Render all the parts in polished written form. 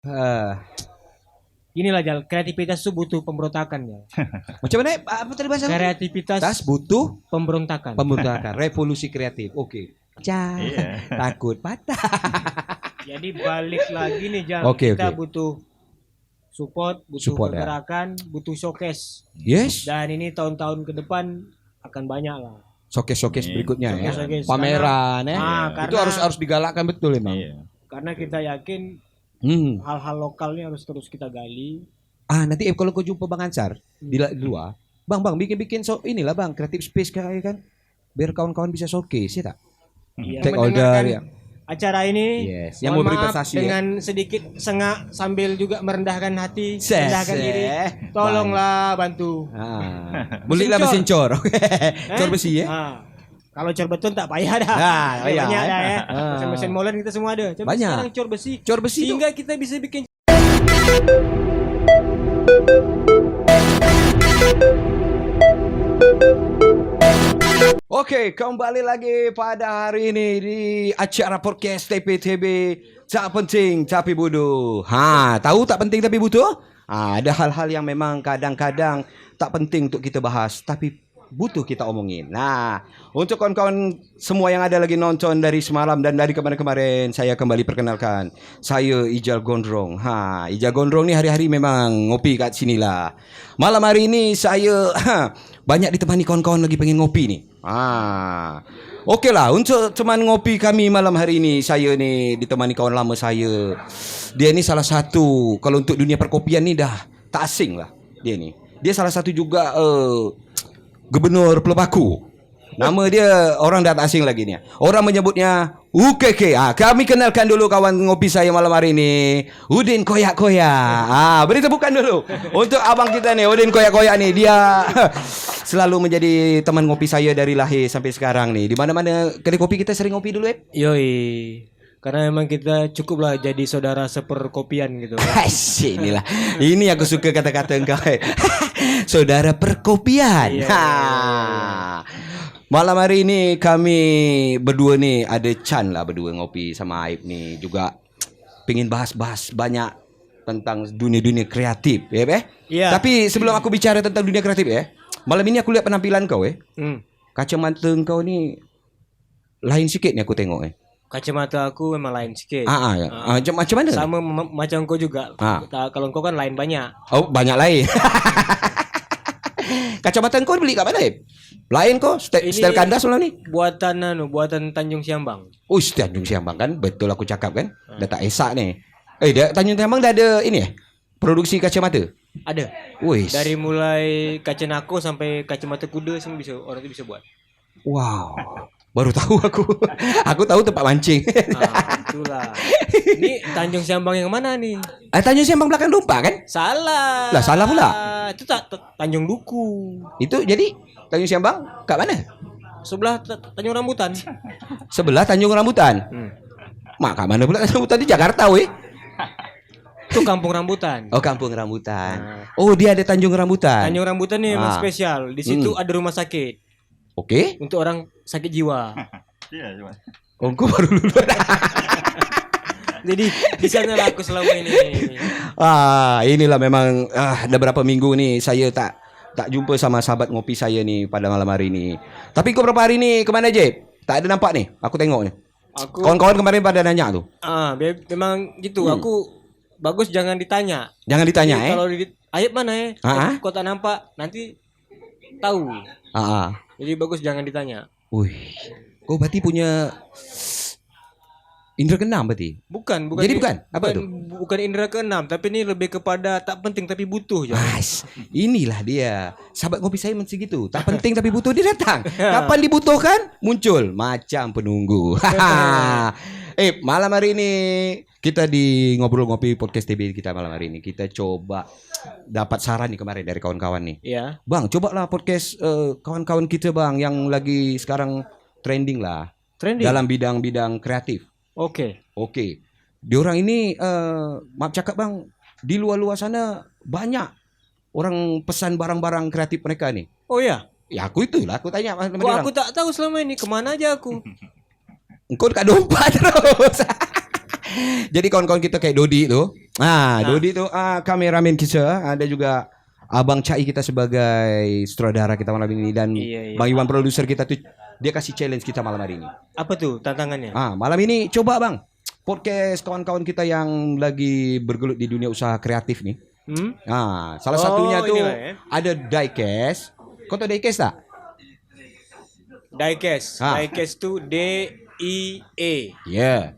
Ah, Inilah Jal, kreativitas itu butuh pemberontakan ya. macam mana? Apa tadi bahasa? Kreativitas Tas butuh pemberontakan. pemberontakan, revolusi kreatif. Oke. Iya. Takut patah. Jadi balik lagi nih Jal, Oke, kita oke. butuh support, butuh Support, ya. pergerakan, butuh showcase. Yes. Dan ini tahun-tahun ke depan akan banyak lah. Showcase berikutnya ya. Showcase. Pameran ya. Karena, Itu harus digalakkan betul emang. Iya. karena kita yakin hal-hal lokal ini harus terus kita gali. Nanti kalau kau jumpa Bang Ansar di luar, Bang bikin inilah Bang, creative space kayak kan. Biar kawan-kawan bisa showcase ya tak? Yang Take order mendengarkan ya. acara ini, Yes, yang mohon memberi maaf prestasi dengan sedikit sengak sambil juga merendahkan hati, Ses, merendahkan diri. Tolonglah bantu. Belilah mesin cor. Oke. Cor besi ya. Kalau cor beton tak payah dah. Payah, Banyak ya. dah ya. Mesin-mesin molen kita semua ada. Coba Banyak. sekarang cor besi. Cor besi itu. Sehingga kita bisa bikin. Oke, kembali lagi pada hari ini di acara podcast TPTB Tak Penting Tapi Butuh. Tahu tak penting tapi butuh? Ada hal-hal yang memang kadang-kadang tak penting untuk kita bahas, tapi butuh kita omongin. Nah, untuk kawan-kawan semua yang ada lagi nonton dari semalam dan dari kemarin-kemarin, saya kembali perkenalkan. Saya Ijal Gondrong. Ijal Gondrong ni hari-hari memang ngopi kat sinilah. Malam hari ini saya banyak ditemani kawan-kawan lagi pengen ngopi ni. Okey lah, untuk teman ngopi kami malam hari ini, saya ni ditemani kawan lama saya. Dia ni salah satu, kalau untuk dunia perkopian ni dah tak asing lah dia ni. Dia salah satu juga Gubernur Pelepaku. Nama dia orang dah tak asing lagi ni. Orang menyebutnya UKK. Kami kenalkan dulu kawan ngopi saya malam hari ini, Udin Koyak-Koyak. Beri tepukan dulu untuk abang kita ni, Udin Koyak-Koyak ni. Dia selalu menjadi teman ngopi saya dari lahir sampai sekarang ni. Di mana-mana kedai kopi kita sering ngopi dulu Yoi. Karena memang kita cukuplah jadi saudara seperkopian gitu. Inilah. Ini aku suka kata-kata engkau. Saudara perkopian. Iya. Malam hari ini kami berdua ni ada Chan lah berdua ngopi sama Aib ni juga pengin bahas-bahas banyak tentang dunia-dunia kreatif ya Iya. Tapi sebelum aku bicara tentang dunia kreatif malam ini aku lihat penampilan kau kacamata kau ni lain sikit ni aku tengok Kacamata aku memang lain sikit. Macam mana? Sama macam kau juga. Kalau kau kan lain banyak. Oh, banyak lain. Kacamata kau beli kat mana? Lain kau? Style kandas malam ni? Buatan Tanjung Siambang. Oh, Tanjung Siambang kan? Betul aku cakap kan? Dah tak esak ni. Tanjung Siambang dah ada ini produksi kacamata? Ada. Wih. Dari mulai kaca nako sampai kacamata kuda semua bisa, orang tu bisa buat. Wow. Baru tahu aku. Aku tahu tempat mancing. Itulah. Ini Tanjung Siambang yang mana nih? Tanjung Siambang belakang Dompa kan? Salah. Lah, salah pula. Itu Tanjung Duku. Itu jadi Tanjung Siambang kat mana? Sebelah Tanjung Rambutan. Sebelah Tanjung Rambutan. Mak kat mana pula Tanjung Rambutan di Jakarta Itu Kampung Rambutan. Oh, Kampung Rambutan. Oh, dia ada Tanjung Rambutan. Tanjung Rambutan ni memang spesial. Di situ ada rumah sakit. Okey. Untuk orang sakit jiwa. Iya, cuma. Oh, kau baru lulus. Jadi di sana lah aku selama ini. Inilah memang dah berapa minggu ni saya tak jumpa sama sahabat ngopi saya ni pada malam hari ni. Tapi kau berapa hari ni ke mana je? Tak ada nampak ni. Aku tengok ni. Kawan-kawan kemarin pada nanya tu. Memang gitu. Aku bagus jangan ditanya. Jangan ditanya Kalau Ayat mana kau tak nampak nanti tahu. Jadi bagus jangan ditanya. Wih. Kau berarti punya indera keenam berarti? Bukan. Jadi bukan? Apa tu? Bukan indera keenam, tapi ini lebih kepada tak penting tapi butuh je. Inilah dia. Sahabat ngopi saya mesti gitu. Tak penting tapi butuh, dia datang. Kapan dibutuhkan, muncul macam penunggu. Malam hari ini kita di Ngobrol Ngopi Podcast TV kita malam hari ini kita coba dapat saran nih kemarin dari kawan-kawan nih. Iya. Bang, cobalah podcast kawan-kawan kita bang yang lagi sekarang trending lah. Trending dalam bidang-bidang kreatif. Okey. Diorang ini maaf cakap bang, di luar-luar sana banyak orang pesan barang-barang kreatif mereka nih. Oh ya. Ya aku itulah aku tanya sama aku tak tahu selama ini kemana aja aku. Engkau dekat Dompa terus. Jadi kawan-kawan kita kayak Dodi tu, Dodi itu kameramen kita, ada juga Abang Cai kita sebagai sutradara kita malam ini dan Bang Iwan produser kita tuh dia kasih challenge kita malam hari ini. Apa tuh tantangannya? Malam ini coba Bang podcast kawan-kawan kita yang lagi bergelut di dunia usaha kreatif nih. Salah satunya tuh ada Diecast. Kau tahu Diecast tak? Diecast. Diecast tuh DIE.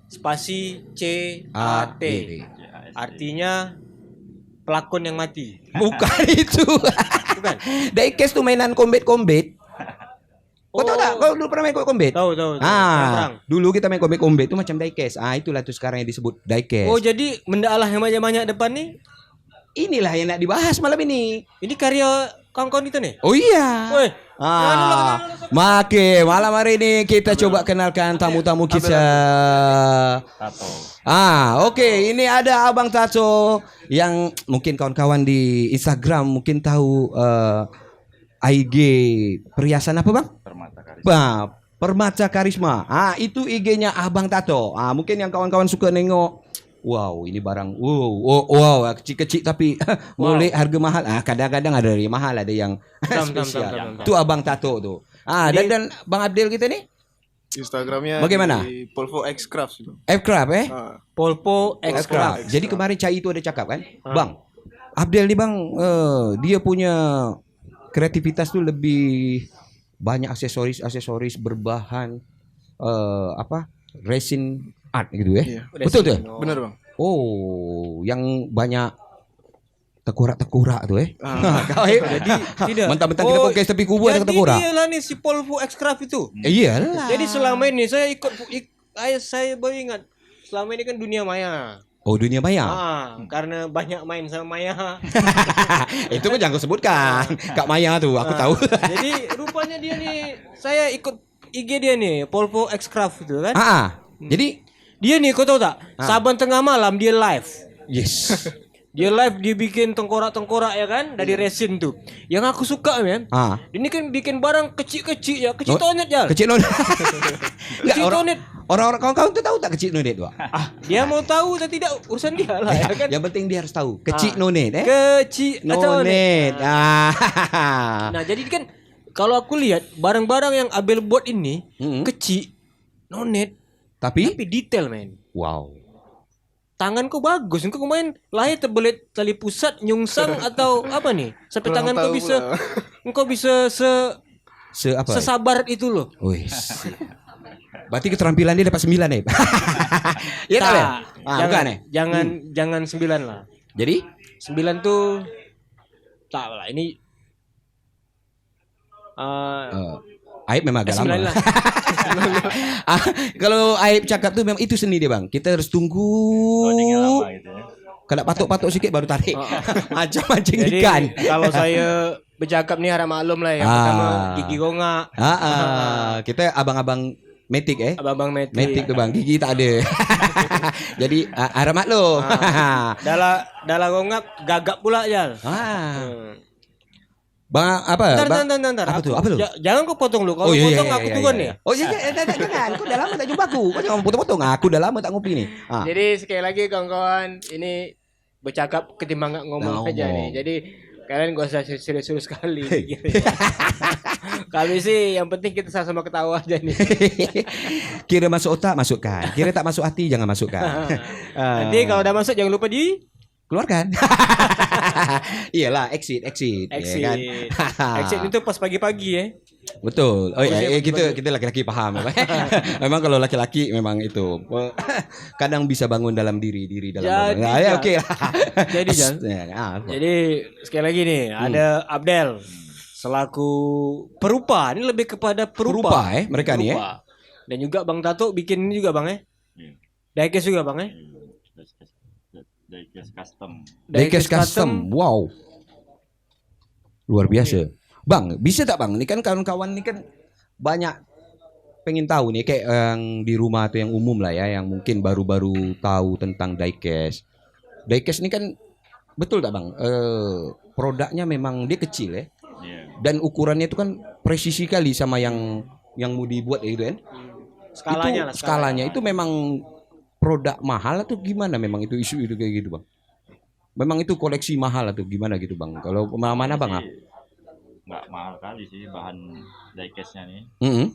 Spasi CAT. Artinya pelakon yang mati. Bukan itu. Bukan. Diecast tuh mainan combat. Kau tahu tak? Kau dulu pernah main combat? Tahu. Dulu kita main combat itu macam diecast. Itulah tuh sekarang yang disebut diecast. Oh, jadi benda Allah yang banyak-banyak depan nih. Inilah yang nak dibahas malam ini. Ini karya kawan-kawan itu nih. Oh iya. Woi. Malam hari ini kita coba kenalkan tamu-tamu kita. Tato. Oke, ini ada Abang Tato yang mungkin kawan-kawan di Instagram mungkin tahu IG perhiasan apa Bang? Permata Karisma. Permata Karisma. Itu IG-nya Abang Tato. Mungkin yang kawan-kawan suka nengok. Wow, ini barang. Wow, kecil-kecil tapi boleh harga mahal. Kadang-kadang ada yang mahal, ada yang spesial. Itu Abang Tato tuh. Dan Bang Abdel kita nih Instagramnya bagaimana? Di Polvo X Craft itu. F-Craft Polpo X Craft. Jadi kemarin Cai itu ada cakap kan, Bang Abdel nih Bang, dia punya kreativitas tuh lebih banyak aksesoris berbahan resin art gitu ya. Iya. Betul tuh? Bener Bang. Oh, yang banyak tekurak tuh Kau Jadi tidak. mentang-mentang kita podcast tapi kubu ada tekurak. Jadi dialah nih si Polvo X Craft itu. Iyalah. Jadi selama ini saya saya baru ingat selama ini kan dunia maya. Oh, dunia maya. Karena banyak main sama Maya. Itu mah jangan kau sebutkan. Kak Maya tuh, aku tahu. Jadi rupanya dia nih, saya ikut IG dia nih, Polvo X Craft itu kan. Jadi dia nih, kau tahu tak? Saban tengah malam dia live. yes. Dia live, dia bikin tengkorak-tengkorak ya kan, dari resin tuh. Yang aku suka men, ini kan bikin barang kecil-kecil ya, kecil tonet ya. Kecil nonet. Kecil tonet. Orang-orang kawan-kawan tuh tahu tak kecil nonet tuh? Dia mau tahu atau tidak urusan dia lah ya kan. Yang penting dia harus tahu kecil nonet Kecil nonet. Nah, jadi kan kalau aku lihat barang-barang yang Abel buat ini kecil nonet tapi detail men. Wow. Tanganku bagus, engkau main lahir terbelit tali pusat nyungsang atau apa nih? Sampai Kurang tanganku tahu bisa pula. engkau bisa apa? sesabar itu loh. Wih. Berarti keterampilan dia dapat 9 nih. Iya tak ya? Bukan ya? Jangan 9 lah. Jadi 9 tuh tak lah ini Aib memang agak 9 lama. lah. Kalau Aib cakap tuh memang itu seni dia Bang. Kita harus tunggu. Loadingnya lama gitu ya. Kalau patok-patok sikit baru tarik. Macam mancing Jadi ikan. kalau saya bercakap nih harap maklum lah yang pertama gigi gonga. Kita abang-abang metik Abang-abang metik. Metik tuh Bang, gigi tak ada. Jadi harap maklum. Dalam gongap gagap pula Jal. Bang apa? Bentar. Apa tuh? Apa tuh? Jangan kau potong lu. Kalau potong aku turun nih. Oh iya, jangan. Kau udah lama tak jumpa aku. Kau jangan potong-potong. Aku udah lama tak ngopi nih. Jadi sekali lagi kawan-kawan, ini bercakap ketimbang ngomong aja nih. Jadi kalian gak usah serius-serius sekali. Kami sih yang penting kita sama-sama ketawa aja nih. Kira masuk otak masukkan. Kira tak masuk hati jangan masukkan. Nanti kalau udah masuk jangan lupa keluarkan. Iyalah exit. Ya kan? Exit itu pas pagi-pagi ya. Betul. Oh iya, kita laki-laki paham. Memang kalau laki-laki memang itu kadang bisa bangun dalam diri dalam. Ya oke lah. Jadi sekali lagi nih ada Abdel selaku perupa. Ini lebih kepada perupa mereka nih ya. Dan juga Bang Tato bikin ini juga Bang ya. Diecast juga Bang ya. Diecast custom. Wow. Luar biasa. Bang, bisa tak Bang? Ini kan kawan-kawan ini kan banyak pengen tahu nih kayak yang di rumah atau yang umum lah ya, yang mungkin baru-baru tahu tentang diecast. Diecast ini kan betul tak Bang? Produknya memang dia kecil ya. Dan ukurannya itu kan presisi kali sama yang mau dibuat ya gitu kan. Skalanya itu memang produk mahal atau gimana memang itu isu itu kayak gitu Bang? memang itu koleksi mahal atau gimana gitu bang? Kalau mana bang? Sih, nggak mahal kali sih bahan diecast-nya nih. Mm-mm.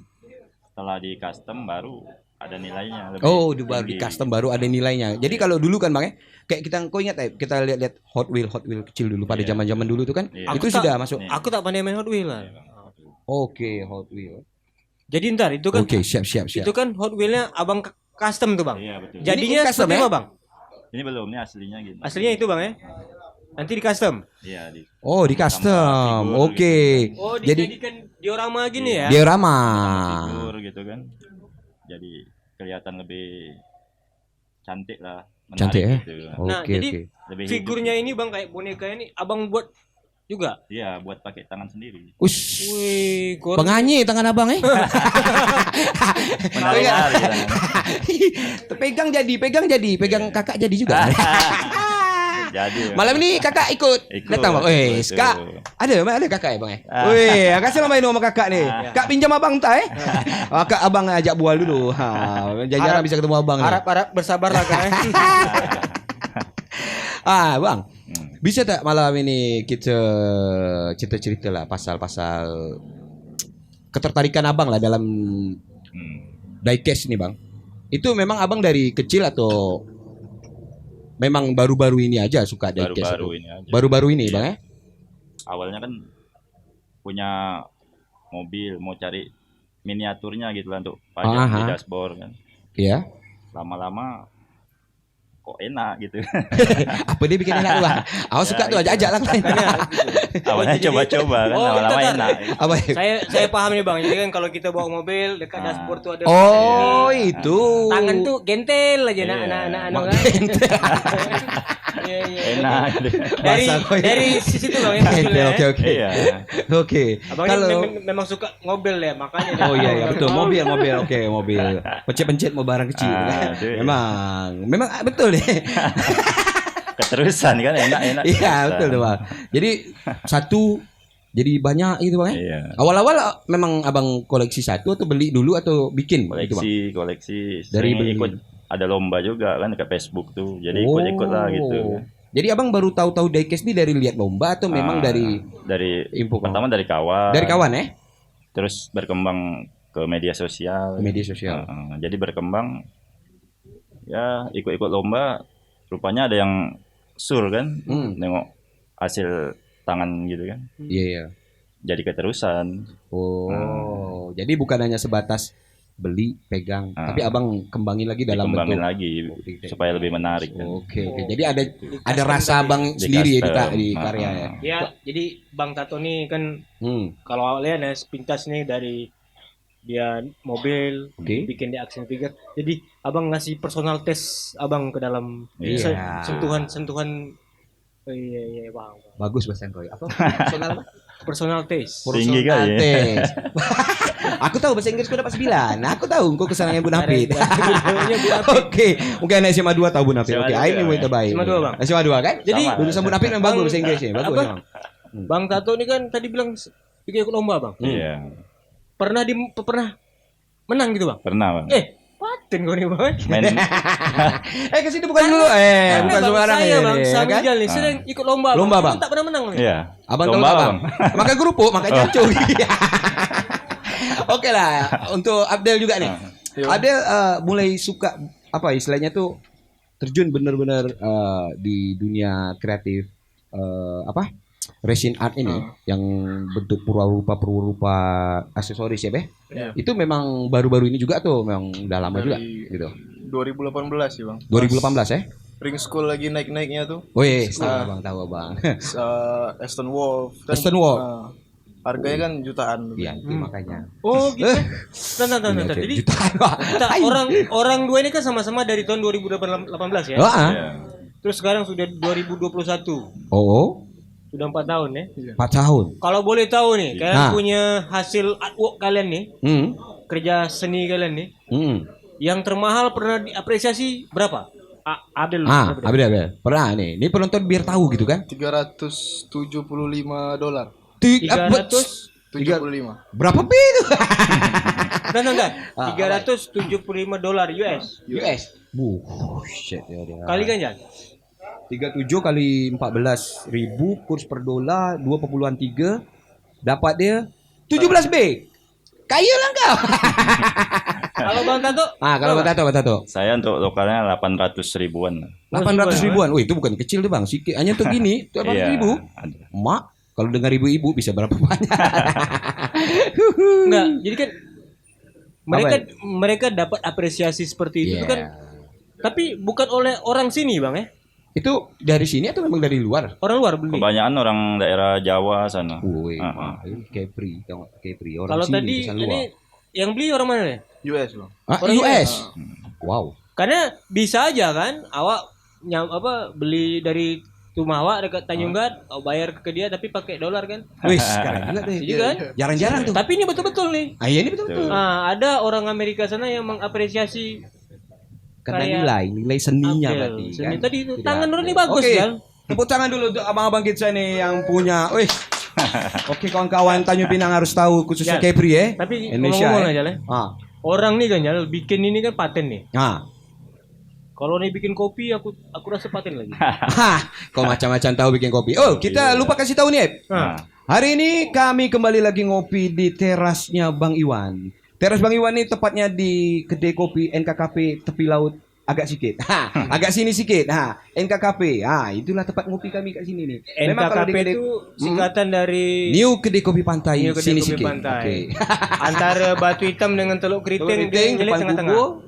Setelah di custom baru ada nilainya. Lebih Oh, baru di tinggi. custom baru ada nilainya. Jadi kalau dulu kan bang, kayak kau ingat kita lihat Hot Wheel kecil dulu pada Iya. zaman dulu tuh kan, Iya. itu Aku sudah tak- masuk. Nih. Aku tak pandai main Hot Wheel lah. Oke, Hot Wheel. Jadi ntar itu kan Oke, siap. itu kan Hot Wheel-nya abang custom tuh bang. Iya betul. Jadinya Ini custom, seperti ya? apa bang? Ini belum, ini aslinya gitu. Aslinya itu bang ya? Nanti di custom. Iya di. Oh, di custom. figur Oke. Oh Jadi dijadikan diorama gini ya? diorama. Figur gitu kan. Jadi kelihatan lebih cantik lah. Menarik Cantik ya? gitu. Nah, Oke, jadi oke. Lebih Figurnya hidup. ini bang kayak boneka ini abang buat juga. Iya buat pakai tangan sendiri. Ush. Wih, Penganyi tangan abang Menari-nari. pegang jadi, pegang kakak jadi juga. Jadi. Malam ini kakak ikut datang bang. Ikut. Kak, ada kakak ya bang ya? Ah. Wih, kasih main sama kakak nih. Ah. Kak pinjam abang tak Kak abang ajak bual dulu. Jarang bisa ketemu abang nih. Harap bersabarlah kan. Bang, Hmm. bisa tak malam ini kita cerita lah pasal-pasal ketertarikan abang lah dalam Hmm. diecast nih bang. Itu memang abang dari kecil atau memang baru-baru ini aja suka diecast? Baru-baru itu? ini aja. Baru-baru ini Iya. bang ya? Awalnya kan punya mobil mau cari miniaturnya gitu lah untuk pajang di Aha. dashboard kan. Iya. Lama-lama kok enak gitu. Apa dia bikin enak tuh bang? Aku suka Ya, tuh itu. ajak-ajak lah. Awalnya coba-coba kan, Oh, lama-lama bentar. enak. Apa? saya paham nih bang. Jadi kan kalau kita bawa mobil dekat dashboard tuh ada Oh itu. tangan tuh gentel aja Iya. anak-anak Mak kan. gentel. Iya iya. Enak gitu. Dari Bahasa kau ya. dari sisi itu bang ya. Oke mobilnya, ya. oke. Iya. Oke. Abangnya Kalau memang suka ngobrol ya makanya. oh iya betul mobil oke mobil pencet mau barang kecil kan? Aduh. memang betul deh. Keterusan kan enak-enak. Iya betul tuh bang. Jadi satu jadi banyak itu bang ya? Iya. Awal-awal memang abang koleksi satu atau beli dulu atau bikin itu bang? Koleksi. Dari Sering beli. ikut ada lomba juga kan dekat Facebook tuh. Jadi ikut-ikut lah gitu. Jadi abang baru tahu diecast ini dari lihat lomba atau memang dari info kawan? pertama dari kawan. Dari kawan ya? Terus berkembang ke media sosial. Ke media sosial. Jadi berkembang ya ikut-ikut lomba. Rupanya ada yang sur kan, nengok hasil tangan gitu kan. Iya. Jadi keterusan. Oh, jadi bukan hanya sebatas beli, pegang, tapi abang kembangin lagi dalam Dikembangin bentuk lagi supaya lebih menarik kan. Oke. Jadi ada rasa abang sendiri custom. di karya ya. Ya, jadi Bang Tato nih kan kalau awalnya ada sepintas nih dari dia mobil Oke. bikin di action figure. Jadi abang ngasih personal taste abang ke dalam Iya. sentuhan. Oh, iya bang. Bagus bahasa kau. Apa? Personal apa? Personal taste. Tinggi kali ya. Taste. Aku tahu bahasa Inggris kau dapat 9. Aku tahu kau kesananya Bu Nafid. Oke, mungkin anak SMA 2 tahu Bu Nafid. Oke, SMA ini dua. mau terbaik. SMA 2, Bang. SMA 2 kan? Jadi Sama. Lulusan Bu Nafid memang bagus bahasa Inggrisnya. Bagus Apa? memang. Bang Tato ini kan tadi bilang ikut lomba bang. Iya. Pernah menang gitu bang? Pernah, Bang. Paten kau nih bang. Main Ke situ bukan dulu. Bukan Bang, sembarang saya bang, ini, ya Sang kan? Wijal nih sering ikut lomba. Lomba, Bang. Bang. Tak pernah menang nih. Iya. Abang tahu Lomba, tak, Bang. Maka kerupuk, maka jancur. Oke lah, untuk Abdel juga nih. Abdel mulai suka apa istilahnya tuh terjun benar-benar di dunia kreatif apa resin art ini yang bentuk purwarupa aksesoris ya, Beh? Iya. Itu memang baru-baru ini juga tuh, memang udah lama juga Dari gitu. 2018 sih bang. 2018 ya? Ring School lagi naik-naiknya tuh. Wih, tahu Bang. Aston Wolf. Aston Wolf. Harganya kan jutaan. Iya, itu makanya. Oh gitu. Bentar. Jadi Jutaan, Pak. orang dua ini kan sama-sama dari tahun 2018 ya. Wah. Iya. Terus sekarang sudah 2021. Oh, Sudah 4 tahun ya. 4 tahun. Kalau boleh tahu nih, kalian Nah. punya hasil artwork kalian nih, kerja seni kalian nih, yang termahal pernah diapresiasi berapa? Adel. Abel. Pernah nih. Ini penonton biar tahu gitu kan? $375. 300 Berapa pi itu? Bentar. $375 US. US. Shit ya dia. Kali kan Jan? 37 kali 14 ribu kurs per dolar 2,3 dapat dia 17 B. Kaya lah kau. Kalau Bang Tato? Kalau Bang Tato. Saya untuk lokalnya 800 ribuan. 800 ribuan. Wih, itu bukan kecil tuh Bang. Sikit hanya untuk gini 800 Iya, ribu. ada. Mak, kalau dengar ibu-ibu bisa berapa banyak? Enggak, jadi kan mereka dapat apresiasi seperti itu Iya. kan. Tapi bukan oleh orang sini, Bang ya. Itu dari sini atau memang dari luar? Orang luar beli. Kebanyakan orang daerah Jawa sana. Wih, Ah, ini Kepri, tengok Kepri. Orang Kalau sini tadi pesan ini luar. yang beli orang mana ya? US Bang. orang US. Wow. Karena bisa aja kan awak beli dari rumah awak dekat Tanjung Gat, awak bayar ke dia tapi pakai dolar kan. Wih, sekarang juga deh. Iya kan? Jarang-jarang tuh. Tapi ini betul-betul nih. Iya ini betul-betul. Ada orang Amerika sana yang mengapresiasi Karena nilai seninya Abdel. berarti Seni kan. tadi itu Tidak tangan ada. orang ini bagus Oke. kan. Tepuk tangan dulu untuk abang-abang kita nih yang punya. Wih. Oke kawan-kawan Tanjung Pinang harus tahu khususnya Ya. Kepri ya. Tapi Indonesia. ngomong-ngomong aja lah. Ah. Orang nih kan Jal, bikin ini kan paten nih. Ah. Kalau nih bikin kopi aku rasa paten lagi. Hah, kau macam-macam tahu bikin kopi. Oh, kita lupa kasih tahu nih, Ep. Nah, Hari ini kami kembali lagi ngopi di terasnya Bang Iwan. Teras Bang Iwan ini tepatnya di kedai kopi NKKP tepi laut agak sikit. Agak sini sikit. NKKP. Itulah tempat ngopi kami kat sini nih. Memang kalau di NKKP kedai itu singkatan dari New Kedai Kopi Pantai New Kedai sini Kopi sikit. Pantai. Oke. Antara Batu Hitam dengan Teluk Keriting dia nyelit depan tengah-tengah. kubur,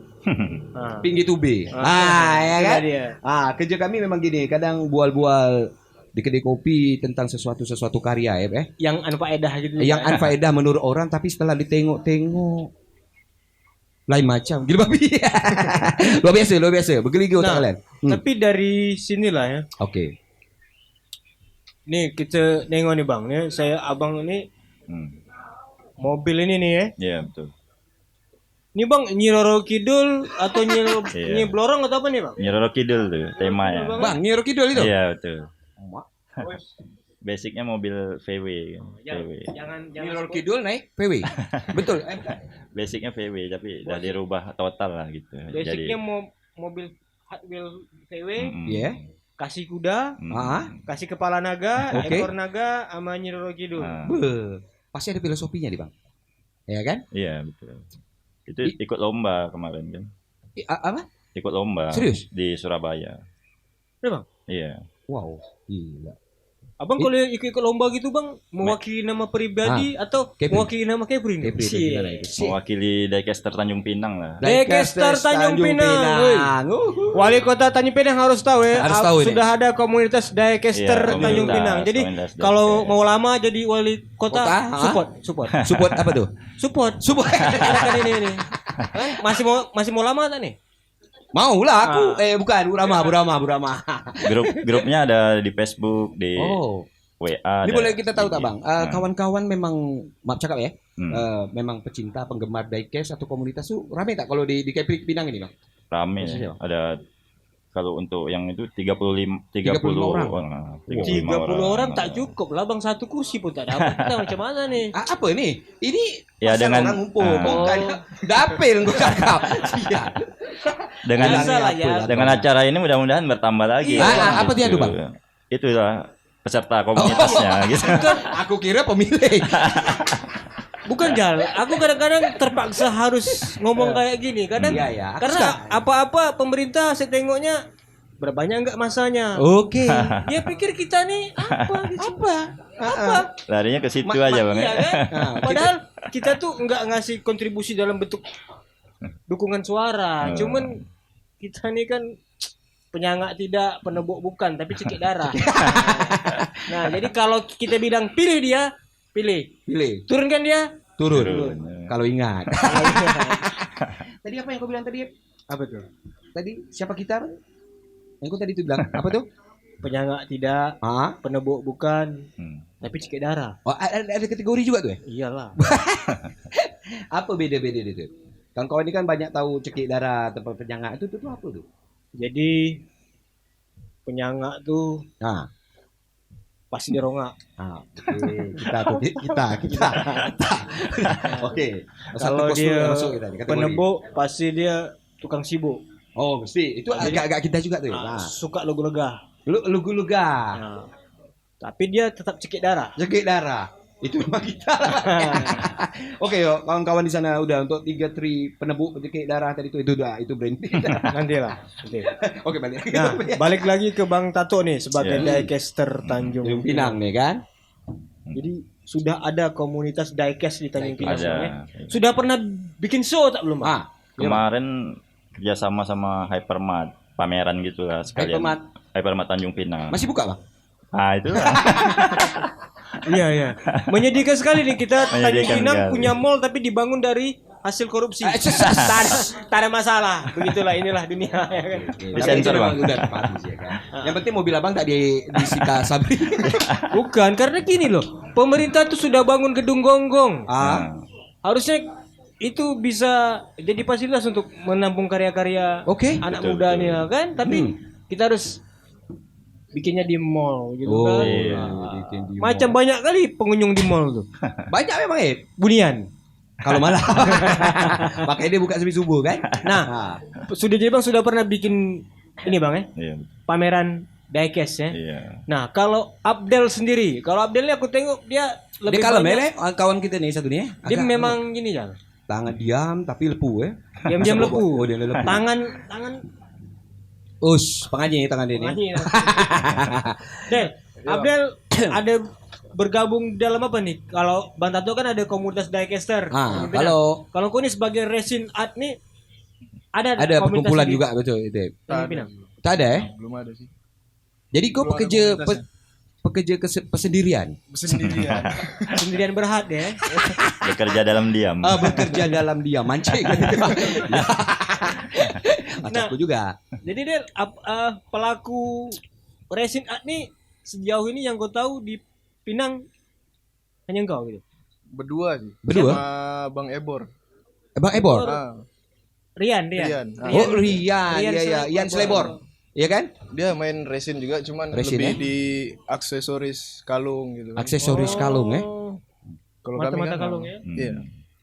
Ah. pinggir tube. Ya itulah kan? dia. Kerja kami memang gini, kadang bual-bual di kedai kopi tentang sesuatu karya ya. Yang anfaedah gitu. Yang anfaedah menurut orang tapi setelah ditengok-tengok lain macam. Gila babi. luar biasa. Bergeliga otak kalian. Tapi dari sinilah ya. Oke. Nih kita nengok nih Bang, nih saya abang ini mobil ini nih ya. Iya, betul. Ini Bang Nyi Roro Kidul atau Nyi Iya. Nyi Blorong atau apa nih Bang? Nyi Roro Kidul tuh temanya. Bang, Nyi Kidul itu. Iya, betul. Basicnya mobil VW. VW. Jangan Nyi Kidul naik PW. Betul. Basicnya VW tapi udah dirubah total lah gitu. Basicnya mobil Hot Wheels VW, Iya. kasih kuda, kasih kepala naga, Oke. ekor naga, sama Nyi Roro Kidul. Pasti ada filosofinya nih, Bang. Ya kan? Iya, betul. Itu ikut lomba kemarin kan. Apa? Ikut lomba. Serius? Di Surabaya. Iya Bang. Iya. Wow, gila. Abang kalau ikut lomba gitu Bang, mewakili nama pribadi atau Kepri. mewakili nama Kepri nih? Kepri, Cie. gimana itu? Mewakili Diecaster Tanjung Pinang lah. Diecaster Tanjung Pinang. Wali Kota Tanjung Pinang harus tahu ya. Harus tahu ini. Sudah ada komunitas Diecaster Iya, Tanjung komunitas, Pinang. Jadi komunitas kalau Diecaster. mau lama jadi wali kota, Kota, support. Support apa tuh? Support. Silakan ini. Kan masih mau lama tak nih? Mau lah aku. Bukan, Bu Rama. Grupnya ada di Facebook, di Oh. WA. Ini ada boleh kita tahu tak IG. Bang? Kawan-kawan memang maaf cakap ya. Hmm. Memang pecinta penggemar diecast atau komunitas tuh rame tak kalau di Kepri Pinang ini Bang? Rame. Maksudnya? Ada kalau untuk yang itu 35 orang. orang. 30 orang tak cukup lah Bang, satu kursi pun tak dapat. Kita macam mana nih? Apa ini? Ini Ya, pasal dengan- orang ngumpul, Ah. bukan dapil gue cakap. Iya. Dengan Biasa lah ya. dengan acara ini mudah-mudahan bertambah lagi. Iya. orang Apa dia gitu. tuh, Bang? Itulah peserta komunitasnya gitu. Aku kira pemilih. Bukan Jal, aku kadang-kadang terpaksa harus ngomong kayak gini. Kadang Iya, iya. Aku karena suka. apa-apa pemerintah saya tengoknya berbanyak enggak masanya. Oke. Dia pikir kita nih apa gitu. Apa? Larinya ke situ aja, Bang. Iya ya. kan? Padahal kita tuh enggak ngasih kontribusi dalam bentuk dukungan suara. Cuman kita nih kan penyangak tidak, penebuk bukan, tapi cekik darah. Nah, jadi kalau kita bilang pilih dia, pilih. Turunkan dia. Turun. Kalau ingat. Tadi apa yang kau bilang tadi? Apa tuh? Tadi siapa kita? Yang kau tadi itu bilang apa tuh? Penyangak tidak, penebuk bukan, tapi cekik darah. Oh, ada kategori juga tuh ya? Iyalah. Apa beda-beda itu? Kawan-kawan ini kan banyak tahu cekik darah atau penyangak itu apa tuh? Jadi penyangak tuh pasti dirongak. Oke. Kita. Oke. Kalau dia masuk kita nih, kategori. penebuk pasti dia tukang sibuk. Oh, mesti. Itu agak-agak kita juga tuh. Suka logo-lega. Lugu-luga. Nah, tapi dia tetap cekik darah. Cekik darah. Itu memang kita lah. Oke, yuk, kawan-kawan di sana udah untuk 3 penebuk cekik darah tadi itu berhenti. Nantilah. Oke, balik. Nah, balik lagi ke Bang Tato nih sebagai Iya. diecaster Tanjung Tanjung Pinang nih kan. Jadi sudah ada komunitas diecast di Tanjung Pinang. Ada. ya? Sudah pernah bikin show tak belum? Bang? Ah, Kemarin kerjasama sama Hypermart, pameran gitu lah sekalian. Hypermart Tanjung Pinang. masih buka, Bang? Ah itu lah. Iya. Menyedihkan sekali nih kita Tanjung Menyedihkan Pinang sekali. punya mall tapi dibangun dari hasil korupsi. Tak ada masalah. Begitulah inilah dunia ya kan. Disensor, Bang. Udah tepat sih ya kan. Yang penting mobil Abang tak disita Sabri. Bukan karena gini loh. Pemerintah tuh sudah bangun gedung gonggong. Ah, Harusnya itu bisa jadi fasilitas untuk menampung karya-karya oke. anak Betul, muda betul. nih ya kan. Tapi kita harus bikinnya di mall gitu kan. iya. Macam banyak kali pengunjung di mall tuh. Banyak memang Bunian. kalau malam. Makanya dia buka sampai subuh kan? Nah, sudah jadi Bang sudah pernah bikin ini Bang ya? Iya. Pameran diecast ya. Iya. Nah, kalau Abdel sendiri, kalau Abdel ini aku tengok dia Dia lebih kalem banyak, ya, Le? Kawan kita nih satu nih. dia Agak- memang gini ya. tangan diam tapi lepu ya. Diam-diam lepu. Oh, dia lepu. Tangan Pengaji tangan dia nih. Makanya. Del, Abdel ada bergabung dalam apa nih? Kalau Bang Tato kan ada komunitas diecaster. Ah, Beda. kalau kau ini sebagai resin art nih ada ada komunitas perkumpulan di juga betul itu. Tanjung Pinang. Tak ada ya? Belum ada sih. Jadi kau Belum ada pekerja komunitasnya. pekerja pesendirian. Sendirian. Sendirian berhad ya. Bekerja dalam diam. Bekerja dalam diam mancing. Macamku juga. Jadi Del, pelaku resin art nih sejauh ini yang kau tahu di Pinang hanya engkau gitu. Berdua sih. Berdua? Sama Bang Ebor. Bang Ebor. Ah, Rian. Rian. Oh, Rian, ya. Ian Slebor. Iya kan? dia main resin juga, cuman Resin, lebih ya? di aksesoris kalung gitu. kan. Aksesoris kalung ya. Kalau kami Mata-mata kan, kalung ya. Iya,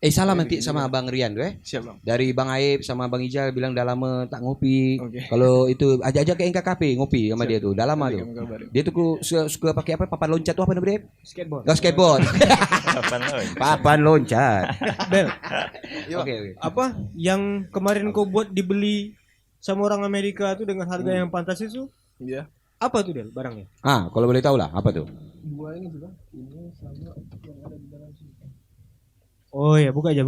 Salam nanti sama Bang Rian tuh ya. siap Bang. Dari Bang Aib sama Bang Ijal bilang dah lama tak ngopi. Oke. Kalau itu ajak-ajak ke NKKP ngopi sama dia tuh. Dah lama Nanti tuh. kami kabarin. Dia tuh suka pakai apa? Papan loncat tuh apa namanya? Skateboard. Oh, skateboard. Kapan lo? Papan loncat. Bel, Iya, Oke, Bang. oke. apa yang kemarin kau buat dibeli sama orang Amerika tuh dengan harga yang pantas itu? Iya. Apa tuh Del barangnya? Kalau boleh tahu lah apa tuh? Dua ini sih Bang. Ini sama yang ada di dalam sini. Oh ya, buka aja.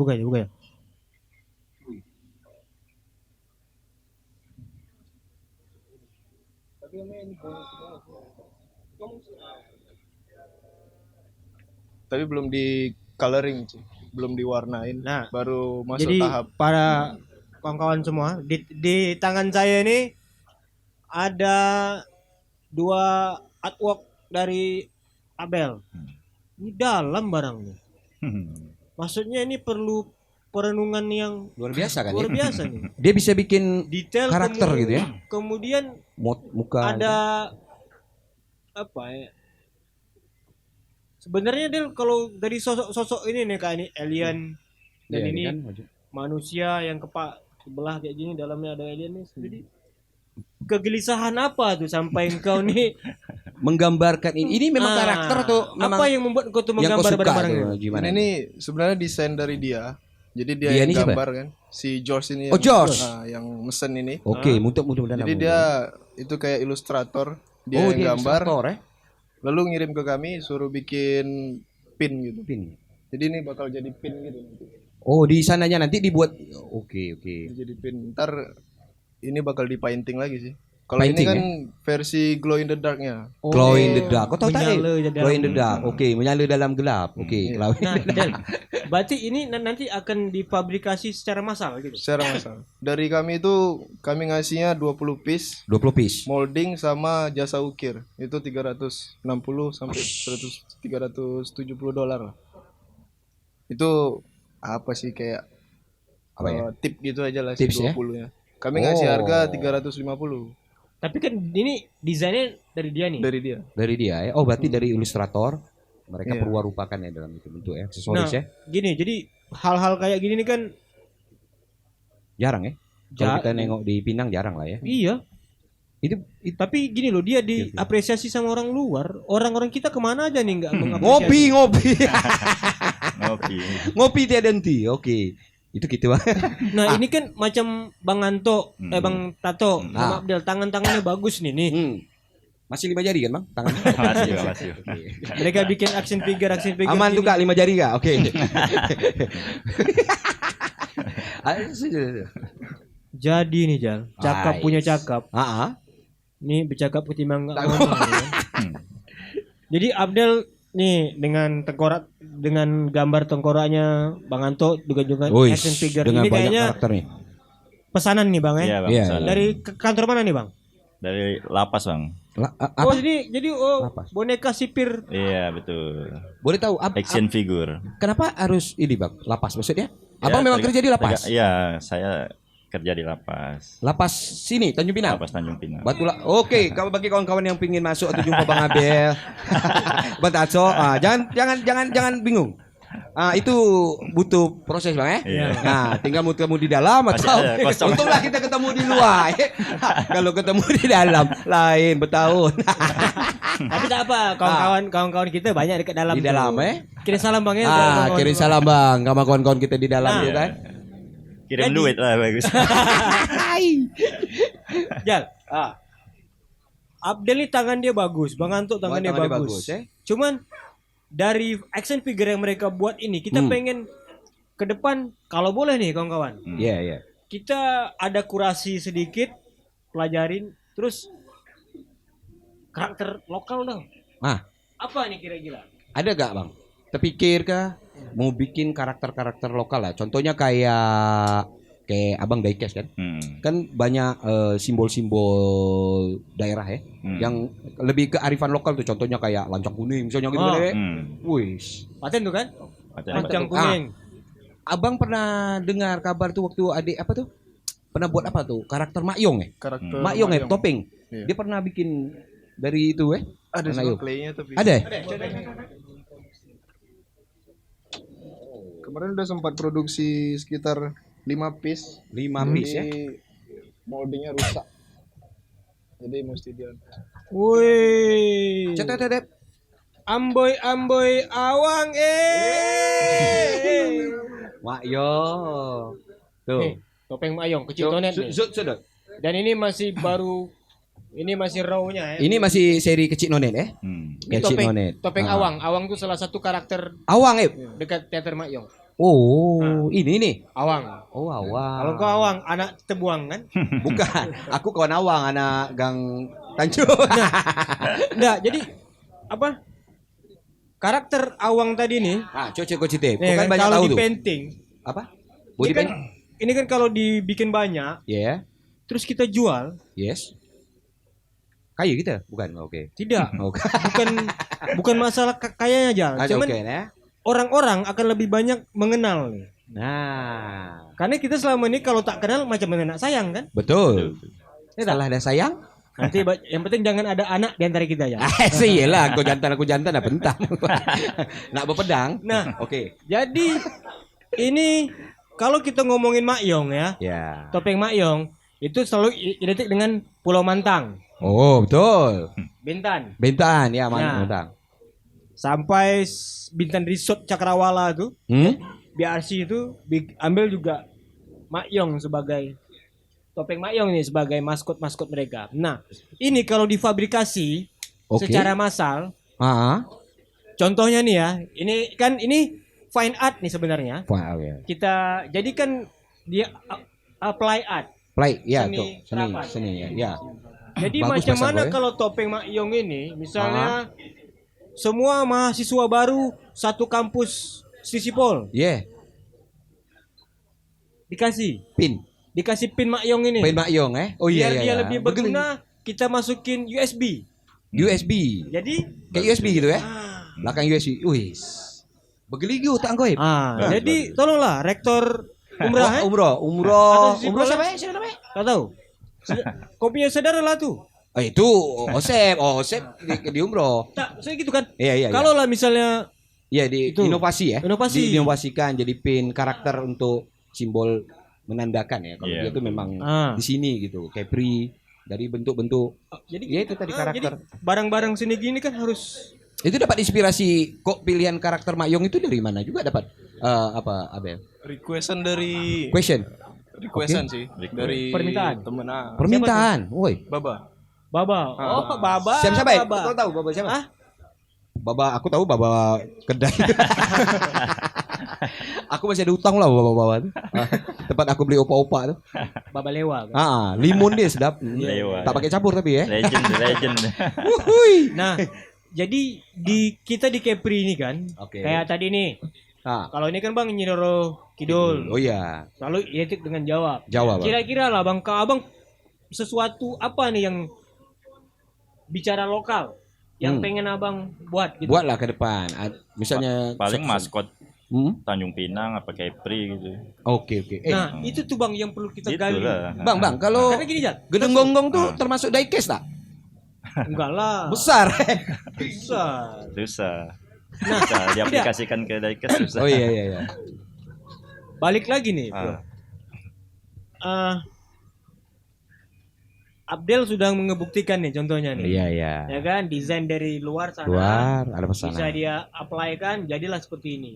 Tapi belum di coloring sih. Belum diwarnain. Nah, baru masuk jadi tahap. para kawan-kawan semua di tangan saya ini ada 2 artwork dari Abel. Ini dalam barangnya. Maksudnya ini perlu perenungan yang Luar biasa kan luar ya? biasa nih. Dia bisa bikin Detail karakter gitu ya. Kemudian muka. ada apa ya? Sebenarnya Del kalau dari sosok ini nih kayak ini alien dan Iya, ini kan? manusia yang sebelah kayak gini dalamnya ada alien nih. Jadi kegelisahan apa tuh sampai engkau nih Menggambarkan ini. Ini memang karakter tuh memang apa yang membuat engkau tuh yang kau menggambar suka barang-barang tuh, ini? gimana? Ini sebenarnya desain dari dia. Jadi dia Dia yang ini siapa? gambar kan. Si George ini. Oh, George. Yang mesen ini. Oke, mudah-mudahan. Jadi dia itu kayak ilustrator. Dia dia yang gambar. ilustrator, ya? Lalu ngirim ke kami suruh bikin pin gitu. Pin. Jadi ini bakal jadi pin gitu. Oh, di sananya nanti dibuat. Oke. Jadi pin. Ntar ini bakal di painting lagi sih. Kalau ini Painting, kan versi glow in the darknya. Glow in the dark. Kau tahu tak? Menyala di dalam- Glow in the dark. Oke, menyala dalam gelap. Oke, glow in Nah, the dark. Del, berarti ini nanti akan dipublikasi secara massal gitu. Secara massal. Dari kami itu kami ngasihnya 20 piece 20 piece. molding sama jasa ukir. Itu 360 sampai 370 dolar. Itu apa sih kayak Apa ya? tip gitu aja lah Tips sih ya? 20 ya. Kami ngasih Oh. harga 350 Tapi kan ini desainnya dari dia nih. dari dia. Dari dia ya. Oh, berarti dari ilustrator. Mereka Iya. perwarupakan ya dalam itu bentuk ya. Nah, Aksesoris ya. gini, jadi hal-hal kayak gini nih kan Jarang ya. Kalau Ja- kita nengok di Pinang jarang lah ya. iya. Tapi gini loh, dia diapresiasi sama orang luar. Orang-orang kita kemana aja nih nggak Ngopi, mengapresiasi? Ngopi. ngopi tiada henti. Oke, itu gitu. Nah ini kan macam Bang Anto, Bang Tato, Ah. sama Abdel, tangan-tangannya bagus nih. Masih 5 jari kan bang? Tangannya. Masih. Mereka bikin action figure Aman tuh gini. kak 5 jari kak. Oke. Jadi nih Jal, cakap Nice. punya cakap. Nih bercakap ketimbang nggak ngomong. nih, kan. Jadi Abdel nih dengan tengkorak, dengan gambar tengkoraknya Bang Anto juga action figure dengan ini banyak kayaknya karakter nih. pesanan nih Bang ya. Iya, Bang. Iya, salah. Dari kantor mana nih Bang? Dari lapas, Bang. Oh jadi Lapas. boneka sipir. Iya, betul. Boleh tahu Action figure. kenapa harus ini bang? Lapas maksudnya? Ya, Abang memang kerja di lapas? Iya, saya kerja di lapas. Lapas sini Tanjung Pinang. Lapas Tanjung Pinang. Batulah. Oke, kalau bagi kawan-kawan yang pingin masuk atau jumpa Bang Abel, Bang Tatso, jangan bingung. Itu butuh proses bang Iya. Nah, tinggal mau ketemu di dalam Masih atau ada, kosong. untunglah kita ketemu di luar. Kalau ketemu di dalam lain bertahun. Tapi tak apa, kawan-kawan kita banyak dekat dalam. Di tuh. dalam Kirim salam Bang ya. Kirim salam bang sama kawan-kawan kita di dalam Nah. tuh kan. Kirim Jadi- duit lah bagus. Jal. Abdel nih tangan dia bagus, Bang Anto tangan dia Tangannya bagus. bagus, Cuman dari action figure yang mereka buat ini, kita pengen ke depan kalau boleh nih kawan-kawan. Iya. Kita ada kurasi sedikit, pelajarin, terus karakter lokal dong. Apa nih kira-kira? Ada gak bang? Terpikir kah mau bikin karakter-karakter lokal lah? Contohnya kayak Abang Diecast kan? Kan banyak simbol-simbol daerah ya, yang lebih ke arifan lokal tuh. Contohnya kayak lancang kuning, misalnya gitu deh. Wih, Paten tuh kan? Paten. Lancang tuh. kuning. Abang pernah dengar kabar tuh waktu adik apa tuh? Pernah buat apa tuh? Karakter Mak Yong ya? Karakter Mak Yong ya, topeng. Iya. Dia pernah bikin dari itu Ada Mana sih yuk? playnya tapi Ada ya? kemarin udah sempat produksi sekitar 5 piece. 5 piece ya? Jadi moldingnya rusak. Jadi mesti dia. Woi. Cetet. Amboy awang Mak Yong. Tuh. Nih, topeng Mayong kecil tonet nih. Sudah. Dan ini masih baru, ini masih raw-nya ya. Ini masih seri kecil nonet ya? Ini Kecil topeng, nonet. topeng Ah. Awang. Awang itu salah satu karakter Awang dekat teater Mayong. Oh, ini nih. Awang. Oh, Awang. Kalau kau Awang, anak Tebuang kan? Bukan. Aku kawan Awang, anak Gang Tanjung. Enggak, jadi apa? Karakter Awang tadi nih, Coba cerita. nih Bukan kan, banyak kalau tahu di tuh. painting, Apa? ini Body kan, paint? ini kan kalau dibikin banyak, Ya. terus kita jual, Yes. Kayu kita? Bukan. Oke. tidak, Oke. bukan masalah kayanya aja, Ada cuman oke ya. orang-orang akan lebih banyak mengenal nih. Nah, Karena kita selama ini kalau tak kenal macam mana nak sayang kan? betul. Ya tak? Salah ada sayang? Nanti yang penting jangan ada anak di antara kita ya. Sih lah, aku jantan apa bentang. Nak berpedang. Nah, Oke. jadi ini kalau kita ngomongin Mak Yong ya, Ya. topeng Mak Yong itu selalu identik dengan Pulau Mantang, Oh, betul. Bintan. Bintan ya, Nah. Bintang. Sampai Bintan Resort Cakrawala tuh, BRC itu ambil juga Mak Yong sebagai topeng Mak Yong ini sebagai maskot mereka. Nah, ini kalau difabrikasi Oke. secara massal, Ah. contohnya nih ya, ini fine art nih sebenarnya. Wah, ya. Kita jadikan dia apply art. Play, ya Seni tuh. serapan. Seni ya. Jadi Bagus macam bahasa mana gue. kalau topeng Mak Yong ini, misalnya semua mahasiswa baru satu kampus Sisipol Yeah. dikasih pin Mak Yong ini. Pin Mak Yong Oh iya Biar iya. dia iya. lebih berguna, kita masukin USB. USB. Jadi Kayak USB gitu ya. Belakang USB. Wis. Begeligu tak goib. jadi tolonglah rektor umrah Umroh. Atau Umroh Sisipol siapa ya? Siapa namanya? Gak tahu. Kau punya saudara lah tuh. Itu Osep di umroh. Tak, saya gitu kan. Iya. Kalau lah misalnya Iya di Itu. inovasi ya. Inovasi. Diinovasikan jadi pin karakter untuk simbol menandakan ya kalau Iya. dia tuh memang Ah. di sini gitu. Capri Dari bentuk-bentuk. Jadi Ya itu tadi karakter. Jadi barang-barang seni gini kan harus Itu dapat inspirasi kok pilihan karakter Mak Yong itu dari mana juga dapat apa Abel? Requestan dari Oke. requestan sih Request. dari Permintaan. temen Permintaan. Woi. Baba. Baba. Oh, Baba. Siapa ya? Baba. Kau tahu Baba siapa? Hah? Baba, aku tahu Baba kedai. Aku masih ada utang lah Baba tuh. Tempat aku beli opa-opa tuh. Baba Lewa. Kan? Limun dia sedap. Lewa. Tak pakai campur tapi ya. Legend. Wuhui. Nah, jadi kita di Kepri ini kan, Oke. kayak tadi nih. Ah. Kalau ini kan Bang Nyi Roro Kidul. Oh iya. Selalu identik dengan Jawa. Jawa, Bang. Kira-kira lah Bang, Abang sesuatu apa nih yang bicara lokal yang pengen Abang buat gitu. Buatlah ke depan. Misalnya Paling maskot Hmm? Tanjung Pinang apa Kepri gitu. Oke. Nah, itu tuh Bang yang perlu kita gali. Itulah. Bang, kalau Karena gini, Jat. Gedung Gonggong tuh termasuk diecast tak? Enggak lah. Besar. Besar. Susah. Susah diaplikasikan ke diecast susah. Oh iya. Balik lagi nih, Bro. Abdel sudah mengebuktikan nih contohnya nih. Iya. Ya kan, desain dari luar sana. Luar ada Bisa pesanan. dia apply kan, jadilah seperti ini.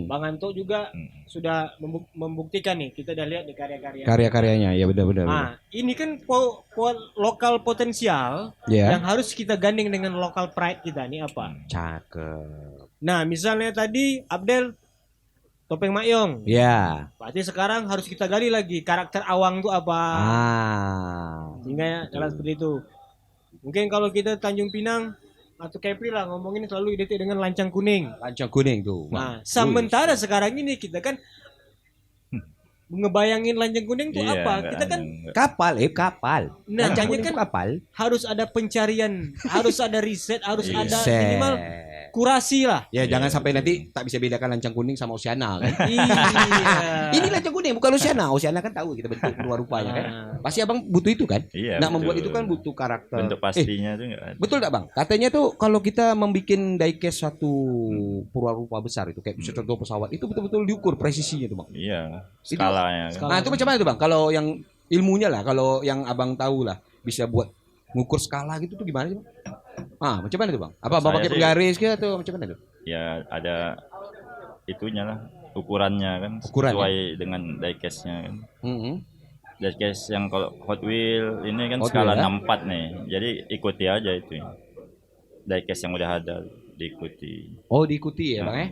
Bang Anto juga sudah membuktikan nih, kita udah lihat di karya-karya. Karya-karyanya ya benar. Nah, ini kan lokal potensial Ya. yang harus kita gandeng dengan lokal pride kita nih apa? Cakep. Nah, misalnya tadi Abdel topeng Mak Yong. Ya. Berarti sekarang harus kita gali lagi karakter Awang itu apa. Sehingga jalan seperti itu. Mungkin kalau kita Tanjung Pinang atau Kepri lah ngomongin selalu identik dengan lancang kuning. Lancang kuning tuh. Nah, sementara sekarang ini kita kan ngebayangin lancang kuning itu Iya, apa? enggak Kita kan ada. kapal. nah, Lancang jadinya kuning kan tuh kapal. harus ada pencarian, harus ada riset, harus Iya. ada minimal kurasi lah. Ya jangan sampai nanti tak bisa bedakan lancang kuning sama Oceana kan. Iya. Ini lancang kuning bukan Oceana. Oceana kan tahu kita bentuk luar rupanya kan. Pasti abang butuh itu kan. Iya. Nah betul. membuat itu kan butuh karakter. bentuk pastinya tuh enggak ada. Betul tak bang? Katanya tuh kalau kita membuat diecast satu purwarupa besar itu kayak bisa contoh pesawat itu betul-betul diukur presisinya tuh bang. Iya, skalanya kan. Nah itu macam mana tuh bang? Kalau yang ilmunya lah, kalau yang abang tahu lah bisa buat ngukur skala gitu tuh gimana sih bang? Macam mana tuh bang? Apa abang Saya pakai sih- penggaris gitu atau macam mana tuh? Ya ada itunya lah, ukurannya kan Ukurannya? sesuai dengan diecast-nya kan. Mm-hmm. Diecast yang kalau Hot Wheel ini kan Hot skala Wheel, ya? 64 nih. Jadi ikuti aja itu. Diecast yang udah ada diikuti. Oh diikuti ya bang ya?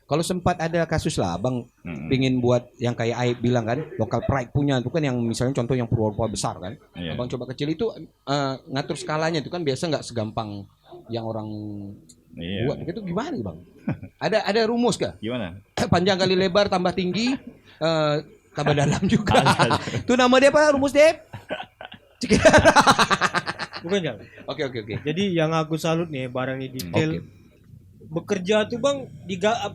Kalau sempat ada kasus lah, abang Mm-mm. pingin buat yang kayak Aib bilang kan, lokal pride punya itu kan yang misalnya contoh yang purwarupa besar kan. Iya. Abang coba kecil itu ngatur skalanya itu kan biasa nggak segampang yang orang Iya. buat. Itu gimana nih bang? Ada rumus kah? Gimana? Panjang kali lebar tambah tinggi tambah dalam juga. Itu nama dia apa rumus dia? Bukan Jal. Oke. Jadi yang aku salut nih barangnya detail. Oke. Bekerja tuh bang,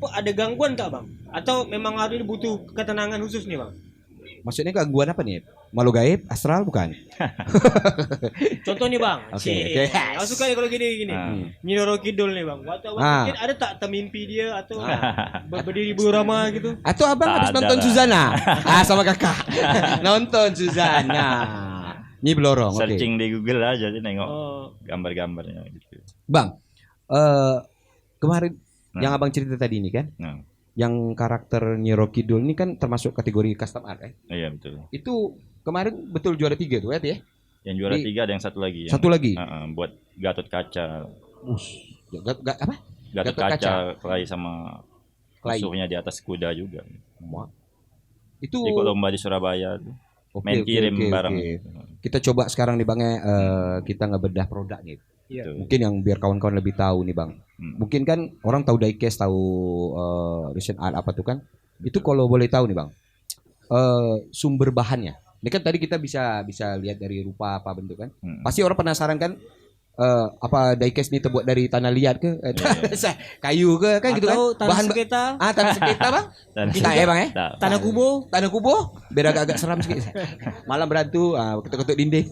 ada gangguan tak bang? Atau memang hari ini butuh ketenangan khusus nih bang? Maksudnya gangguan apa nih? Malu gaib, astral bukan? Contoh nih bang, Oke. aku suka nih kalau gini. Nyi Roro Kidul nih bang. Waktu abang bikin ada tak termimpi dia atau berdiri burama gitu? Atau abang Tak habis ada nonton lah. Suzana? Sama kakak. Nonton Suzana. Nyi Blorong. Oke. Searching di Google aja sih nengok Oh, gambar-gambarnya gitu. Bang, kemarin yang abang cerita tadi ini kan, Nah, yang karakter Nyi Roro Kidul ini kan termasuk kategori custom art ya. iya betul. Itu kemarin betul juara 3 tuh ya? Yang juara Di- 3 ada yang satu lagi. Satu lagi. Buat Gatot Kaca. Apa? Gatot Gatot Kaca. Kaca kelahi sama Kelahi. musuhnya di atas kuda juga. Itu Ikut lomba di Surabaya tuh. Oke, Main oke, kirim oke, barang. oke. Kita coba sekarang nih Bang ya, kita ngebedah produk nih. iya. Tuh. Mungkin yang biar kawan-kawan lebih tahu nih Bang. Mungkin kan orang tahu diecast, tahu recent art apa tuh kan. Itu kalau boleh tahu nih Bang. Sumber bahannya. Ini kan tadi kita bisa lihat dari rupa apa bentuk kan. Pasti orang penasaran kan apa diecast ini terbuat dari tanah liat ke kayu ke kan gitu kan. Atau tanah sengketa, Tanah sengketa Bang. Dan Tak ya Bang ya? Tak. tanah kubo. Tanah kubo biar agak-agak seram sedikit. Malam berantu, ketuk-ketuk dinding.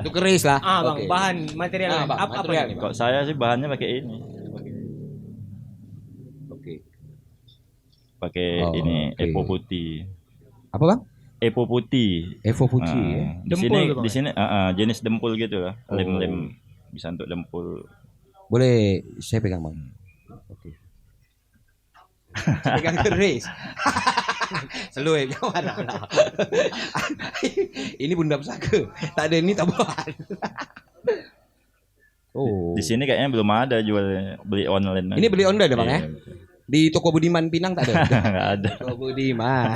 Itu keris lah. Bang, Oke. bahan material Bang, apa material nih? nih, Kok saya sih bahannya pakai ini. Oke. Pakai Oh, ini oke. epo putih. Apa Bang? Epo putih. Evo putih ya. Di Dempul sini tuh, Bang, di sini jenis dempul gitu lah. Oh. Lem-lem bisa untuk dempul. Boleh saya pegang bang? Oke. Saya pegang keris. Seluruh kawan. Ini bunda pesaka. Tak ada ini tambahan. Oh. Di sini kayaknya belum ada jual beli online. Ini beli online ya bang ya? Iya, Di toko Budiman Pinang tak ada. nggak ada. Toko Budiman.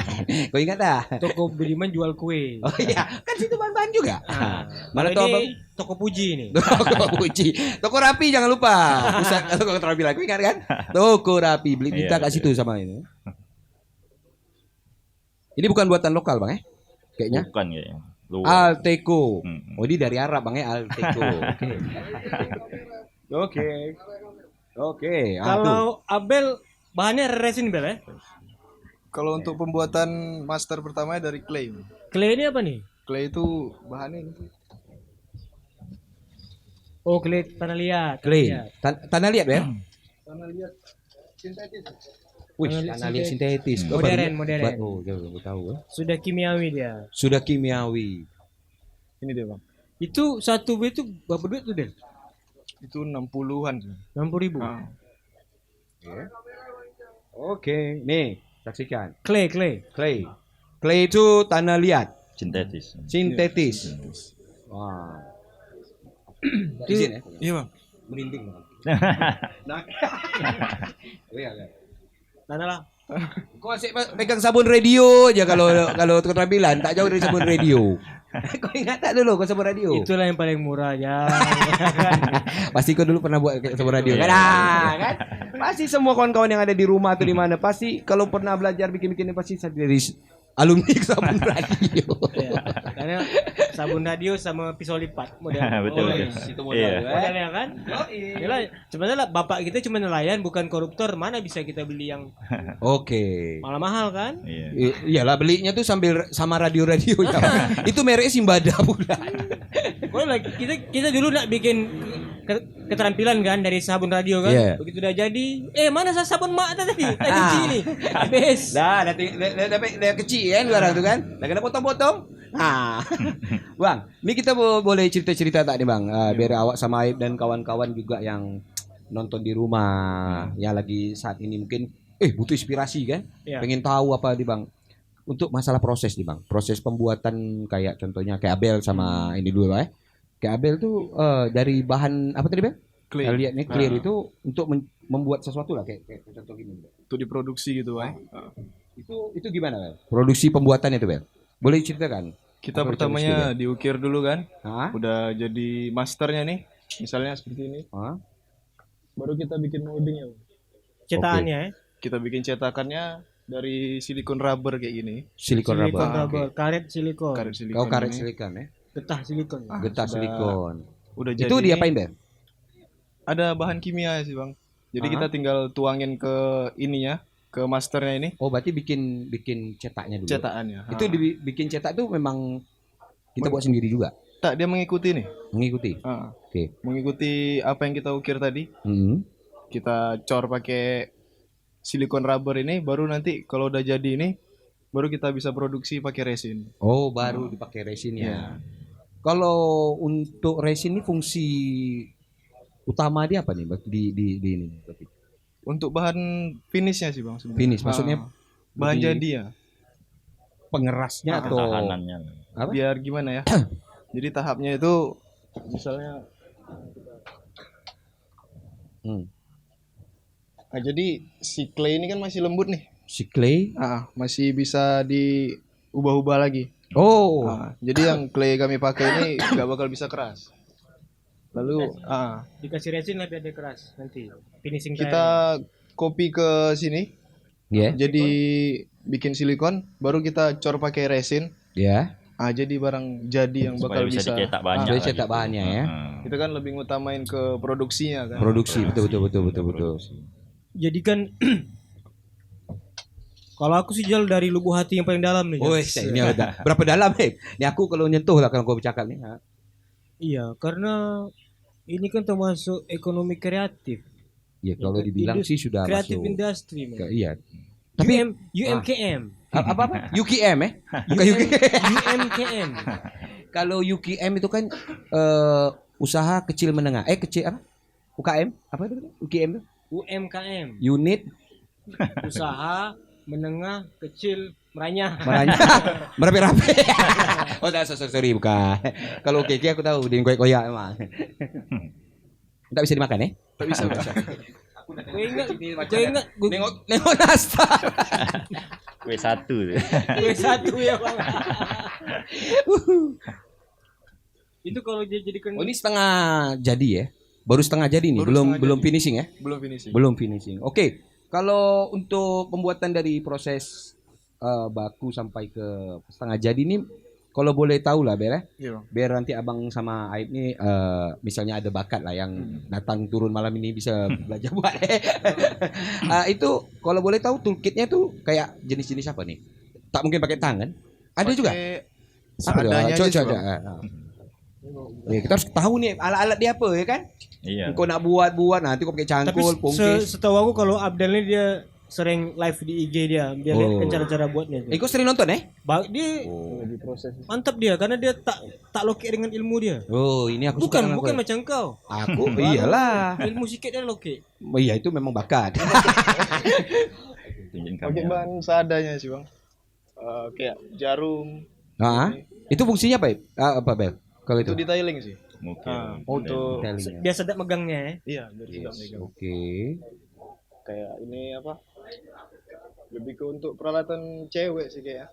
Kau ingat dah? Toko Budiman jual kue. Oh iya, kan situ bahan-bahan juga. Mana Kalau tahu ini abang? toko Puji nih. Toko Puji. Toko Rapi jangan lupa. Pusat toko Rapi lagi ingat kan? Toko Rapi beli minta Iya, kat situ sama ini. Ini bukan buatan lokal bang ya? Kayaknya. Bukan kayaknya. Luar. Alteco. Hmm. Oh ini dari Arab bang ya Alteco. Oke. Oke. Ah, tuh. Kalau Abel bahannya resin Bel ya? Kalau untuk pembuatan master pertamanya dari clay. Clay ini apa nih? Clay itu bahannya ini. Oh, clay tanah liat. Clay. Liat. Tanah liat ya? Tanah liat sintetis. Wih, Tanah tanah liat sintetis. sintetis. Modern, modern. Oh, jauh aku tahu. Sudah kimiawi dia. Sudah kimiawi. Ini dia bang. Itu satu B itu berapa duit tuh Del? Itu 60-an. 60.000. Ah. Oke, nih saksikan. Clay. Clay. Clay itu tanah liat, Sintetis. sintetis. Wah. Izin ya? Iya bang. Merinding. Nah. Iya, iya. Tanah lah. Kau asyik pegang sabun radio aja kalau keterampilan tak jauh dari sabun radio. Kau ingat tak dulu kau sabun radio? Itulah yang paling murah ya. Pasti kau dulu pernah buat kayak sabun radio kan? Ah, kan? Pasti semua kawan-kawan yang ada di rumah atau di mana pasti kalau pernah belajar bikin-bikin ini pasti dari alumni sabun radio. Ya, karena sabun radio sama pisau lipat model. Betul, betul. Itu modal Iya. Modalnya kan? Yalah, sebenarnya bapak kita cuma nelayan bukan koruptor, mana bisa kita beli yang Oke. malah mahal kan? Iya. Iyalah belinya tuh sambil sama radio-radio ya. Itu mereknya Simbada pula. Boleh kita dulu nak bikin keterampilan kan dari sabun radio kan. Iya. Begitu udah jadi, mana sabun mak tadi? Kunci nih. Habis. Dah, dah kecil kan barang tuh kan. Dah kena potong-potong. Nah, Bang, ini kita boleh cerita-cerita tak nih Bang? Biar awak sama Aib dan kawan-kawan juga yang nonton di rumah, yang lagi saat ini mungkin butuh inspirasi kan? Iya. Pengen tahu apa nih Bang? Untuk masalah proses nih Bang, proses pembuatan kayak contohnya kayak Abel sama ini dulu ya. Kayak Abel tuh dari bahan apa tadi Bel? Clay. Saya lihat nih clear itu untuk membuat sesuatu lah kayak contoh gini. Bel. Itu diproduksi gitu bang. Itu gimana Bel? Produksi pembuatan itu Bel? Boleh ceritakan? Kita Apa pertamanya diukir dulu kan. Hah? Udah jadi masternya nih. Misalnya seperti ini. Hah? Baru kita bikin moldingnya. Bang. Cetakannya ya. Kita bikin cetakannya dari silikon rubber kayak gini. Silikon Silikon rubber. rubber, karet silikon, Karet silikon. Kau karet ini. silikon ya? getah silikon. Getah sudah- silikon. Udah jadi. Itu diapain Bel? Ada bahan kimia sih bang. Jadi Ah. kita tinggal tuangin ke ininya, ke masternya ini, Oh berarti bikin cetaknya dulu. cetakannya. Itu dibikin cetak tuh memang kita buat sendiri juga, Tak, dia mengikuti nih. mengikuti. Ah, Oke. mengikuti apa yang kita ukir tadi. Hmm. Kita cor pakai silikon rubber ini, baru nanti kalau udah jadi ini, baru kita bisa produksi pakai resin. Oh baru dipakai resinnya. Iya. Kalau untuk resin ini fungsi utama dia apa nih Bang? Di ini berarti? Untuk bahan finishnya sih bang sebenarnya. Finish, maksudnya bahan lebih- jadi ya. pengerasnya atau Tahanannya. apa? Biar gimana ya? Jadi tahapnya itu misalnya, Hmm. nah, jadi si clay ini kan masih lembut nih. Si clay. Masih bisa diubah-ubah lagi. Oh. Jadi yang clay kami pakai ini nggak bakal bisa keras. Lalu Dikasih resin lah biar dia keras nanti. Finishing kita copy ke sini, Ya. jadi bikin silikon, baru kita cor pakai resin. Ya. Jadi barang jadi yang Supaya bakal bisa bisa. dicetak banyak. Jadi lah cetak gitu. bahannya ya. Kita kan lebih ngutamain ke produksinya kan. Produksi betul. Jadi kan kalau aku sih jual dari lubuk hati yang paling dalam nih. Oh, Jas. ini ada berapa dalam Ini aku kalau nyentuh lah kalau kau bercakap nih. Iya, karena ini kan termasuk ekonomi kreatif. Ya kalau dibilang sih sudah Kreatif masuk. industri. Man. Iya. Tapi UMKM. Apa? UKM Bukan UKM. UMKM. Kalau UKM itu kan usaha kecil menengah. Kecil apa? UKM? Apa itu? UKM itu? UMKM. Unit Usaha menengah kecil meranyah. Meranya Merapi-rapi. Oh, sorry bukan. Kalau keke aku tahu di koyak-koyak emang. Tak bisa dimakan Tak bisa. Gue ingat gue Nengok nastar. Kue satu tuh. gue satu ya bang. Itu kalau dia jadikan Oh, ini setengah jadi ya. Baru setengah jadi nih, Baru setengah belum jadi. finishing ya? Belum finishing. Belum finishing. Oke. Kalau untuk pembuatan dari proses baku sampai ke setengah jadi ini, kalau boleh tahu lah, Ber, Iya, Bang. biar nanti abang sama Aib nih misalnya ada bakat lah yang datang turun malam ini bisa belajar buat. Itu kalau boleh tahu toolkitnya tuh kayak jenis-jenis apa nih? Tak mungkin pakai tangan. Ada juga. Pakai Apa tuh? seadanya aja sih, Coba. Bang. Kita harus tahu nih alat-alat dia apa ya kan? Iya. Kau nak buat nanti kau pakai tapi cangkul, pungkis. setahu aku kalau Abdel ini dia sering live di IG dia lihat Oh. kan cara-cara buatnya tuh. Kau sering nonton Dia Oh. mantap dia karena dia tak loke dengan ilmu dia. Oh, ini aku suka dengan Bukan kau. macam kau. Aku iyalah. Ilmu sikit dia loke. Iya itu memang bakat. Tinggiin Pakai kamera. bahan seadanya sih, Bang. Kayak jarum. Itu fungsinya apa? Apa Bel? Kalau itu? Itu detailing sih. Mungkin. Untuk Detailing ya. Dia sedap megangnya ya. iya, biar sedap Yes, megang. Oke. Kayak ini apa? Lebih ke untuk peralatan cewek sih kayaknya.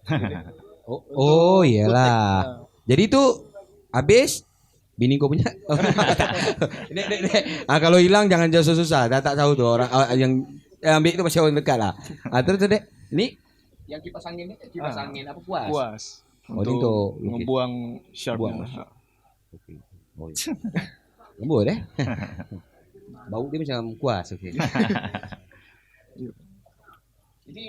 Oh iyalah. Nah, Jadi itu habis bini kau punya. Dek. Kalau hilang jangan jauh susah. Tak tahu tuh orang yang ambil itu masih orang dekat lah. Terus Dek, ini yang kipas angin apa puas? puas. Oh, ini untuk lukis. ngebuang sharpnya. Buang. Oke. Oh, iya. Lembut Bau dia macam kuas. Oke. Jadi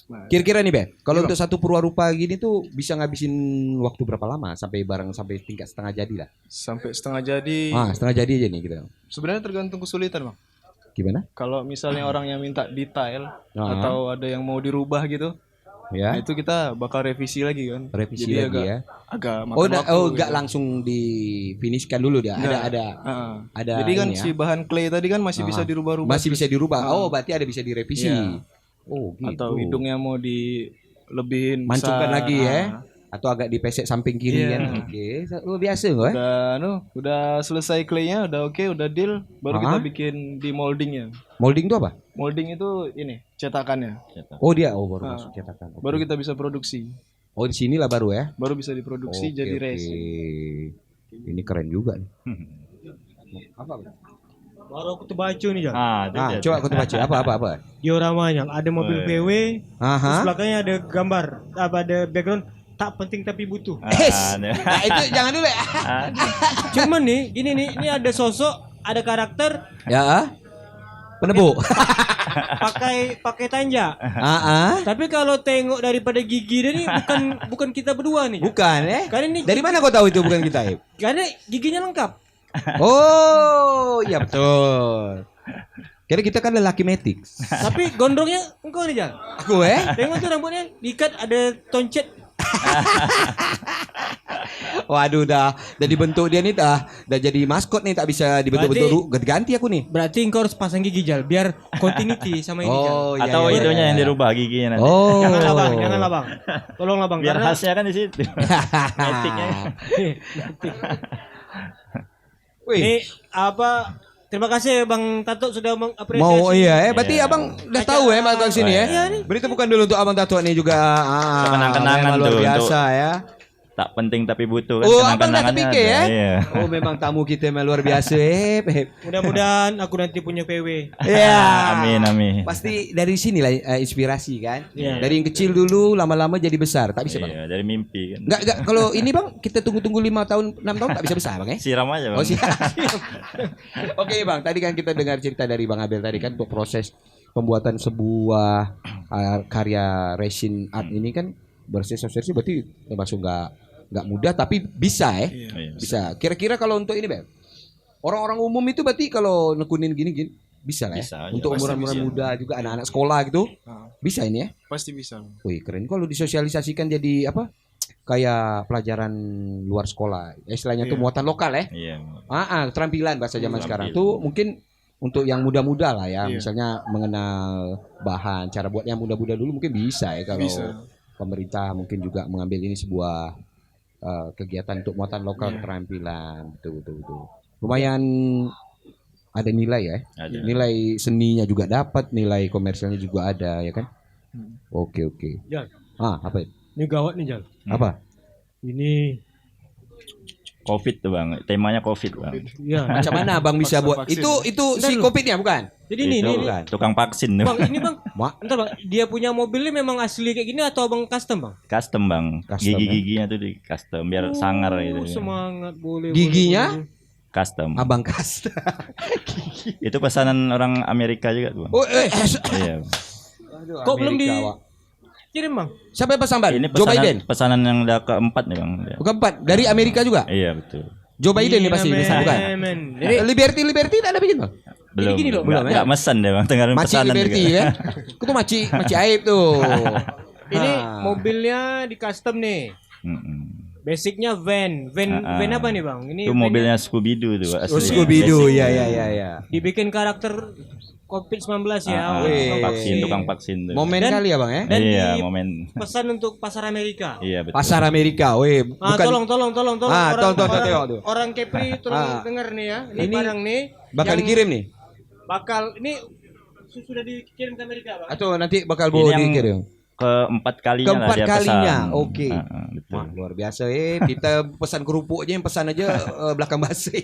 Nah, kira-kira nih Ben, kalau Iya, untuk satu purwarupa gini tuh bisa ngabisin waktu berapa lama sampai sampai tingkat setengah jadi lah? sampai setengah jadi. Setengah jadi aja nih kita. Sebenarnya tergantung kesulitan, Bang. Gimana? Kalau misalnya orang yang minta detail Ah. atau ada yang mau dirubah gitu, nah Ya. itu kita bakal revisi lagi kan. Revisi Jadi lagi ya. agak makan Oh, waktu. enggak gitu. langsung di finishkan dulu dia. Nggak. Ada Jadi kan ini ya. si bahan clay tadi kan masih bisa dirubah-rubah. Masih bisa dirubah. Ah. Oh, berarti ada bisa direvisi. Iya. Oh, gitu. Atau hidungnya mau dilebihin Mancungkan besar. lagi ya. Atau agak dipesek samping kiri Iya. kan. Oke, luar biasa kok Udah selesai claynya, udah oke, udah deal, baru kita Ah. bikin di moldingnya. Molding itu apa? Molding itu ini cetakannya. Oh, dia baru Ah. masuk cetakan. Oke. Baru kita bisa produksi. Oh, di sinilah baru ya. Baru bisa diproduksi jadi Oke. resin. Ini keren juga nih. Apa? Baru aku tuh baca nih Jan. Itu dia. Coba aku tuh baca apa. Dioramanya ada mobil Oh, iya. PW, terus Aha. belakangnya ada gambar, ada background tak penting tapi butuh. Ada. Nah, itu jangan dulu ya. Cuman nih, ini ada sosok, ada karakter Ya. Penebuk. pakai tanja. Tapi kalau tengok daripada gigi dia nih bukan kita berdua nih. Bukan Karena ini Dari mana kau tahu itu bukan kita, Ib? karena giginya lengkap. Oh, iya betul. Kira kita kan lelaki metik. Tapi gondrongnya engkau nih Jan. Aku Tengok tuh rambutnya diikat ada toncet. Waduh dah dibentuk dia nih dah jadi maskot nih tak bisa dibentuk-bentuk ganti aku nih. Berarti engkau harus pasang gigi Jal biar continuity sama ini Jal. Oh, iya. Atau iya, itunya iya. yang dirubah giginya nanti. Oh. Janganlah bang. Tolonglah bang. Biar karena- khasnya kan di situ. Metiknya. Wih, Ini apa? Terima kasih Bang Tato sudah mengapresiasi. mau iya berarti Iya. abang udah tahu ya masuk sini ya. Iya nih. Berarti bukan dulu untuk abang Tato nih juga. Kenang-kenangan memang luar tuh, biasa ya. Tak penting tapi butuh kan. Oh, abang dah kenang-kenangannya terpikir ya? ada. Iya. Oh, memang tamu kita memang luar biasa. Mudah-mudahan aku nanti punya PW. Iya. Amin. Pasti dari sinilah inspirasi kan. Iya. Dari yang kecil dulu lama-lama jadi besar. Tak bisa, Bang. Iya, dari mimpi kan. Enggak kalau ini Bang, kita tunggu-tunggu 5 tahun, 6 tahun tak bisa besar, Bang ya. Siram aja, Bang. Oh, siap. Oke, Bang. Tadi kan kita dengar cerita dari Bang Abel tadi kan untuk proses pembuatan sebuah karya resin art ini kan bersih berarti termasuk nggak mudah tapi bisa ya. Iya. Bisa. Kira-kira kalau untuk ini, Bel. Orang-orang umum itu berarti kalau nekunin gini Bisa lah ya. Bisa, Untuk pasti umuran-umuran bisa. muda juga anak-anak sekolah gitu. Nah, Bisa ini ya. pasti bisa. Wih, keren. Kalau disosialisasikan jadi apa? Kayak pelajaran luar sekolah. Istilahnya tuh Iya. muatan lokal ya. Iya. Keterampilan bahasa zaman sekarang Keterampilan. tuh mungkin untuk yang muda-muda lah ya, Iya. misalnya mengenal bahan, cara buat yang muda-muda dulu mungkin bisa ya kalau Bisa. pemerintah mungkin juga mengambil ini sebuah kegiatan untuk muatan lokal Iya. keterampilan, betul. Lumayan ada nilai ya, Ada. nilai seninya juga dapat, nilai komersialnya juga ada ya kan? Hmm. Oke. Jal, Apa? ini gawat nih Jal. Apa? Ini Covid tuh bang, temanya Covid bang. ya. Macam mana Bang bisa Vaksin. buat? Itu si Bentar dulu. Covid-nya bukan? Jadi ini Itu ini. tukang vaksin tuh. Bang, ini Bang. Mak. Entar Bang, dia punya mobilnya memang asli kayak gini atau Abang custom Bang? Custom bang, Custom, gigi-giginya tuh di custom biar sangar gitu. Semangat boleh. Giginya? boleh. Custom. Abang Kas. Itu pesanan orang Amerika juga tuh bang. Oh, Iya. Kok belum Amerika, di- Wak. Kirim Bang. Siapa yang pesan Bang? Ini Joe Biden. pesanan yang udah keempat nih bang. Bukan 4 dari Amerika juga. Iya betul. Joe Biden nih pasti Iya, pesan bukan? men. Jadi Liberty tak ada bikin Bang. Belum. gini loh, Nggak- belum, ya? nggak mesen deh bang, tinggalin Maci pesanan Liberty juga. kan. Itu tuh maci aib tuh. ini Ah. mobilnya di custom nih. Mm-mm. Basicnya van. Van apa nih Bang? Ini Itu van-nya mobilnya Scooby Doo tuh. Oh, Scooby-Doo ya. dibikin karakter COVID-19 ya. Wih. Tukang vaksin tuh. Momen Dan- kali ya Bang ya. Dan Iya, di momen. pesan untuk pasar Amerika. Iya betul. Pasar Amerika, weh. Ah, Bukan tolong. Ah, tolong, orang, tengok tuh. orang Kepri tolong Ah. denger nih ya. Ini Ini barang nih bakal yang dikirim nih. Bakal ini sudah dikirim ke Amerika, Bang. Atau nanti bakal Ini yang dikirim. Keempat kalinya lah Keempat dia kalinya, pesan. oke. Betul. Wah, luar biasa kita pesan kerupuk aja yang pesan aja belakang basi.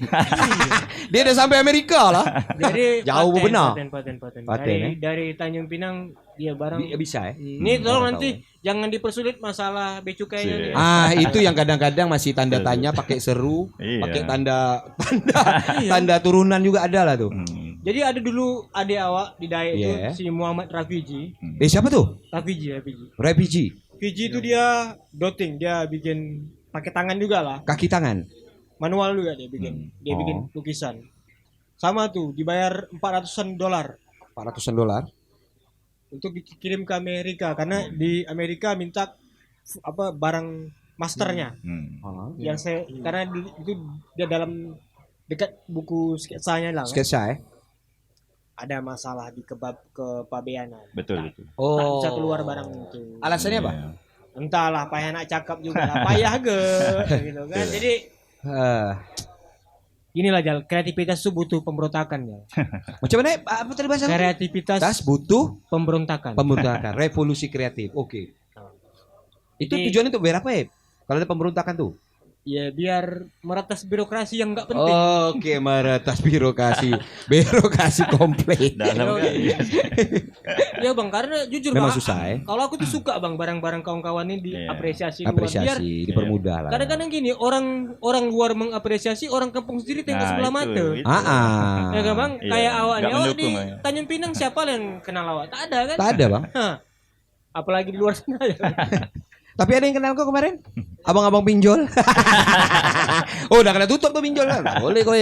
Dia udah sampai Amerika lah. Jadi Jauh benar. Paten. Paten, Dari Tanjung Pinang dia barang. Bisa ya. Ini tolong Orang nanti tahu. jangan dipersulit masalah becukainya nih. Itu yang kadang-kadang masih tanda tanya pakai seru, Iya. pakai tanda turunan juga ada lah tuh. Jadi ada dulu adik awak di Dayak itu Iya. si Muhammad Rafiji. Siapa tuh? Rafiji. Refugee, Fiji itu dia doting, dia bikin pakai tangan juga lah. kaki tangan. Manual juga dia bikin. Dia bikin lukisan. Sama tuh dibayar $400 $400 untuk dikirim ke Amerika karena di Amerika minta apa barang masternya. Yang saya karena itu dia dalam dekat buku sketsanya lah. Sketsa ya. Ada masalah di kepabeanan. Betul. Tak bisa keluar barang itu. Alasannya apa? Iya. Entahlah payah nak cakap juga lah. Payah ke gitu kan. Jadi inilah Jal, kreativitas itu butuh pemberontakan ya. Macam mana? Apa tadi bahasa? Kreativitas Butuh pemberontakan. pemberontakan, revolusi kreatif. Oke. Itu Ini- tujuannya untuk biar apa ya? Kalau ada pemberontakan tuh. Ya biar meretas birokrasi yang nggak penting. Oke, meretas birokrasi. Birokrasi komplit. Dalam kali. Ya bang, karena jujur Memang bang, susah ya. kalau aku tuh suka bang barang-barang kawan-kawan ini diapresiasi luar. Biar Apresiasi, dipermudah lah. kadang-kadang gini orang luar mengapresiasi, orang kampung sendiri tengok sebelah mata. Ya kan bang, Iya, kayak awak nih, nggak awak di mendukung, ya. Tanjung Pinang siapa yang kenal awak? Tak ada kan? Tak ada bang. Hah. Apalagi di luar sana ya. Tapi ada yang kenal kok kemarin? Abang-abang pinjol. Oh, udah kena tutup tuh pinjol kan? Boleh kok.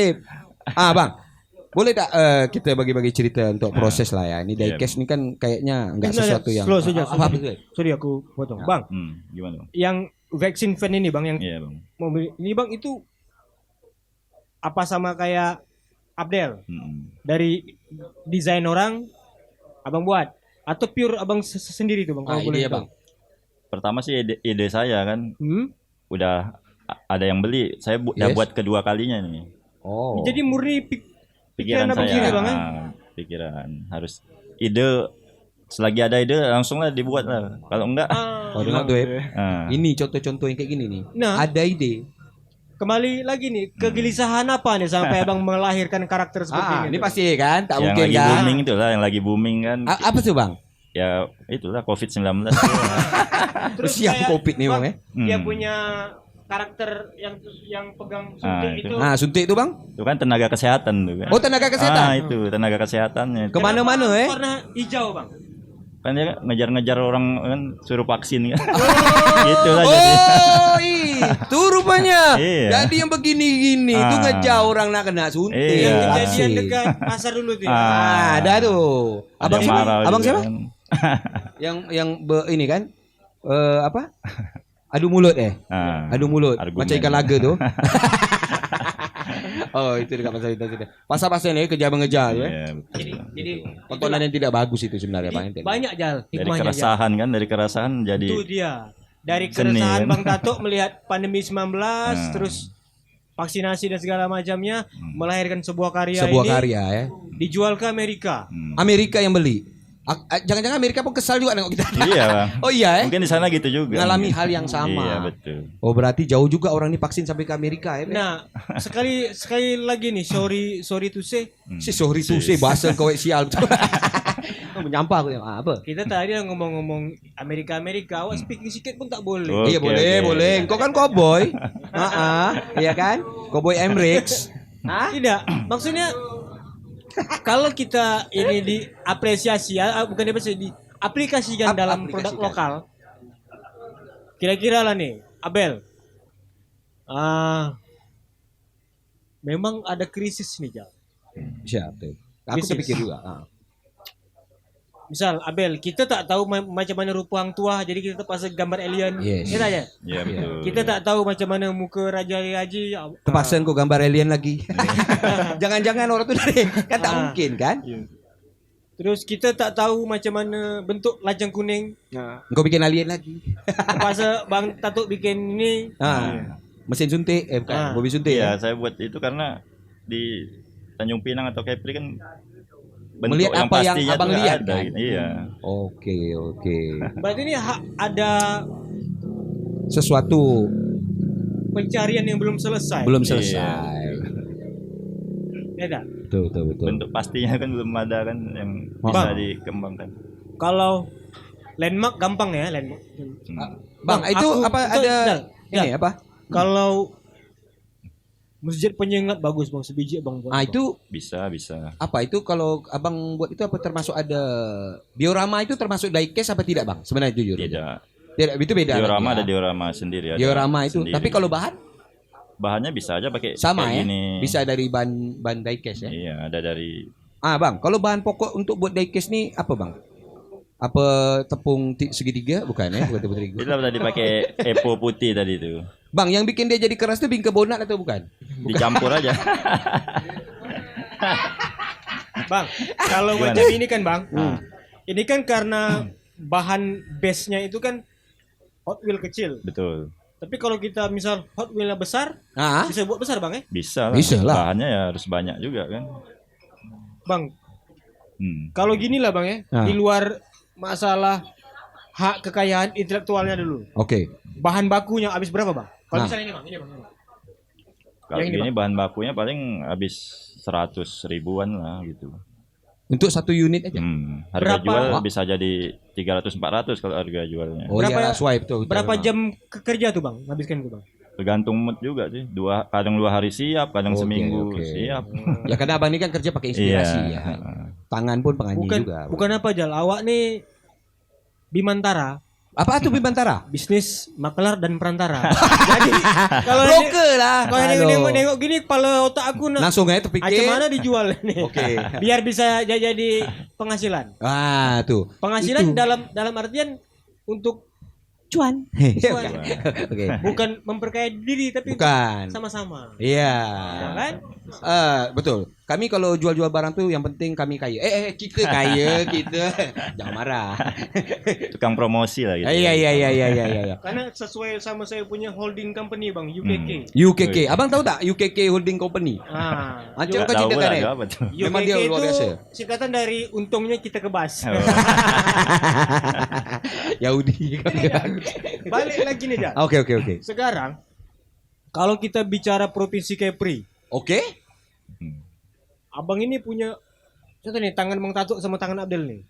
Bang. Boleh tak kita bagi-bagi cerita untuk proses lah ya. Ini Iya, diecast ini kan kayaknya enggak Bentar, sesuatu yang slow saja, apa slow. betul. Sorry aku potong. Bang, Gimana bang? yang vaksin fan ini bang, yang Iya bang. mobil ini bang itu apa sama kayak Abdel dari desain orang abang buat atau pure abang sendiri tuh bang? Kalau boleh Ide ya tahu. bang. Pertama sih ide saya kan udah ada yang beli. Saya udah Yes. buat kedua kalinya nih. Oh. Jadi murni Pikiran abang saya. kiri bang? Pikiran harus ide. Selagi ada ide langsung lah dibuat lah. Kalau enggak, Oh, dengar tuh, ah, ini contoh-contoh yang kayak gini nih. Nah. Ada ide. Kembali lagi nih, kegelisahan apa nih sampai abang melahirkan karakter seperti ini? Ini tuh? pasti kan, tak yang mungkin lagi kan. booming itu lah, yang lagi booming kan. Apa tuh bang? Ya itulah COVID-19. Terus Siap kayak, COVID nih bang ya. Dia punya karakter yang pegang suntik itu. itu. Nah suntik itu bang? Itu kan tenaga kesehatan tuh kan. Oh tenaga kesehatan. Itu tenaga kesehatannya. Kemana-mana Warna hijau bang. Kan dia ngejar-ngejar orang kan suruh vaksin kan. Gitu lah jadi. Oh Itu rupanya. Iya. Jadi yang begini-gini itu Ah. ngejauh orang nak kena suntik. Iya. Yang kejadian Asik. dekat pasar dulu tuh. Ada tuh. Ada Abang yang siapa? marah Abang juga siapa? kan. Ini kan? Apa? Adu mulut Adu mulut. Argumen. Macam ikan laga tuh. Oh, itu dekat pasar itu. Pasar-pasar ini kejar mengejar ya. Iya, betul. Jadi Tontonan yang tidak bagus itu sebenarnya Bang. banyak Jal Dari hikmahnya Jal. keresahan kan, dari keresahan jadi Itu dia. Dari Seni, keresahan kan? Bang Tato melihat pandemi 19 terus vaksinasi dan segala macamnya melahirkan sebuah karya Sebuah ini karya ya. dijual ke Amerika. Amerika yang beli. Jangan-jangan Amerika pun kesal juga nengok kita. Iya, Bang. Oh iya Mungkin di sana gitu juga. Ngalami mungkin. hal yang sama. Iya, betul. Oh berarti jauh juga orang divaksin sampai ke Amerika ya. Nah, sekali lagi nih sorry to say Si sorry tuh si bahasa kau sial betul. Menyampah aku apa? kita tadi ngomong-ngomong Amerika, awak speaking sedikit pun tak boleh. Oh. Iya Oke, boleh, oke. boleh. Kau kan cowboy. Iya kan? Cowboy Emirates. Tidak, maksudnya kalau kita ini diapresiasi ya, bukan diaplikasikan dalam produk Aplikasikan. lokal. Kira-kira lah nih, Abel. Memang ada krisis nih, Jal. Siap tuh. Aku Bisnis. terpikir juga. Misal Abel, kita tak tahu macam mana rupa hang tua, jadi kita terpaksa gambar alien. Yes. Ya tak, ya? Iya, betul. Kita tak tahu macam mana muka Raja Haji. Terpaksa kau gambar alien lagi. Jangan-jangan orang tuh dari kan tak mungkin kan? Terus kita tak tahu macam mana bentuk lajang kuning. Kau bikin alien lagi. Terpaksa Bang Tatuk bikin ini. Mesin suntik, bukan, mobil suntik. Iya, ya? saya buat itu karena di Tanjung Pinang atau Kepri kan bentuk Melihat yang apa yang pastinya abang tuh nggak lihat, ada, kan? gitu. Iya. Oke. Berarti ini ada Sesuatu pencarian yang belum selesai. belum Iya. selesai. Ya tak? Betul. Bentuk pastinya kan belum ada kan yang Bang. bisa dikembangkan. Kalau landmark gampang ya, landmark. Bang, itu aku- apa itu, ada Jal, ini Jal. apa? Kalau masjid penyengat bagus Bang, sebiji Bang buat. Itu Bisa. apa itu kalau abang buat itu apa termasuk ada diorama itu termasuk diecast apa tidak bang? Sebenarnya jujur. Tidak. Tidak itu beda. Diorama lagi, ada ya. diorama sendiri. Ada Diorama itu. sendiri. Tapi kalau bahan bahannya bisa aja pakai sama kayak ya. gini. Bisa dari bahan diecast ya. Iya, ada dari Bang, kalau bahan pokok untuk buat diecast nih apa bang? Apa tepung segitiga bukan ya? Bukan tepung terigu. itu tadi pakai epo putih tadi itu. Bang, yang bikin dia jadi keras tuh bingkebonat atau bukan? Dicampur aja. Bang, kalau Gimana? macam ini kan Bang. Hmm. Ini kan karena bahan base-nya itu kan Hot Wheel kecil. Betul. Tapi kalau kita misal Hot Wheel-nya besar, Ah, bisa buat besar Bang ya? Bisa lah. Bisa lah. Bahannya ya harus banyak juga kan. Bang, Hmm. kalau gini lah Bang ya, Ah. di luar masalah hak kekayaan intelektualnya dulu. oke. Bahan bakunya habis berapa Bang? Kalau Ah. misalnya ini Bang, ini Bang. Kalau Yang ini, gini bahan bakunya paling habis 100 ribuan lah gitu. Untuk satu unit aja. Harga Berapa? jual bisa jadi 300-400 kalau harga jualnya. Oh Berapa- iya, swipe tuh. Berapa jam kerja tuh Bang? Habiskan itu Bang. Tergantung mood juga sih. Kadang 2 hari siap, kadang Oke, seminggu oke. siap. Ya karena abang ini kan kerja pakai inspirasi Iya. ya. Tangan pun penyanyi Bukan juga. bukan apa Jal, awak nih Bimantara, Apa tuh Bimantara? bisnis makelar dan perantara. Jadi kalau ini Broker lah. kalau Halo. nengok gini kepala otak aku Langsung aja terpikir. macam mana dijual ini. Oke. Biar bisa jadi penghasilan. Tuh. Penghasilan Itu. dalam artian untuk Cuan. cuan. Oke. Bukan memperkaya diri tapi Bukan. sama-sama. Iya. Ya kan? Betul. Kami kalau jual-jual barang tuh yang penting kami kaya. Kita kaya kita. Jangan marah. Tukang promosi lah gitu. Iya. Karena sesuai sama saya punya holding company Bang, UKK. UKK. Abang tahu tak UKK Holding Company? Ah, Macam kau Tahu cerita lah kan ada apa tuh. Memang UKK dia luar itu biasa. singkatan dari untungnya kita kebas. Oh. Yahudi. Balik lagi nih Jan. Oke. Sekarang kalau kita bicara provinsi Kepri, Oke. abang ini punya contoh nih tangan Bang Tatuk sama tangan Abdel nih.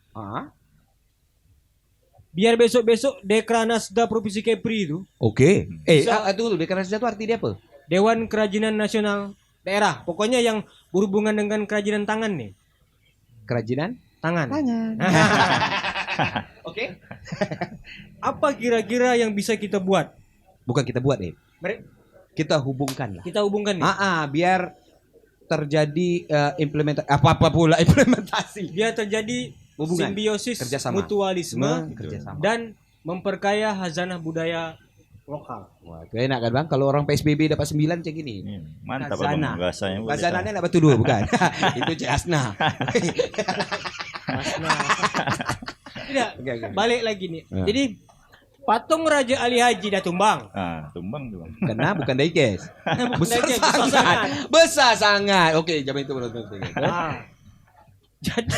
Biar besok-besok Dekranasda Provinsi Kepri itu Oke. Bisa- Tunggu, deklarasi itu arti dia apa? Dewan Kerajinan Nasional Daerah, pokoknya yang berhubungan dengan kerajinan tangan nih. Kerajinan? Tangan. Oke. Apa kira-kira yang bisa kita buat? Bukan kita buat kita hubungkan lah. Kita hubungkan nih. Biar terjadi implementasi apa pula implementasi. Biar terjadi Hubungan, simbiosis, kerjasama. mutualisme, Kerjasama. dan memperkaya hazanah budaya lokal. Wah, itu enak kan bang? Kalau orang PSBB dapat 9 cek gini. Mantap Khazanah. abang bahasanya. Khazanahnya dapat 2 bukan? Itu cek asna. Tidak, Oke. balik lagi nih. Ya. Jadi patung Raja Ali Haji dah tumbang. Tumbang tuh bang. Karena bukan diecast. Besar Diecast, sangat. besar sangat. Besar sangat. Oke, jam itu menurut Jadi,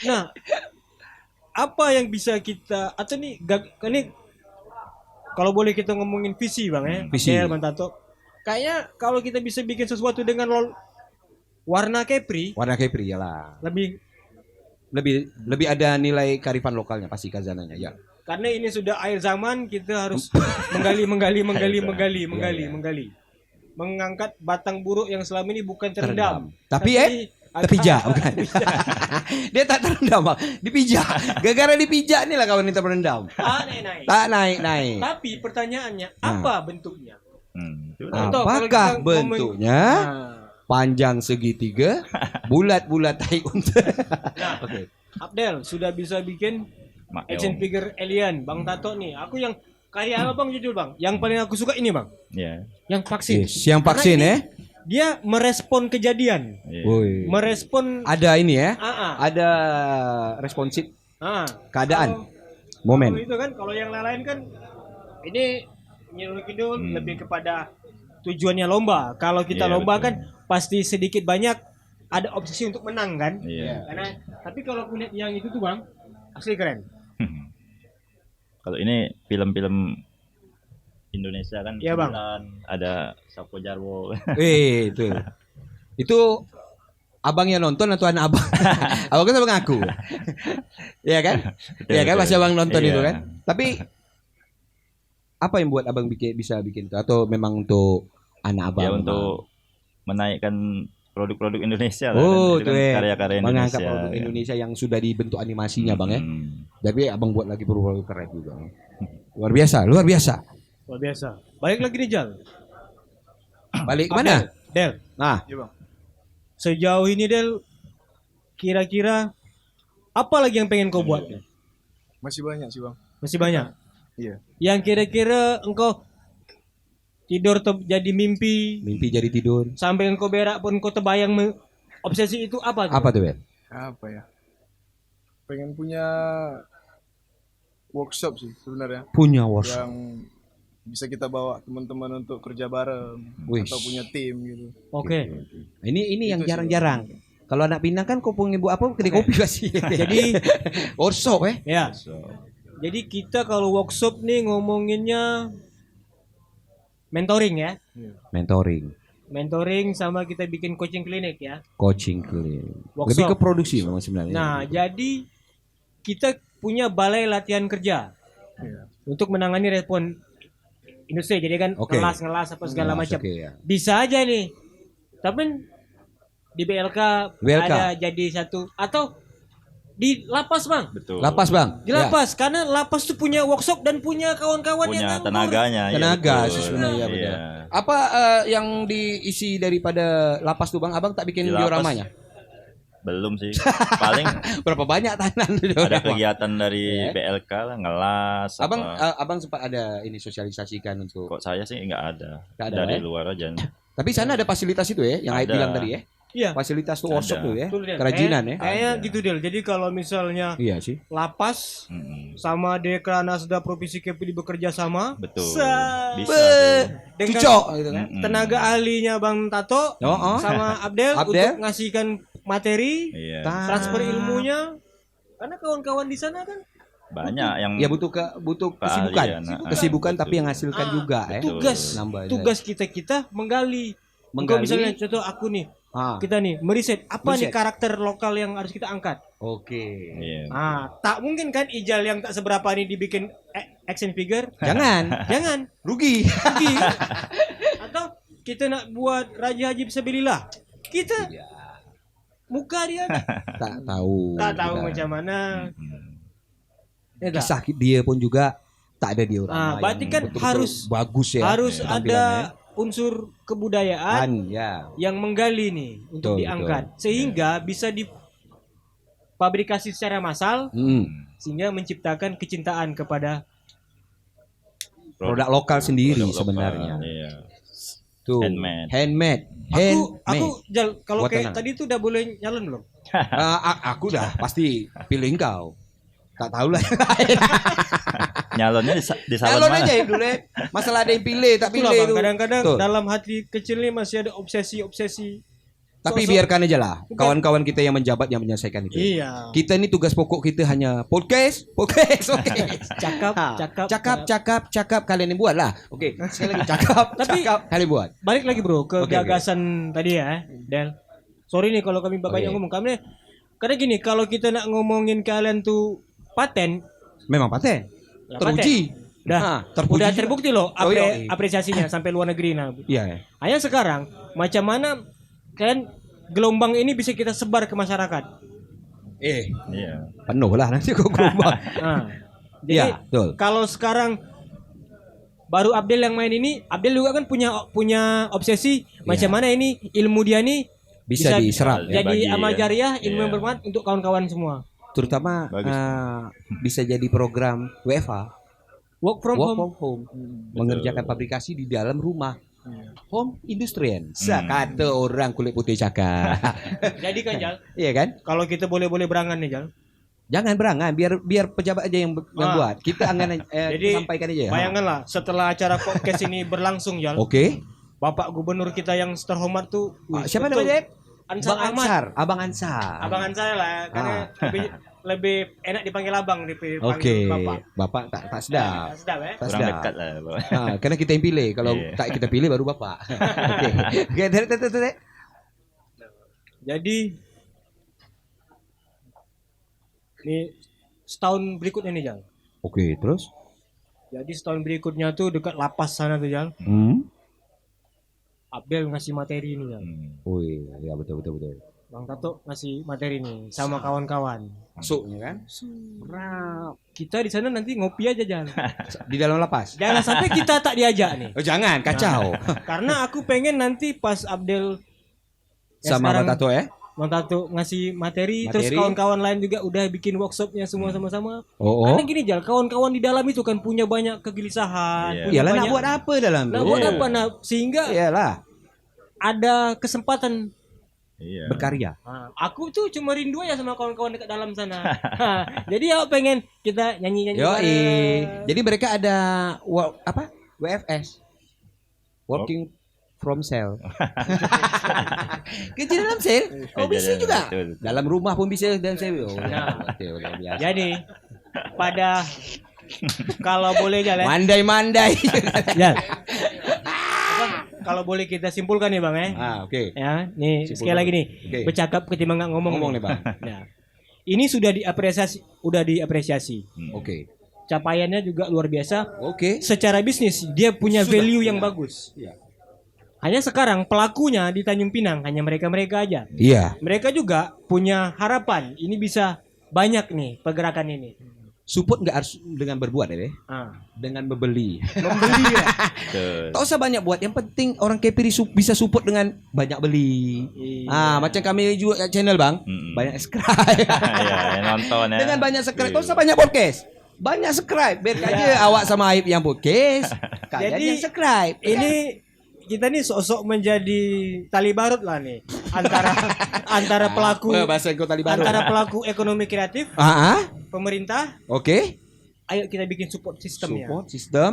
nah, apa yang bisa kita atau nih ini kalau boleh kita ngomongin visi bang ya, Visi. Bang Tato. Kayaknya kalau kita bisa bikin sesuatu dengan warna Kepri, Warna Kepri ya lah. lebih Lebih ada nilai kearifan lokalnya pasti khazanahnya ya. karena ini sudah akhir zaman kita harus menggali, mengangkat batang buruk yang selama ini bukan terendam. Tapi terpijak bukan. Dia tak terendam, Bang. Dipijak. Gara-gara dipijak nih lah kawan ini terendam. Naik. Tak naik. Tapi pertanyaannya apa bentuknya? Itulah. Apakah bentuknya? Panjang segitiga, bulat-bulat tai unta. Oke. Abdel sudah bisa bikin Mak action Eong. figure alien. Bang Tato nih, aku yang karya apa bang jujur bang? Yang paling aku suka ini bang, Iya. yang vaksin. Siang vaksin Karena ya. ini Dia merespon kejadian, Iya. Woi. merespon. Ada ini ya. Ah, Ada responsif ah. keadaan, Kalau momen. itu kan, kalau yang lain kan ini Nyirul Kidul lebih kepada tujuannya lomba. Kalau kita Iya, lomba betul. kan pasti sedikit banyak ada obsesi untuk menang kan. Iya. Karena tapi kalau aku lihat yang itu tuh bang, asli keren. Kalau ini film-film Indonesia kan, Iya, Bang. ada Sapo Jarwo. Itu. Itu abang yang nonton atau anak abang? Abang kan abang aku. Iya kan? Iya kan masih abang nonton Iya. itu kan? Tapi apa yang buat abang bisa bikin itu atau memang untuk anak abang? Ya untuk menaikkan produk-produk Indonesia lah. Oh, kan. Itu itu kan ya. karya-karya Mengangkat Indonesia. produk ya. Indonesia yang sudah dibentuk animasinya bang ya. Hmm. Tapi abang buat lagi produk keren juga. Luar biasa, luar biasa. Luar biasa. Balik lagi nih Jal. Balik kemana? Del. Nah, Iya bang. Sejauh ini Del, kira-kira apa lagi yang pengen kau buat? Del? Masih banyak sih bang. Masih banyak. Iya. Yang kira-kira engkau tidur jadi mimpi, mimpi jadi tidur. sampai engkau berak pun engkau terbayang obsesi itu apa? Tuh? Apa tuh, Ben? Apa ya? Pengen punya workshop sih sebenarnya. Punya workshop. Yang bisa kita bawa teman-teman untuk kerja bareng Wih. atau punya tim gitu. Oke. Ini yang Itu sih, jarang-jarang. Kalau anak Pinang kan kau pengen buat apa? Kedai kopi pasti. Jadi workshop ya. So, Jadi kita kalau workshop nih ngomonginnya mentoring ya. Mentoring, Mentoring sama kita bikin coaching klinik ya. coaching clean. Workshop. Lebih ke produksi memang sebenarnya. Nah, jadi kita punya balai latihan kerja Iya. untuk menangani respon industri. Jadi kan Oke. ngelas apa segala Nah, macam. oke, ya. Bisa aja nih. Tapi di BLK, BLK. ada jadi satu atau di lapas bang. betul. Lapas bang. Di lapas karena lapas tuh punya workshop dan punya kawan-kawan yang Punya nganggur. tenaganya. ya, Tenaga betul. sih sebenarnya, ya, betul. Iya. Apa yang diisi daripada lapas tuh bang? Abang tak bikin Di lapas. dioramanya? Belum sih. Paling Berapa banyak tahanan di ada diorama? kegiatan dari Ya. BLK lah, ngelas. Abang apa. abang sempat ada ini sosialisasikan untuk. Kok saya sih nggak ada. Nggak ada, Dari ya? luar aja. Tapi sana ada fasilitas itu ya, yang Aib Ada. bilang tadi ya. Iya. Fasilitas tuh workshop Ada. tuh ya. Betul, Del. Kerajinan ya. Kayaknya Ada. gitu Del. Jadi kalau misalnya Iya sih. lapas Mm-mm. sama Dekranasda Provinsi Kepri bekerja sama, Betul. Sa- Bisa. Be- tuh. dengan Cucok gitu kan. Mm-mm. tenaga ahlinya Bang Tato Oh, sama Abdel, Abdel. untuk ngasihkan materi, Iya. transfer ilmunya. Karena kawan-kawan di sana kan Banyak yang Ya butuh kesibukan. keahlian, Kesibukan betul. tapi yang hasilkan juga ya. Betul. tugas Nambah, tugas kita menggali. Engkau misalnya contoh aku nih, kita nih meriset apa nih Meriset. karakter lokal yang harus kita angkat. Oke. Iya. Tak mungkin kan Ijal yang tak seberapa ini dibikin action figure. Jangan. Jangan Rugi. rugi. Atau kita nak buat Raja Haji Fisabilillah. Kita muka dia Tak tahu. tak tahu Kita- macam mana. Hmm. Ya tak? Kisah dia pun juga letak ada di orang. berarti yang kan betul-betul harus bagus ya. harus tampilannya. ada unsur kebudayaan Ya. yang menggali nih untuk Betul, diangkat sehingga bisa difabrikasi secara massal sehingga menciptakan kecintaan kepada Produk lokal sendiri Produk lokal, sebenarnya. Iya. Tuh. Handmade. Handmade. aku Jal, kalau Buatan kayak apa? tadi tuh udah boleh nyalon belum? Aku dah pasti pilih engkau. Tak tahu lah. Nyalonnya di salon Calon mana? aja dulu ya. Masalah ada yang pilih tak Itulah, pilih Bang, tuh. kadang-kadang Tuh. dalam hati kecil nih masih ada obsesi-obsesi. Tapi Sok-sok. biarkan aja lah. Bukan. Kawan-kawan kita yang menjabat yang menyelesaikan itu. Iya. Kita ini tugas pokok kita hanya podcast. Oke. Cakap, Ha, cakap. cakap kalian yang buat lah. Oke, sekali lagi cakap, Tapi- cakap kalian buat. Balik lagi bro ke Oke, gagasan tadi ya, Del. Sorry nih kalau kami banyak Oke. ngomong karena gini, kalau kita nak ngomongin kalian tuh paten, Memang paten. ya Teruji. Dah, terpuji udah juga. terbukti loh Oh, iya. apresiasinya sampai luar negeri. Nah, Iya. hanya sekarang macam mana kalian gelombang ini bisa kita sebar ke masyarakat. Iya. Penuh lah nanti kok gerobak. Nah, jadi Iya, betul. kalau sekarang baru Abdel yang main ini, Abdel juga kan punya obsesi macam mana ini ilmu dia nih Bisa diserap ya. jadi Bagi, amal ya. jariah, ilmu Iya. yang bermanfaat untuk kawan-kawan semua. Terutama Bagus. bisa jadi program WFA, Work from work home. from home, mengerjakan pabrikasi di dalam rumah. Home industrian. Kata orang kulit putih cakap. Jadi kan Jal, Iya kan? kalau kita boleh berangan nih Jal. Jangan berangan, biar pejabat aja yang buat. Kita angan Jadi, sampaikan aja. Bayanganlah setelah acara podcast ini berlangsung Jal, Oke. Bapak Gubernur kita yang terhormat tuh, Siapa betul, namanya? Ansar Bang Ahmad. Ansar, Abang Ansar. Abangan saya lah, karena lebih enak dipanggil abang Oke, dipanggil bapak. Bapak tak sedap. Nah, sedap ya. Tak Kurang sedap. dekat lah. Bang. Karena kita yang pilih. Kalau Iya. tak kita pilih baru bapak. Oke. Oke, terus. Jadi ini setahun berikutnya nih Jal. Oke, terus. Jadi setahun berikutnya tuh dekat lapas sana tuh Jal. Abdel ngasih materi ini Jal. Oh iya, betul. Bang Tato ngasih materi nih sama kawan-kawan. Masuknya kan? Kita di sana nanti ngopi aja Jal. Di dalam lapas. Jangan sampai kita tak diajak nih. Oh, jangan, kacau. Karena aku pengen nanti pas Abdel ya Sama sekarang Bang Tato ya? Bang Tato ngasih materi, terus Materi. kawan-kawan lain juga udah bikin workshopnya semua sama-sama. Oh. Karena gini Jal, kawan-kawan di dalam itu kan punya banyak kegelisahan, Iya. punya Iyalah nak banyak, buat apa dalam nah, tu? buat apa nah sehingga Iyalah, ada kesempatan. Iya. berkarya. Nah, aku tuh cuma rindu aja sama kawan-kawan dekat dalam sana. Jadi ya pengen kita nyanyi-nyanyi. Yoi. bareng. Jadi mereka ada WFS. Working from cell. Kerja dalam sel. Oh bisa juga. Betul. Dalam rumah pun bisa dalam sel. Oh, Nah. betul, luar biasa. Jadi pada kalau boleh Jal ya. Mandai-mandai. Jal. Apa, kalau boleh kita simpulkan nih Bang ya. Oke. Ya, nih Simpulkan. sekali lagi nih. Oke. Bercakap ketimbang nggak ngomong. Ngomong nih, Bang. Nah, ini sudah diapresiasi. Oke. Capaiannya juga luar biasa. Oke. Secara bisnis dia punya Sudah value yang punya. bagus. Iya. Hanya sekarang pelakunya di Tanjung Pinang hanya mereka-mereka aja. Iya. Mereka juga punya harapan ini bisa banyak nih pergerakan ini. Support nggak harus dengan berbuat ya, Ah, dengan membeli. membeli ya. Betul. Tak usah banyak buat, yang penting orang KPD bisa support dengan banyak beli. Iya. Macam kami juga channel Bang, Mm-mm. banyak subscribe. Iya, yang nonton ya. Dengan banyak subscribe, tak usah banyak podcast. Banyak subscribe, biar aja awak sama Aib yang podcast. Kalian Jadi, yang subscribe. Ini kita nih sosok menjadi tali barut lah nih antara pelaku Apa bahasa kau tali baru? antara pelaku ekonomi kreatif, pemerintah. Oke. Ayo kita bikin support sistemnya. Support sistem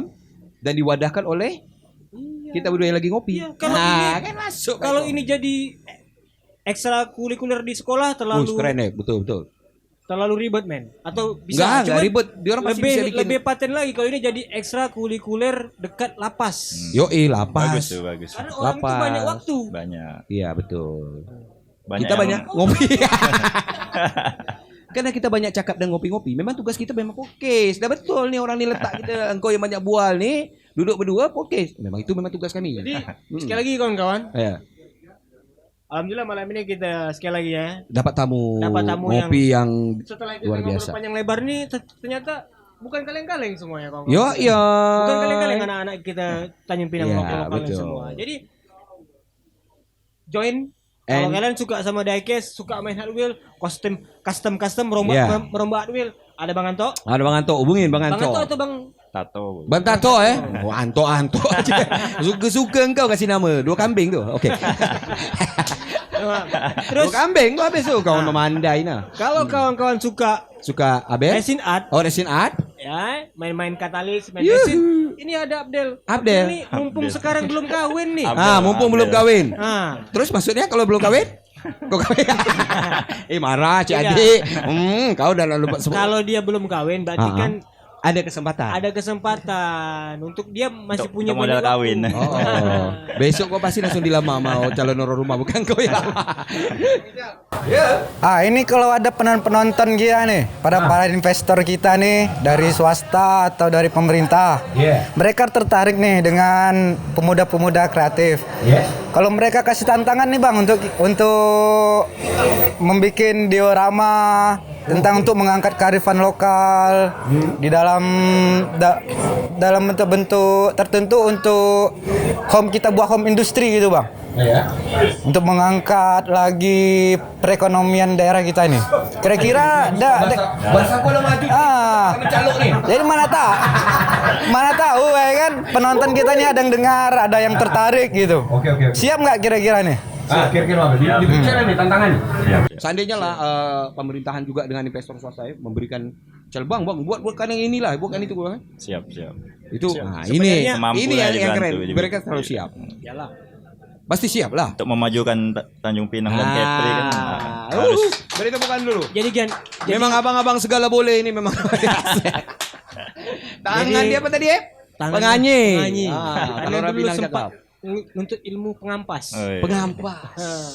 dan diwadahkan oleh kita berdua yang lagi ngopi. Iya, kalau ini- kan masuk. Kalau ini jadi ekstrakurikuler di sekolah terlalu keren ya, betul. terlalu ribet men, atau bisa Enggak ribet. Dia orang pasti lebih bisa bikin. lebih paten lagi kalau ini jadi ekstrakurikuler dekat lapas. Yoi, Bagus lapas. tuh, bagus. Karena orang itu Lapas. banyak waktu. Banyak. Iya, betul. Banyak Kita yang- banyak ngopi. Karena kita banyak cakap dan ngopi-ngopi. Memang tugas kita memang podcast. Dah betul nih orang ni letak kita. Engkau yang banyak bual nih. Duduk berdua podcast. Memang itu memang tugas kami. Jadi sekali lagi kawan-kawan, Ya, alhamdulillah malam ini kita sekali lagi ya. dapat tamu. Dapat tamu ngopi yang Setelah kita Luar ngobrol biasa. panjang lebar nih ternyata bukan kaleng-kaleng semuanya kawan. Yo yo. Bukan kaleng-kaleng anak-anak kita Tanjung Pinang Iya, lokal betul. semua. Jadi join kalau And- kalian suka sama diecast, suka main Hot Wheel, custom merombak Iya. merombak Hot Wheel, ada Bang Anto. Ada Bang Anto, hubungin Bang Bang Anto Anto. atau Bang Tato. Bang Tato Oh, Anto aja. Suka-suka engkau kasih nama. 2 kambing tu. Okey. Terus 2 kambing kau habis tu kau memandai nah. kalau kawan-kawan suka Suka Abel? resin art, Oh, resin art? ya main-main katalis, main Yuhu. resin, ini ada Abdel. Abdel. Ini mumpung Abdel. sekarang belum kawin nih. Abdel. Ah, mumpung belum kawin. Ah, Terus maksudnya kalau belum kawin? Kau kawin? Marah Cik Tidak. Adik. Kau dah lalu kalau dia belum kawin berarti Ah, ah. kan ada kesempatan. ada kesempatan untuk dia masih Untuk- punya untuk modal banyak waktu. kawin. Oh, besok kau pasti langsung dilamar mau calon orang rumah bukan kau yang lama. Ini kalau ada penonton kita nih, para investor kita nih dari swasta atau dari pemerintah, mereka tertarik nih dengan pemuda-pemuda kreatif. Kalau mereka kasih tantangan nih bang untuk membuat diorama tentang untuk mengangkat kearifan lokal di dalam bentuk-bentuk tertentu untuk kita buat home industri gitu bang. Untuk mengangkat lagi perekonomian daerah kita ini. Kira-kira Bahasa kau maju. Mencalok nih. jadi mana tahu ya kan penonton kita nih ada yang dengar, ada yang tertarik gitu. Oke. Siap nggak kira-kira nih? Kira-kira apa? Dibicara nih tantangan. Siap. Seandainya lah pemerintahan juga dengan investor swasta memberikan bang buatkan yang inilah, buatkan itu bang. Siap. Itu Sebenarnya ini yang dibantu keren. juga. Mereka selalu siap. Yalah. Pasti siap lah. Untuk memajukan Tanjung Pinang dan Kepri kan harus Beri tepukan dulu. Jadi Gian, Memang abang-abang segala boleh ini memang. Tangan Jadi- dia apa tadi tangan- Penganyi. penganyi. Kalau Karena orang dulu bilang sempat cakap. nuntut ilmu pengampas. Oh, iya. Pengampas. Ah.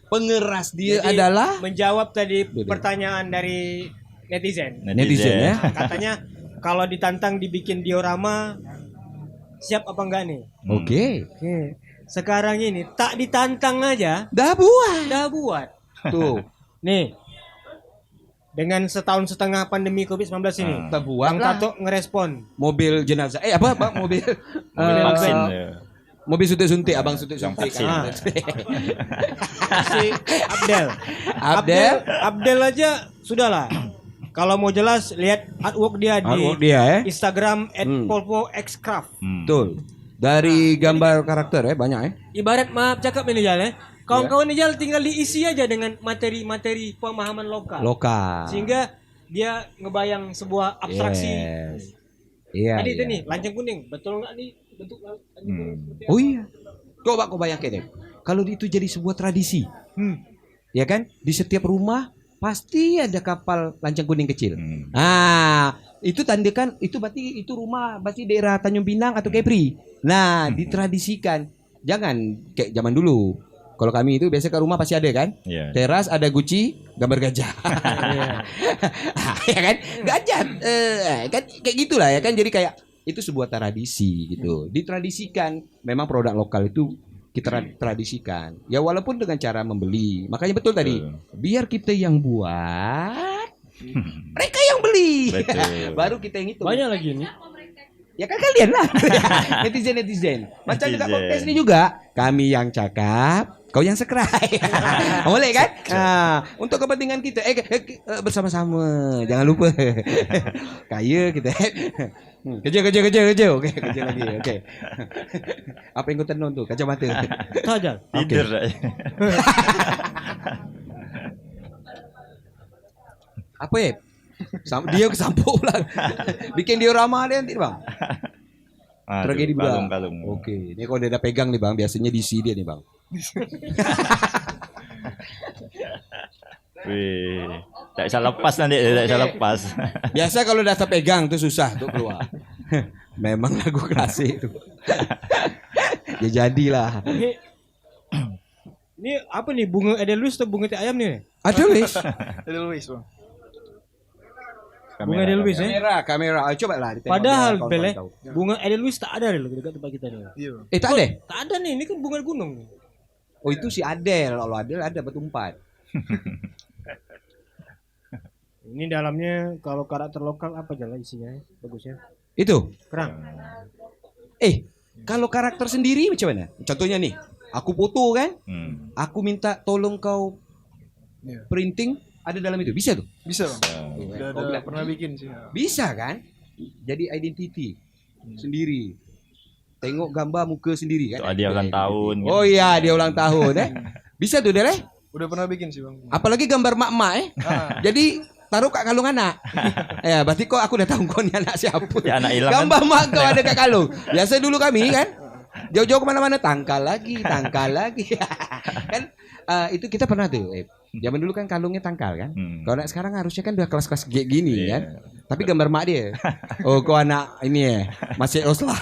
Pengeras dia Jadi, adalah menjawab tadi Beda. pertanyaan dari netizen. netizen ya. Katanya kalau ditantang dibikin diorama siap apa enggak nih? Oke. Oke. Sekarang ini tak ditantang aja Dah buat. udah buat. Tuh. Nih. Dengan setahun setengah pandemi Covid-19 ini, Kita buat Bang lah. Tato ngerespon. Mobil jenazah. Apa mobil? Mobil vaksin. Ya. Mobil suntik-suntik, abang suntik-suntik. Yang kan. Si Abdel. Abdel aja sudahlah. Kalau mau jelas lihat artwork dia di Artwork dia Instagram Hmm. @polpoxcraft. Betul. Dari gambar karakter banyak Ibarat maaf cakap ini Jal ya. Kawan-kawan ini Jal tinggal diisi aja dengan materi-materi pemahaman lokal. lokal. Sehingga dia ngebayang sebuah abstraksi. Yes. Iya. Tadi itu iya. nih, lanceng kuning. Betul nggak nih bentuk lanceng kuning seperti apa? Oh iya. Coba kau bayangkan deh. Kalau itu jadi sebuah tradisi. Ya kan? Di setiap rumah pasti ada kapal lancang kuning kecil. Itu tandakan itu berarti itu rumah pasti daerah Tanjung Pinang atau Kepri. Nah, ditradisikan. Jangan kayak zaman dulu. Kalau kami itu biasa ke rumah pasti ada kan? Iya. Teras ada Gucci, gambar gajah. Ya kan? Gajah kan kayak gitulah ya kan. Jadi kayak itu sebuah tradisi gitu. Ditradisikan. Memang produk lokal itu kita tradisikan. Ya walaupun dengan cara membeli. Makanya betul tadi. Biar kita yang buat, mereka yang beli. Betul. Baru kita yang itu. Banyak lagi nih. Ya kan kalian lah. Netizen. Macam juga Netizen. podcast ini juga. Kami yang cakap, kau yang subscribe. Boleh kan? Nah, untuk kepentingan kita bersama-sama. Jangan lupa. Kaya kita. Kerja. Oke, kerja lagi. Oke. Apa yang kau tenun tuh? Kacamata. Tahu Jal. Tidur. Apa ya? Dia kesampuk lah. Bikin diorama dia nanti bang. Tragedi budak. Kalung. Oke, ini kalau dia udah pegang nih bang, biasanya diisi dia nih bang. Wih, tak bisa lepas nanti, tak bisa lepas. Biasa kalau udah pegang tuh susah tuh keluar. Memang lagu klasik itu. Ya jadilah. Ini apa nih bunga Edelweiss atau bunga teh ayam nih? Ada wis. Edelweiss bang. Bunga Edelweiss ya. Kamera. Ayo coba lah. ditengok Padahal biar Bele, kawan-kawan tahu. bunga Edelweiss tak ada loh dekat tempat kita nih. Iya bang. Tak ada. Tak ada nih, ini kan bunga gunung. Oh itu si Adel. Kalau Adel ada batu 4. Ini dalamnya kalau karakter lokal apa jalan isinya? Bagusnya. Itu. Kerang. Kalau karakter sendiri macam mana? Contohnya nih, aku foto kan, aku minta tolong kau Iya. printing ada dalam itu. Bisa tuh? Bisa bang. Udah pernah bikin sih. Bisa kan? Jadi identity sendiri. Tengok gambar muka sendiri kan. Dia ulang tahun. Oh iya, dia ulang tahun Bisa tuh Del. Udah pernah bikin sih bang. Apalagi gambar mak-mak Jadi taruh kat kalung anak. Ya, berarti kok aku udah tahu kau ni anak siapa. Ya, anak hilang Gambar kan? mak kau ada kat kalung. Biasa dulu kami kan. Jauh-jauh kemana-mana tangkal lagi. Kan itu kita pernah tuh. Zaman dulu kan kalungnya tangkal kan. Kalau anak sekarang harusnya kan udah kelas-kelas kayak gini kan. Tapi gambar mak dia. Oh, kau anak ini ya. Masjid Oslah.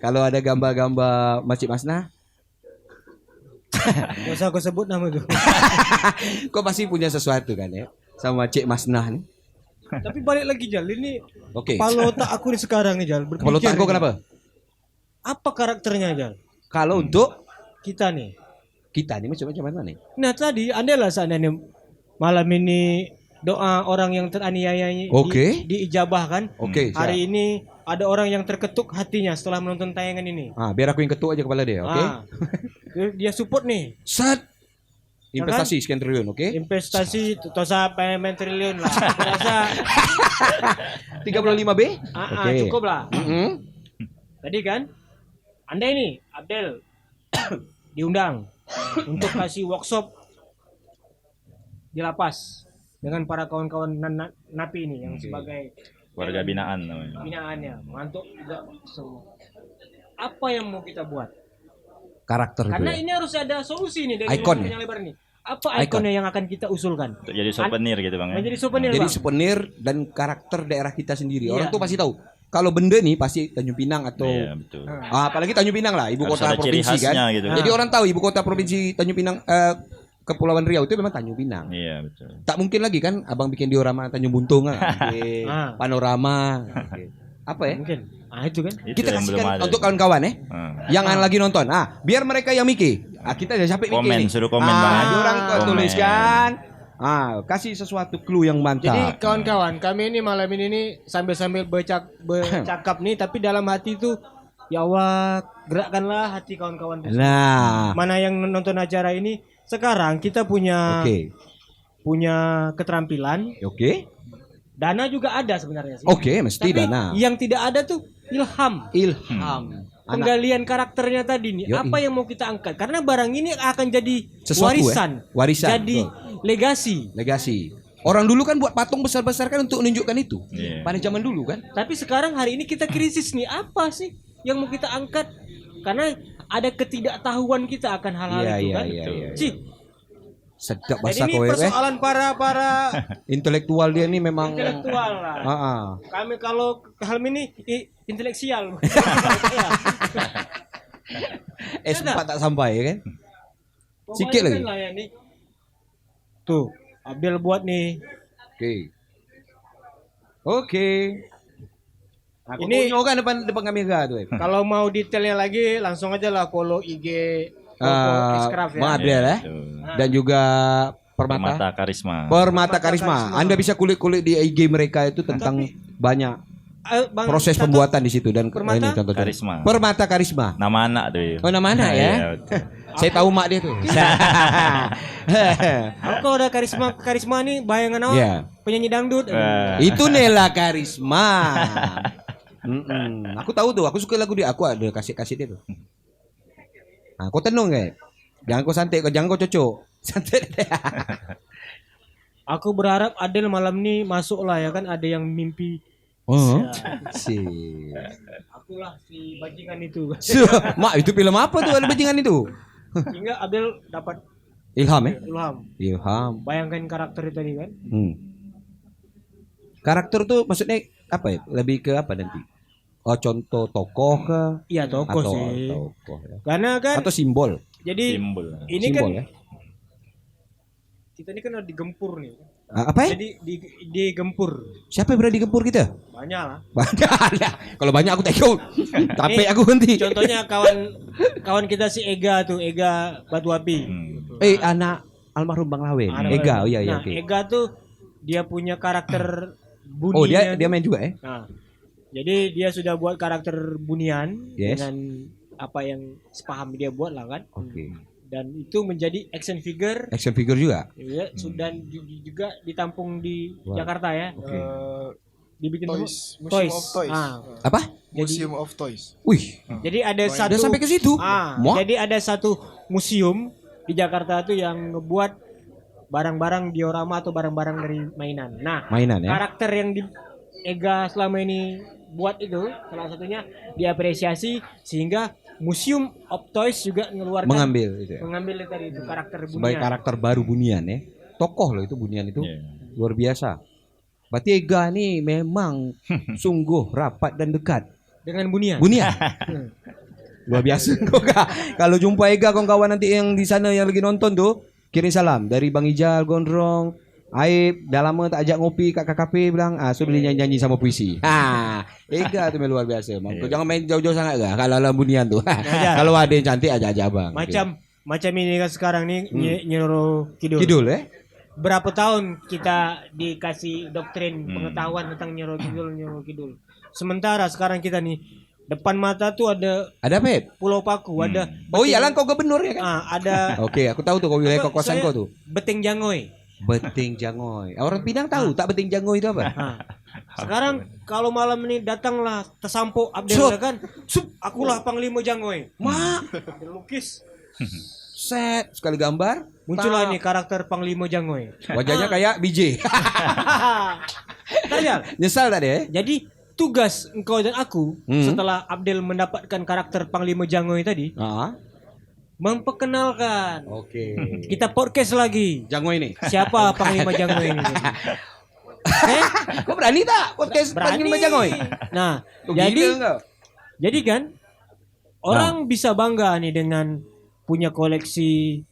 Kalau ada gambar-gambar Masjid Masnah, Gak usah aku sebut nama tuh. kau pasti punya sesuatu kan ya sama Cik Masnah nih. Tapi balik lagi Jal, ini Oke. kepala otak aku nih sekarang nih Jal. Kalau tak kau kenapa? Apa karakternya Jal? Kalau untuk Kita nih. kita nih macam mana nih? Nah tadi andailah seandainya malam ini doa orang yang teraniaya Oke. diijabahkan. Oke. Hari ini ada orang yang terketuk hatinya setelah menonton tayangan ini. Biar aku yang ketuk aja kepala dia, oke? Dia support nih. Set. Investasi sekian triliun, oke? Investasi tosa payment triliun lah. Aku rasa 35B? cukup lah. Mm-hmm. Tadi kan Anda ini Abdel diundang untuk kasih workshop di lapas dengan para kawan-kawan napi ini yang sebagai Warga binaan namanya. binaannya, mengantuk juga semua. Apa yang mau kita buat? Karakter itu Karena ya. ini harus ada solusi nih dari Ikon yang lebar nih. Apa ikonnya yang akan kita usulkan? Untuk jadi souvenir gitu bang ya. Menjadi souvenir, Jadi Bang. souvenir dan karakter daerah kita sendiri. Iya. Orang tuh pasti tahu. Kalau benda nih pasti Tanjung Pinang atau Iya betul. apalagi Tanjung Pinang lah, ibu Harus kota ada ciri provinsi kan. khasnya gitu. Jadi orang tahu ibu kota provinsi Tanjung Pinang Kepulauan Riau itu memang Tanjung Pinang. Iya betul. Tak mungkin lagi kan abang bikin diorama Tanjung Buntung kan. Oke. Panorama. Oke. Apa ya? Mungkin. Itu kan. Itu Kita yang belum kasihkan ada. untuk kawan-kawan yang lagi nonton. Biar mereka yang mikir. Kita udah capek mikir Komen, nih. suruh komen, Bang, ya. Orang kau Komen. tuliskan. Kasih sesuatu clue yang mantap. Jadi kawan-kawan, kami ini malam ini nih sambil bercakap nih, tapi dalam hati itu ya Allah gerakkanlah hati kawan-kawan. Nah, Mana yang nonton acara ini sekarang kita punya oke. punya keterampilan, Oke. dana juga ada sebenarnya sih. Oke, mesti Tapi dana. yang tidak ada tuh ilham. Ilham. Anak Penggalian karakternya tadi nih, Yoi. apa yang mau kita angkat? Karena barang ini akan jadi Sesuatu, warisan, Warisan. jadi betul. legasi. Orang dulu kan buat patung besar-besar kan untuk menunjukkan itu. Iya. Pada zaman dulu kan. Tapi sekarang hari ini kita krisis nih, apa sih yang mau kita angkat? Karena ada ketidaktahuan kita akan hal-hal Iya, itu iya, kan. iya, iya. Cih, Sedap jadi bahasa ini kowe persoalan para Intelektual dia nih memang. intelektual lah. Kami kalau hal ini intelektual. Sempat tak sampai ya kan. Sikit Pokoknya lagi. kan lah ya nih. Tuh, Abdel buat nih. Oke. Aku Ini- tunjuk kan depan kamera tuh. Kalau mau detailnya lagi langsung aja lah follow IG Xcraft ya. Bang Abdel ya. Betul. Dan juga Permata. Permata Karisma. Permata Karisma. Anda bisa kulik-kulik di IG mereka itu tentang banyak Bang, proses catat, pembuatan di situ dan Permata? ini contoh Karisma. Permata Karisma. Nama anak tuh. Oh, nama anak ya? Iya, betul. Saya tahu mak dia tuh. Aku kalau ada karisma nih bayangan awak Iya. penyanyi dangdut. Itu Nela Karisma. Aku tahu tuh, aku suka lagu dia. Aku ada kasih dia tuh. Kau tenung kayak. Jangan kau santai, jangan kau cocok. Santai. Aku berharap Adel malam ini masuk lah ya kan, ada yang mimpi. Oh. Si. Akulah si bajingan itu. Mak, itu film apa tuh ada bajingan itu? Hingga Abdel dapat Ilham ya? ilham. Ilham. Bayangkan karakter itu tadi kan. Karakter tuh maksudnya apa ya? Lebih ke apa nanti? Oh, contoh tokoh ke? Iya tokoh Atau sih. tokoh ya? Karena kan Atau simbol? jadi Simbol. ini Simbol kan ya? kita ini kan udah digempur nih. Apa ya? Jadi digempur. Siapa yang berani digempur kita? Banyak lah. Banyak ada. Kalau banyak aku tak ikut. Capek aku nanti. Contohnya kawan kita si Ega tuh, Ega Batu Api. Anak almarhum Bang Lawen. Ada Ega, Bang. oh iya iya. Nah, oke. Ega tuh dia punya karakter bunian. Oh dia main juga ya? Nah, jadi dia sudah buat karakter bunian Yes. dengan apa yang sepaham dia buat lah kan. Oke. Dan itu menjadi action figure Action figure juga. ya, sudah juga ditampung di Wah. Jakarta ya. Oke. Dibikin Toys, apa? Museum of Toys. Ah, Apa? Museum of Toys. Wih, jadi ada Udah satu udah sampai ke situ. Muah. jadi ada satu museum di Jakarta tuh yang ngebuat barang-barang diorama atau barang-barang dari mainan. Nah, Mainan ya. karakter yang di Ega selama ini buat itu salah satunya diapresiasi sehingga Museum of Toys juga mengeluarkan Mengambil itu ya. mengambil tadi itu karakter Sebagai bunian. karakter baru Bunian ya. Tokoh loh itu Bunian itu. Iya. Luar biasa. Berarti Ega nih memang sungguh rapat dan dekat. Dengan bunian. Bunian. Luar biasa kok Kak. Kalau jumpa Ega kawan-kawan nanti yang di sana yang lagi nonton tuh, kirim salam dari Bang Ijal, Gondrong, Aib, dah lama tak ajak ngopi kat KKP bilang, suruh dia nyanyi sama puisi. Ega tu memang luar biasa. Kau jangan main jauh-jauh sangat ke kalau dalam Bunian tu. Kalau ada yang cantik aja abang. Macam ini kan sekarang nih Nyiro Kidul. Kidul Berapa tahun kita dikasih doktrin pengetahuan tentang Nyiro Kidul. Sementara sekarang kita nih depan mata tuh ada Ada Pep? Pulau Paku, ada Oh iyalah kau gubernur ya kan? ada Oke, aku tahu tuh kau wilayah kokosan saya kau tuh. Beting Jangoy. Beting Jangoy. Orang Pinang tahu tak Beting Jangoy itu apa? Sekarang kalau malam ini datanglah tersampo Abdel Sup. ya kan. Akulah Panglima Jangoy. Mak, Lukis. set sekali gambar Muncullah nih karakter Panglima Jangoy. wajahnya kayak BJ. Tanya. Nyesal tadi ya? Jadi tugas engkau dan aku Hmm. setelah Abdel mendapatkan karakter Panglima Jangoy tadi memperkenalkan. Oke. Kita podcast lagi. Jangoy nih. Siapa Panglima Jangoy ini? Kau berani tak podcast Berani. Panglima Jangoy? Nah, Kau gila jadi kau? jadi kan orang bisa bangga nih dengan punya koleksi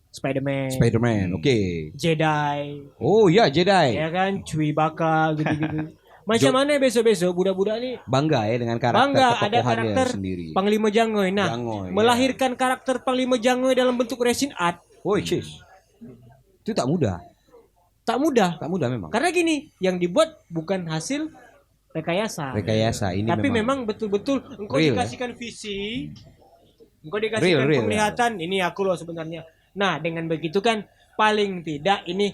Spider-Man, Spider-Man. Oke. Jedi, Oh iya Jedi. ya kan, Chewbacca gitu-gitu. Macam mana besok-besok budak-budak nih Bangga ya dengan karakter bangga ada ketokohannya karakter sendiri. Panglima Jangoy. Nah, Jangoy, melahirkan karakter Panglima Jangoy dalam bentuk resin art Oh cis. Itu tak mudah. tak mudah. Tak mudah memang. Karena gini, yang dibuat bukan hasil rekayasa. Rekayasa ini Tapi memang betul-betul engkau Real, dikasihkan visi, engkau dikasihkan Real, penglihatan, ini aku loh sebenarnya. Nah, dengan begitu kan paling tidak ini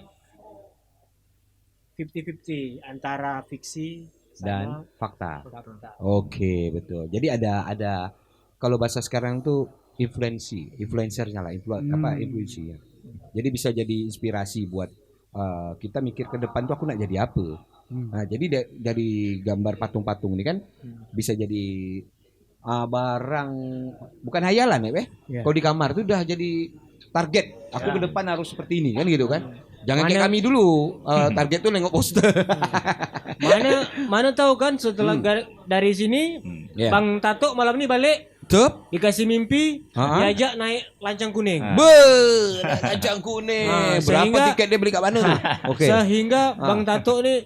50-50 antara fiksi dan sama fakta. fakta. Oke, betul. Jadi ada kalau bahasa sekarang tuh influencernya lah, influensi ya. Jadi bisa jadi inspirasi buat kita mikir ke depan tuh aku nak jadi apa. Nah, jadi dari gambar patung-patung ini kan bisa jadi barang bukan hayalan ya, Iya. Kalau di kamar tuh udah jadi target. Aku ke depan harus seperti ini kan gitu kan. Jangan kayak Mana- kami dulu target tuh nengok poster. Mana tahu kan setelah dari sini Ya. Bang Tato malam ini balik Tup. dikasih mimpi Ha-ha. diajak naik lancang kuning. Kacang kuning. Nah, Berapa sehingga- tiket dia beli kat mana tuh? Oke. Sehingga Bang Tato nih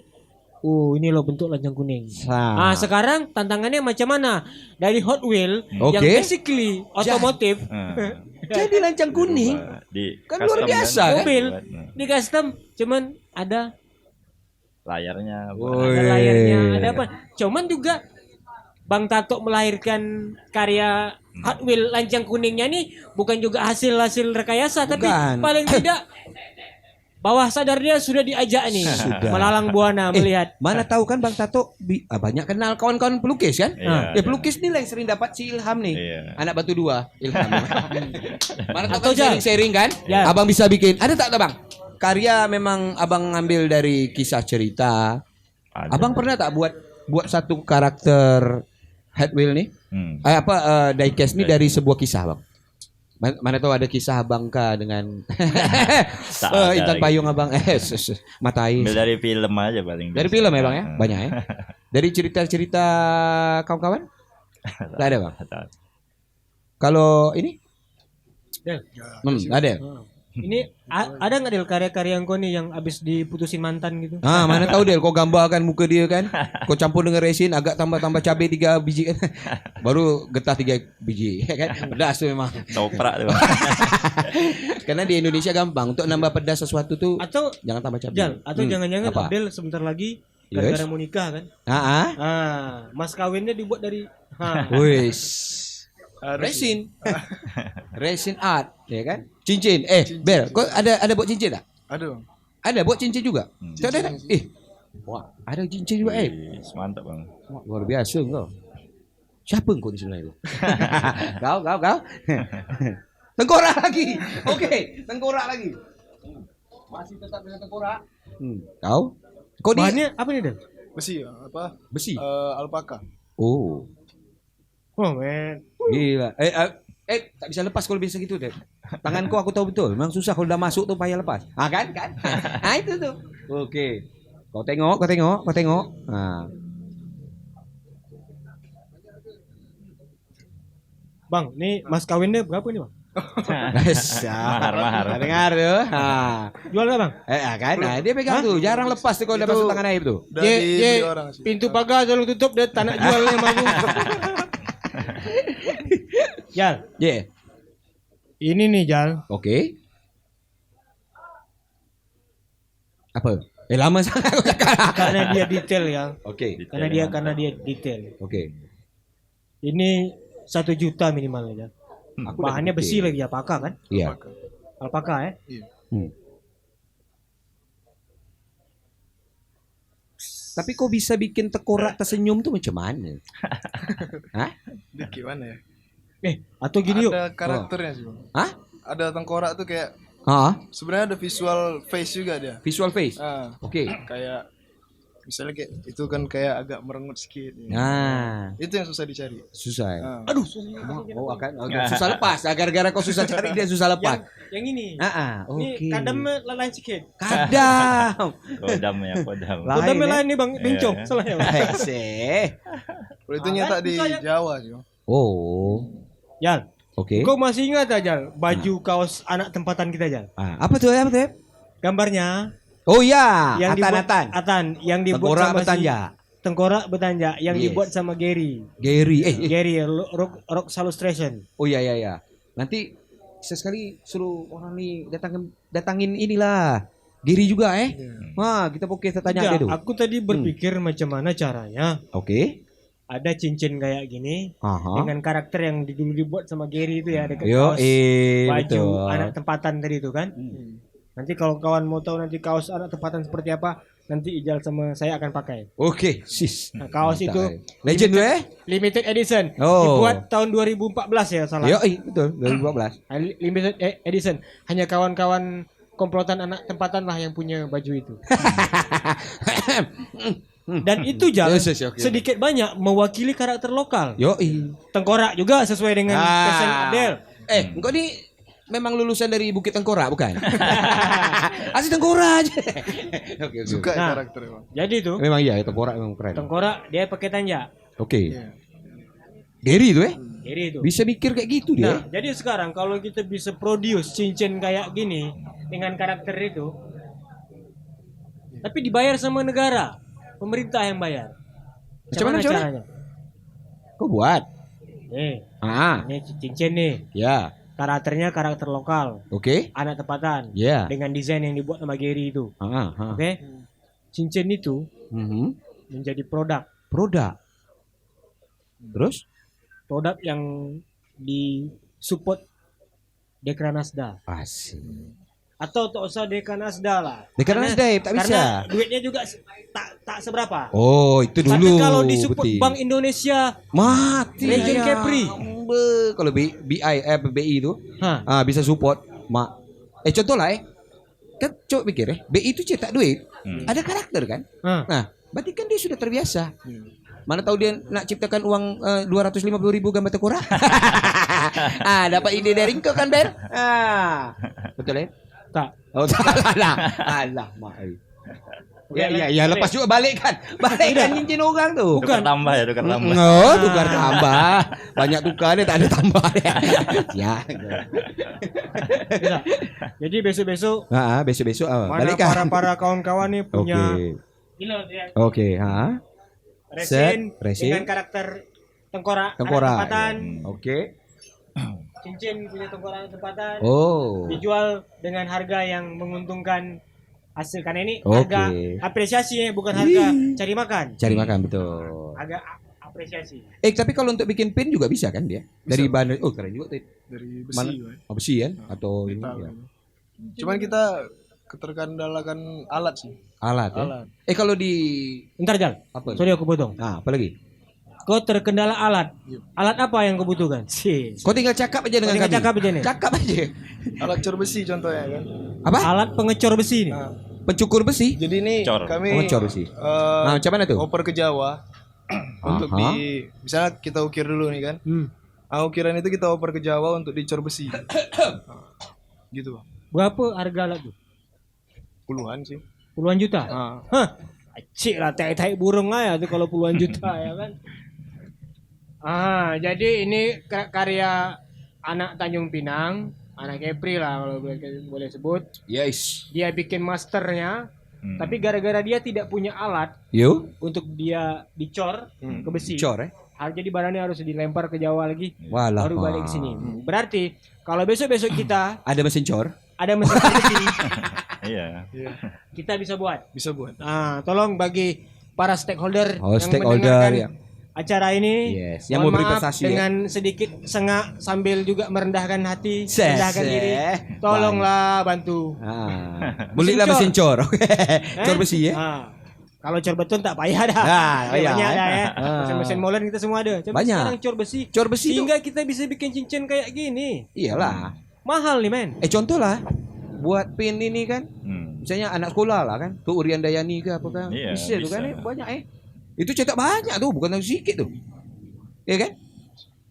ini loh bentuk lancang kuning. Nah, Sekarang tantangannya macam mana? Dari Hot Wheel yang Oke. basically otomotif jadi lancang kuning. Kan luar biasa, kan? mobil di custom cuman ada layarnya. ada layarnya, ada apa? Cuman juga Bang Tato melahirkan karya Hot Wheel lancang kuningnya nih bukan juga hasil rekayasa tapi Bukan. paling tidak bawah sadar dia sudah diajak nih Sudah. melalang buana melihat. Mana tahu kan Bang Tato banyak kenal kawan-kawan pelukis kan? Iya. Pelukis nih lah yang sering dapat si Ilham nih. Iya. Anak batu 2, Ilham. Mana tahu Atau kan Jal. sharing kan? Ya. Abang bisa bikin. Ada tak Bang? Karya memang Abang ngambil dari kisah cerita. Ada. Abang pernah tak buat satu karakter Hot Wheel nih? Diecast nih dari sebuah kisah, Bang. Mana tahu ada kisah Bangka dengan Tak ada Intan lagi. Payung Abang Matai. Ambil dari film aja paling. Dari biasa. film ya Bang ya? Banyak ya. Dari cerita-cerita kawan-kawan? Tak ada Bang. Tak. Kalau ini? Del. Ada. Ini ada nggak Del karya-karya engkau nih yang abis diputusin mantan gitu? Mana tahu Del, kau gambarkan muka dia kan. Kau campur dengan resin, agak tambah cabai 3 biji kan. Baru getah 3 biji ya kan. Pedas tu memang. Toprak tu. Karena di Indonesia gampang untuk nambah pedas sesuatu tuh Atau jangan tambah cabai. Jal, atau jangan-jangan Apa? Abdel sebentar lagi Yes. gara-gara mau nikah kan? Ah, Mas kawinnya dibuat dari wis. Resin. Resin art, ya kan? Cincin. Bel, kok ada buat cincin tak? Aduh. Ada buat cincin juga? Tak ada. Wah, ada cincin juga Wih, mantap bang. Wah, luar biasa kau. Siapa kau di sebelah itu? kau. Tengkorak lagi. Oke, tengkorak lagi. Masih tetap dengan tengkorak. Kau? Kau ni bahannya apa nih, Del? Besi apa? besi. Alpaka. Oh, Oh, men. gila. Tak bisa lepas kalau bisa gitu deh. Tanganku aku tahu betul. Memang susah kalau udah masuk tuh payah lepas. Ah kan? Itu tuh. Oke. Kau tengok. Nah. Bang, nih mas kawinnya berapa nih, Bang? Mahar. Dengar tuh. Jual nggak, Bang? Kan? Nah, dia pegang tuh. Jarang lepas tuh kalau udah masuk tangan aib tuh. Udah dibeli orang sih. Pintu pagar tolong tutup, dia tak nak jualnya maju. Jal, Yeah. ini nih Jal. Oke. Apa? Lama sangat aku cakap. Karena dia detail ya. Oke. Karena dia detail. Oke. Ini 1 juta minimalnya Jal. Aku Bahannya udah besi oke. lagi, apakah kan? Iya. Alpaka ya. Tapi kok bisa bikin tengkorak tersenyum tuh macam mana? Hah? Dikit mana ya? Atau gini yuk. Ada karakternya sih bang. Hah? Ada tengkorak tuh kayak Hah? sebenarnya ada visual face juga dia. Visual face. Ah, Oke. kayak misalnya kayak itu kan kayak agak merengut sedikit. Ya. Nah, Itu yang susah dicari. susah ya. Ah. Aduh, Oh, agak susah lepas. Gara-gara kau susah cari dia susah lepas. yang ini. Oke. Ini kadamnya lain sedikit. Kadam. Kodam. Kadamnya ya? lain nih Bang, bencong. Iya. Salahnya. Bang. Kalau itu nyetak di susah ya. Jawa sih bang. Oh. Jal, Oke. kau masih ingat aja Jal baju kaos anak tempatan kita Jal? Apa tuh? Gambarnya Oh ya, dibuat Atan. yang dibuat Tengkorak sama bertanja. Tengkorak bertanja yang Yes. dibuat sama Gary. Gary. Gary rock Salustration. Oh ya. Nanti sesekali suruh orang nih datangin inilah. Gary juga Wah, kita kita tanya dia tuh. Aku tadi berpikir macam mana caranya Oke. ada cincin kayak gini Aha. dengan karakter yang dulu dibuat sama Gary itu ya dekat Yo, kaos baju betul. anak tempatan tadi itu kan. Nanti kalau kawan mau tahu nanti kaos anak tempatan seperti apa, nanti Ijal sama saya akan pakai. Oke, sis. Nah, kaos itu Legend tuh limited edition. Oh. Dibuat tahun 2014 ya salah. Yo, betul, 2014. Limited edition. Hanya kawan-kawan komplotan anak tempatan lah yang punya baju itu. Dan itu Jal, Yes, oke. sedikit banyak mewakili karakter lokal. Yo, Tengkorak juga sesuai dengan fashion Adel. engkau nih memang lulusan dari Bukit Tengkorak bukan? Asli Tengkorak aja. Oke. Suka Nah. karakternya bang. Jadi itu Memang iya, Tengkorak memang keren. tengkorak dia pakai tanja. Oke. Iya. Gary itu Jadi itu. bisa mikir kayak gitu dia. Nah, jadi sekarang kalau kita bisa produce cincin kayak gini dengan karakter itu, tapi dibayar sama negara, pemerintah yang bayar. Macam mana? caranya? Kau buat? Nih, ini cincin nih. Ya. Karakternya karakter lokal, Oke. anak tempatan, Ya. dengan desain yang dibuat sama Gary itu. Ah. Oke, cincin itu Mhm. menjadi produk Terus? yang disupport Dekranasda Asik. atau tak usah Dekranasda lah. Dekranasda, tak bisa. Karena duitnya juga tak seberapa. Oh, itu Tapi dulu. kalau disupport Peti. Bank Indonesia, Mati. Legend ya. Capri. Kalau BI itu Hah. bisa support contoh lah kan coba pikir BI itu cetak duit ada karakter kan. Hah. Nah, berarti kan dia sudah terbiasa. Mana tahu dia nak ciptakan uang 250.000 gambar tengkorak. Dapat ide dari kau kan Ben? Betul Tak. Oh, salah lah. Alah, mak. Ya, lepas juga balikkan cincin orang tuh. Tukar tambah. Oh, tukar tambah. Banyak tukar dia tak ada tambah. Ya. Bisa. Jadi besok-besok Besok-besok mana balikkan. para kawan-kawan nih punya Oke, resin resin. dengan karakter tengkorak, Tengkorak. anak tempatan. Oke. cincin punya toko orang tempatan. Oh. Dijual dengan harga yang menguntungkan hasil, karena ini Oke. harga apresiasi ya, bukan harga cari makan. Cari makan betul. Harga apresiasi. Tapi kalau untuk bikin pin juga bisa kan dia? Dari bahan, oh keren juga tuh. Dari Mana? besi, Pak. Oh, besi kan? Atau ini Metal. ya. Cuman kita keterkandalakan alat sih. Alat ya. Alat. Kalau di Bentar Jal, apa? sorry aku potong. Apa lagi? Kau terkendala alat. Alat apa yang kau butuhkan? Si. Kau tinggal cakap aja dengan tinggal kami. cakap aja nih. Cakap aja. Alat cor besi contohnya kan. Apa? Alat pengecor besi nih. Nah, Pencukur besi. jadi ini Cor. kami Pengecor besi. Nah, macam mana tuh? oper ke Jawa untuk Aha. misalnya kita ukir dulu nih kan. Ukiran itu kita oper ke Jawa untuk dicor besi. Nah, gitu, Bang. Berapa harga alat tuh? Puluhan sih. Puluhan juta. Nah, Hah. Cik lah tai burung aja tuh kalau puluhan juta ya kan. Jadi ini karya anak Tanjung Pinang, anak Kepri lah kalau boleh sebut. Yes. Dia bikin masternya, tapi gara-gara dia tidak punya alat Yo. untuk dia dicor ke besi. Cor Jadi barangnya harus dilempar ke Jawa lagi, Walah. baru balik ke sini. Berarti kalau besok-besok kita Ada mesin cor. ada mesin besi, Iya. kita bisa buat. bisa buat. Tolong bagi para stakeholder Oh, yang stakeholder, mendengarkan ya. acara ini, Yes, yang mohon mau maaf berprestasi, ya. dengan sedikit sengak sambil juga merendahkan hati, Seh, merendahkan seh. diri. Tolonglah bantu. Belilah mesin Mesin cor. Cor besi ya. Kalau cor beton tak payah dah. Payah, Banyak eh. dah ya. Mesin-mesin molen kita semua ada. Tapi Banyak. sekarang cor besi. Cor besi itu. Sehingga kita bisa bikin cincin kayak gini. Iyalah. Mahal nih men. Contoh lah. Buat pin ini kan. Hmm. Misalnya anak sekolah lah kan. Tuh Urian Dayani ke apa kan. Iya, bisa tuh bisa. kan. Banyak Itu cetak banyak tuh. Bukan sedikit tuh. Iya kan?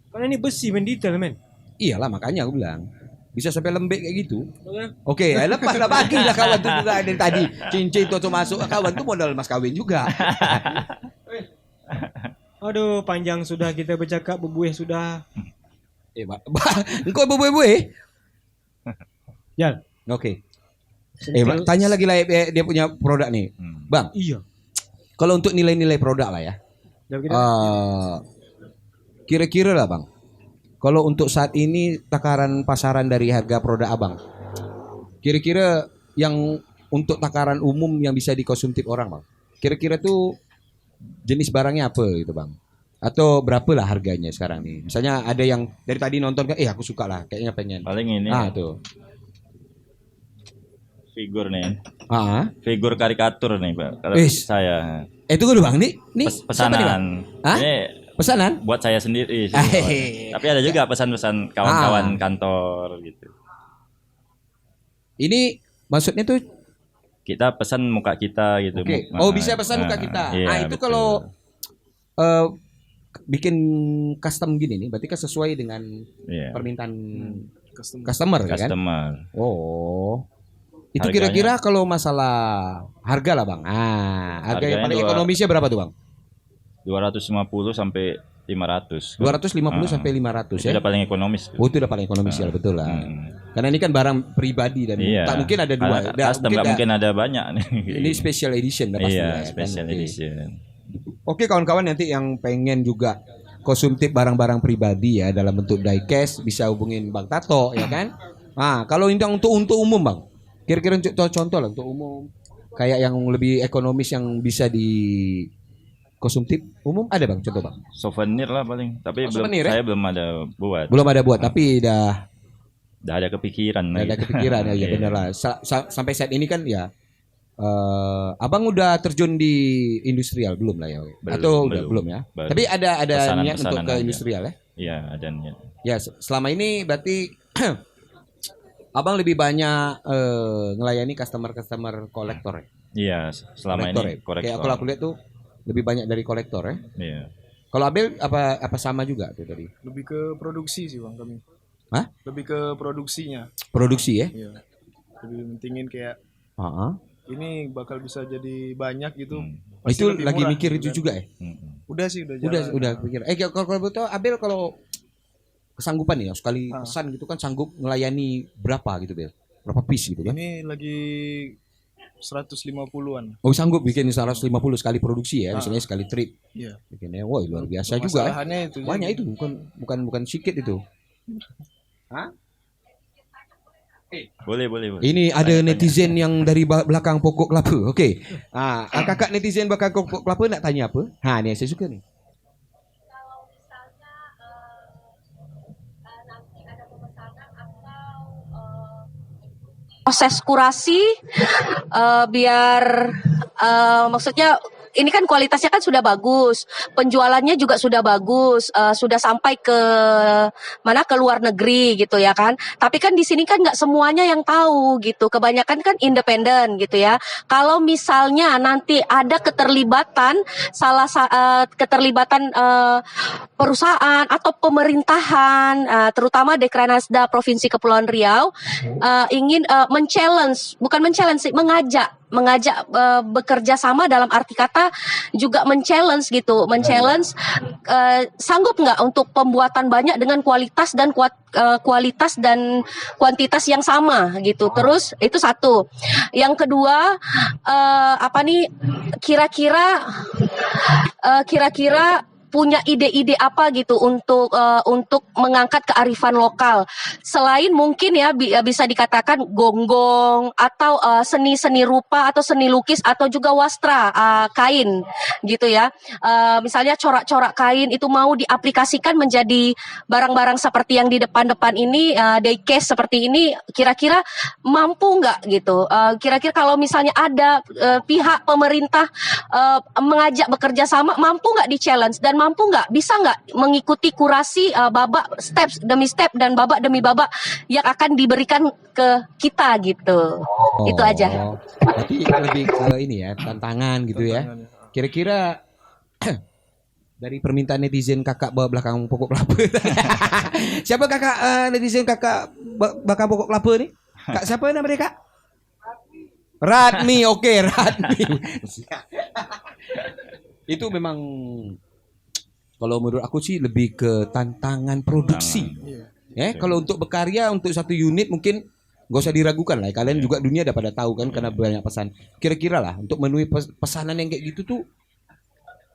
Karena ini besi men, detail men. Iyalah makanya aku bilang. Bisa sampai lembek kayak gitu. Oke. Oke, lepas lah bagilah kawan tuh juga dari tadi. Cincin tuh masuk. Kawan tuh modal mas kawin juga. Aduh, panjang sudah kita bercakap, berbuih sudah. Engkau buih-buih. Jal. Oke. Tanya lagi lah dia punya produk nih. Bang, Iya. kalau untuk nilai-nilai produk lah ya. Kira-kira lah bang. Kalau untuk saat ini takaran pasaran dari harga produk abang. Kira-kira yang untuk takaran umum yang bisa dikonsumtif orang bang. Kira-kira tuh jenis barangnya apa gitu bang. Atau berapa lah harganya sekarang nih. Misalnya ada yang dari tadi nonton kan, aku suka lah kayaknya pengen. Paling ini Tuh. figur nih. Figur Figur karikatur nih, Pak. Kalau Wis. saya Tunggu dulu bang, nih siapa nih, Bang? pesanan. Hah? Ini Pesanan? buat saya sendiri sih. Tapi ada juga pesan-pesan kawan-kawan kantor gitu. Ini maksudnya tuh Kita pesan muka kita gitu. Oke. Oh, bisa pesan muka kita. Iya, Itu betul. kalau bikin custom gini nih, berarti kan sesuai dengan Iya. permintaan Customer. customer kan? Customer. Oh. Itu Harganya- kira-kira kalau masalah harga lah, Bang. Harga yang Harganya paling ekonomisnya berapa tuh, Bang? 250 sampai 500. 250 sampai 500 Itu ya. udah paling ekonomis tuh. Oh, itu udah paling ekonomis ya, betul lah. Hmm. Karena ini kan barang pribadi dan Iya. tak mungkin ada dua. Custom nggak mungkin ada banyak nih. Ini special edition dah pasti Iya, ya, kan? special Oke. edition. Oke kawan-kawan, nanti yang pengen juga konsumtif barang-barang pribadi ya dalam bentuk diecast bisa hubungin Bang Tato ya kan. Kalau ini untuk umum Bang, kira-kira contoh lah untuk umum kayak yang lebih ekonomis yang bisa di konsumtif umum ada Bang, contoh Bang. Souvenir lah paling. Tapi souvenir, ya? saya belum ada buat. Belum ada buat tapi dah Udah ada kepikiran. ada kepikiran ya, Iya. benar lah. Sampai saat ini kan ya Abang udah terjun di industrial belum lah ya? Atau udah belum ya? Baru. Tapi ada Pesanan-pesanan niat untuk ke aja. industrial ya? Iya, ada niat. Ya, selama ini berarti Abang lebih banyak ngelayani customer kolektor ya? Iya, selama Kolektor ini ya? korektor. Kayak kalau aku lihat tuh lebih banyak dari kolektor ya. Iya. Kalau Abel apa sama juga tuh tadi? Lebih ke produksi sih Bang kami. Hah? Lebih ke produksinya. Produksi ya? Iya. Lebih mentingin kayak Heeh. ini bakal bisa jadi banyak gitu. Hmm. Pasti Itu lebih lagi murah mikir gitu itu kan. juga ya? Udah sih udah jalan. Udah pikir. Kalau betul Abel kalau kesanggupan ya sekali pesan gitu kan sanggup melayani berapa gitu Bel? Berapa piece gitu kan? Ini lagi 150-an. Oh sanggup bikin 150 sekali produksi ya, misalnya sekali trip. Iya. Bikinnya, wah luar biasa juga. Masalahnya itu Banyak itu, bukan sedikit itu. Boleh. Ini ada netizen yang dari belakang pokok kelapa. Okey. Kakak netizen belakang pokok kelapa nak tanya apa? Ni saya suka ni. Kalau misalnya nanti ada pemesanan atau proses kurasi biar maksudnya ini kan kualitasnya kan sudah bagus, penjualannya juga sudah bagus, sudah sampai ke mana ke luar negeri gitu ya kan. Tapi kan di sini kan nggak semuanya yang tahu gitu, kebanyakan kan independen gitu ya. Kalau misalnya nanti ada keterlibatan keterlibatan perusahaan atau pemerintahan, terutama Dekranasda Provinsi Kepulauan Riau ingin mengajak bekerja sama dalam arti kata juga men-challenge sanggup nggak untuk pembuatan banyak dengan kualitas dan kuantitas yang sama gitu. Terus itu satu. Yang kedua kira-kira punya ide-ide apa gitu untuk mengangkat kearifan lokal selain mungkin ya bisa dikatakan gonggong atau seni-seni rupa atau seni lukis atau juga wastra kain gitu ya. Misalnya corak-corak kain itu mau diaplikasikan menjadi barang-barang seperti yang di depan-depan ini, diecast seperti ini, kira-kira mampu nggak gitu? Kira-kira kalau misalnya ada pihak pemerintah mengajak bekerja sama, mampu nggak di-challenge dan mampu nggak, bisa nggak mengikuti kurasi babak step demi step dan babak demi babak yang akan diberikan ke kita gitu. Itu aja. Berarti lebih ke ini ya, tantangan gitu ya. Kira-kira dari permintaan netizen kakak belakang pokok kelapa. Siapa kakak netizen kakak belakang pokok kelapa nih? Kak siapa nama dia, Kak? Radmi, oke, Radmi. Itu memang kalau menurut aku sih lebih ke tantangan produksi. Kalau untuk berkarya untuk satu unit mungkin gak usah diragukan lah. Kalian juga dunia udah pada tahu kan karena banyak pesan. Kira-kira lah untuk memenuhi pesanan yang kayak gitu tuh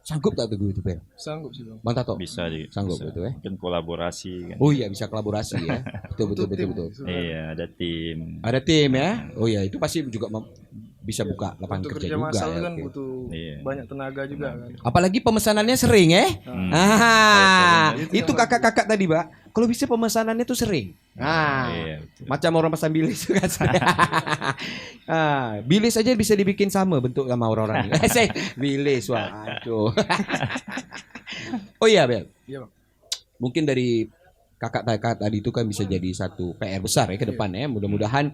sanggup tak tuh itu, Bel? Sanggup sih, Bang. Bang Tato? Bisa sanggup bisa. gitu Mungkin kolaborasi kan. Oh iya, bisa kolaborasi ya. Betul. Iya, ada tim. Ada tim ya. Oh iya, itu pasti juga bisa buka lapangan Untuk kerja kerja juga massal ya. kan Oke. butuh Iya. banyak tenaga juga kan. Apalagi pemesanannya sering itu kakak-kakak tadi, Pak. Kalau bisa pemesanannya tuh sering. Iya, betul. Macam orang pesan bilis kan. Bilis aja bisa dibikin sama bentuk sama orang-orang. Bilis, waduh. Oh iya, Bel. Iya, Bang. Mungkin dari kakak-kakak tadi itu kan bisa jadi satu PR besar ya ke depan ya. Mudah-mudahan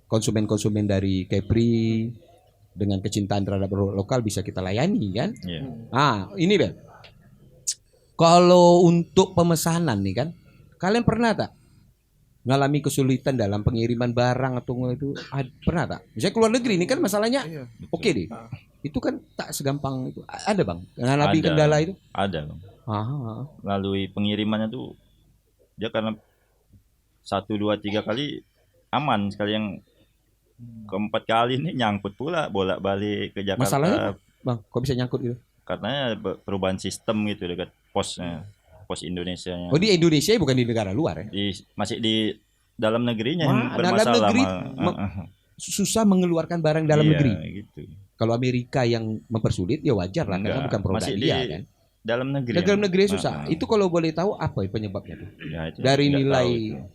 konsumen-konsumen dari Kepri dengan kecintaan terhadap produk lokal bisa kita layani kan. Iya. Ini Bel. Kalau untuk pemesanan nih kan, kalian pernah tak ngalami kesulitan dalam pengiriman barang atau itu? Pernah tak? Misalnya keluar negeri ini kan masalahnya Iya. oke deh. Itu kan tak segampang itu. Ada Bang, ngalami kendala itu? Ada, Bang. Melalui pengirimannya tuh dia karena 1, 2, 3 kali aman, sekali yang keempat kali ini nyangkut pula bolak-balik ke Jakarta. Masalahnya Bang, kok bisa nyangkut gitu? Karena perubahan sistem gitu dekat posnya, pos Indonesia. Oh di Indonesia bukan di negara luar ya? Masih di dalam negerinya yang dalam bermasalah. negeri susah mengeluarkan barang dalam Iya, negeri. Gitu. Kalau Amerika yang mempersulit ya wajar lah karena bukan produk masih dia di kan. dalam negeri. Dalam negeri susah. Itu kalau boleh tahu apa penyebabnya tuh? Ya, itu Dari nggak nilai tahu.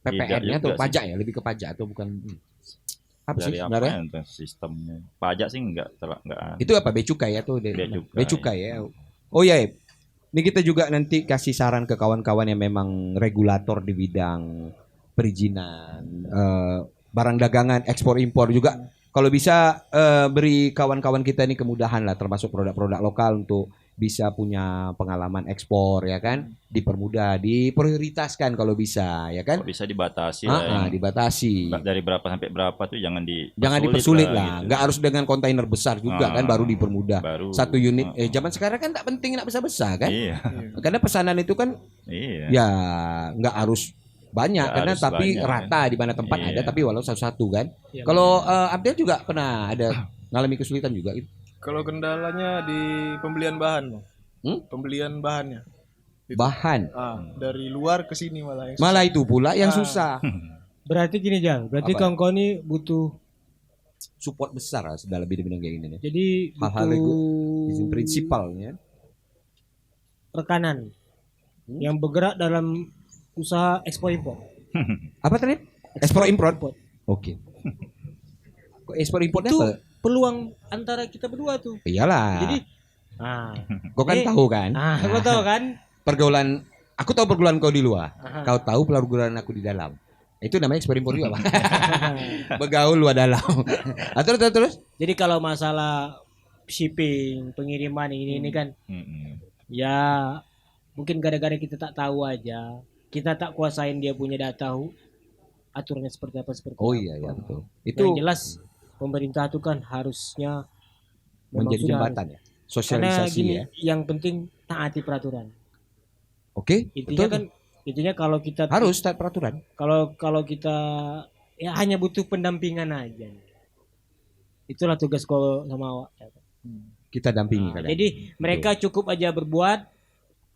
PPN-nya Tidak atau juga pajak ya, lebih ke pajak atau bukan? Apa sih dari apa sebenarnya? ya, sistemnya pajak sih enggak. Itu apa? Bea cukai atau Bea cukai. ya. Oh iya. Ini kita juga nanti kasih saran ke kawan-kawan yang memang regulator di bidang perizinan barang dagangan ekspor impor juga. Kalau bisa beri kawan-kawan kita ini kemudahan lah termasuk produk-produk lokal untuk bisa punya pengalaman ekspor ya kan, dipermudah, diprioritaskan kalau bisa ya kan. Kok bisa dibatasi lah. Dibatasi. Dari berapa sampai berapa tuh jangan dipersulit lah. gitu. Nggak harus dengan kontainer besar juga kan baru dipermudah. Satu unit zaman sekarang kan tak penting nak besar-besar kan. Iya. Karena pesanan itu kan Iya. ya nggak harus banyak Nggak karena harus tapi banyak, rata di mana tempat Iya. ada tapi walau satu-satu kan. Kalau Abdel juga pernah ada ngalami kesulitan juga itu. Kalau kendalanya di pembelian bahan, Bang. Hmm? Pembelian bahannya. bahan. Dari luar ke sini malah yang Malah itu pula yang Ah. susah. Berarti gini Jal, berarti Apa? kawan-kawan ini butuh, Support besar lah dalam bidang-bidang kayak gini nih. jadi Hal-hal butuh Izin prinsipalnya. rekanan yang bergerak dalam usaha ekspor impor. Apa tadi? Ekspor import. Oke. Kok ekspor import Itu apa? peluang antara kita berdua tuh. Iyalah. Jadi, kau kan ini- tahu kan? kau tahu kan? Pergaulan aku tahu pergaulan kau di luar. Aha. Kau tahu pergaulan aku di dalam. Itu namanya ekspor impor juga, Pak. Bergaul luar dalam. Terus. Jadi kalau masalah shipping, pengiriman ini kan, Mm-mm. ya mungkin gara-gara kita tak tahu aja, kita tak kuasain dia punya data aturannya seperti apa Oh apa. iya ya betul. Itu Itu yang jelas pemerintah itu kan harusnya memang menjadi sudah jembatan ya. harus. Karena Sosialisasi gini, ya. yang penting taati peraturan. Oke. Intinya Betul. kan, intinya kalau kita Harus taat peraturan. kalau kita ya hanya butuh pendampingan aja. Itulah tugas kau sama awak. Kita dampingi Nah, kalian. jadi mereka cukup aja berbuat,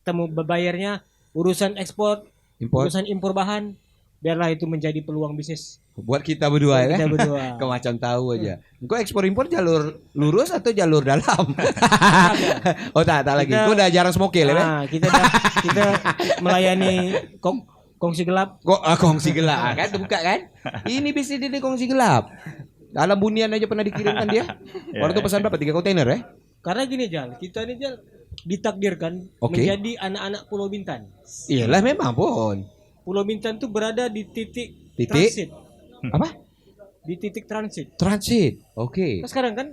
temu bayarnya, urusan ekspor, Impor urusan impor bahan, biarlah itu menjadi peluang bisnis buat kita berdua ya. kita berdua. Kau macam tahu aja. Kau ekspor impor jalur lurus atau jalur dalam? Oh tak lagi. Kita- Kau udah jarang smoke ya? Nah, kita melayani kongsi gelap. Kok kongsi gelap kan buka kan? Ini bisnis dia kongsi gelap. Dalam bunian aja pernah dikirimkan dia. Waktu itu pesan berapa? 3 kontainer ya? Karena gini Jal, kita ini Jal ditakdirkan Oke. menjadi anak-anak Pulau Bintan. Iyalah memang pun. Pulau Bintan tuh berada di titik Titik? transit. Apa? Di titik transit. Transit. Oke. Nah, sekarang kan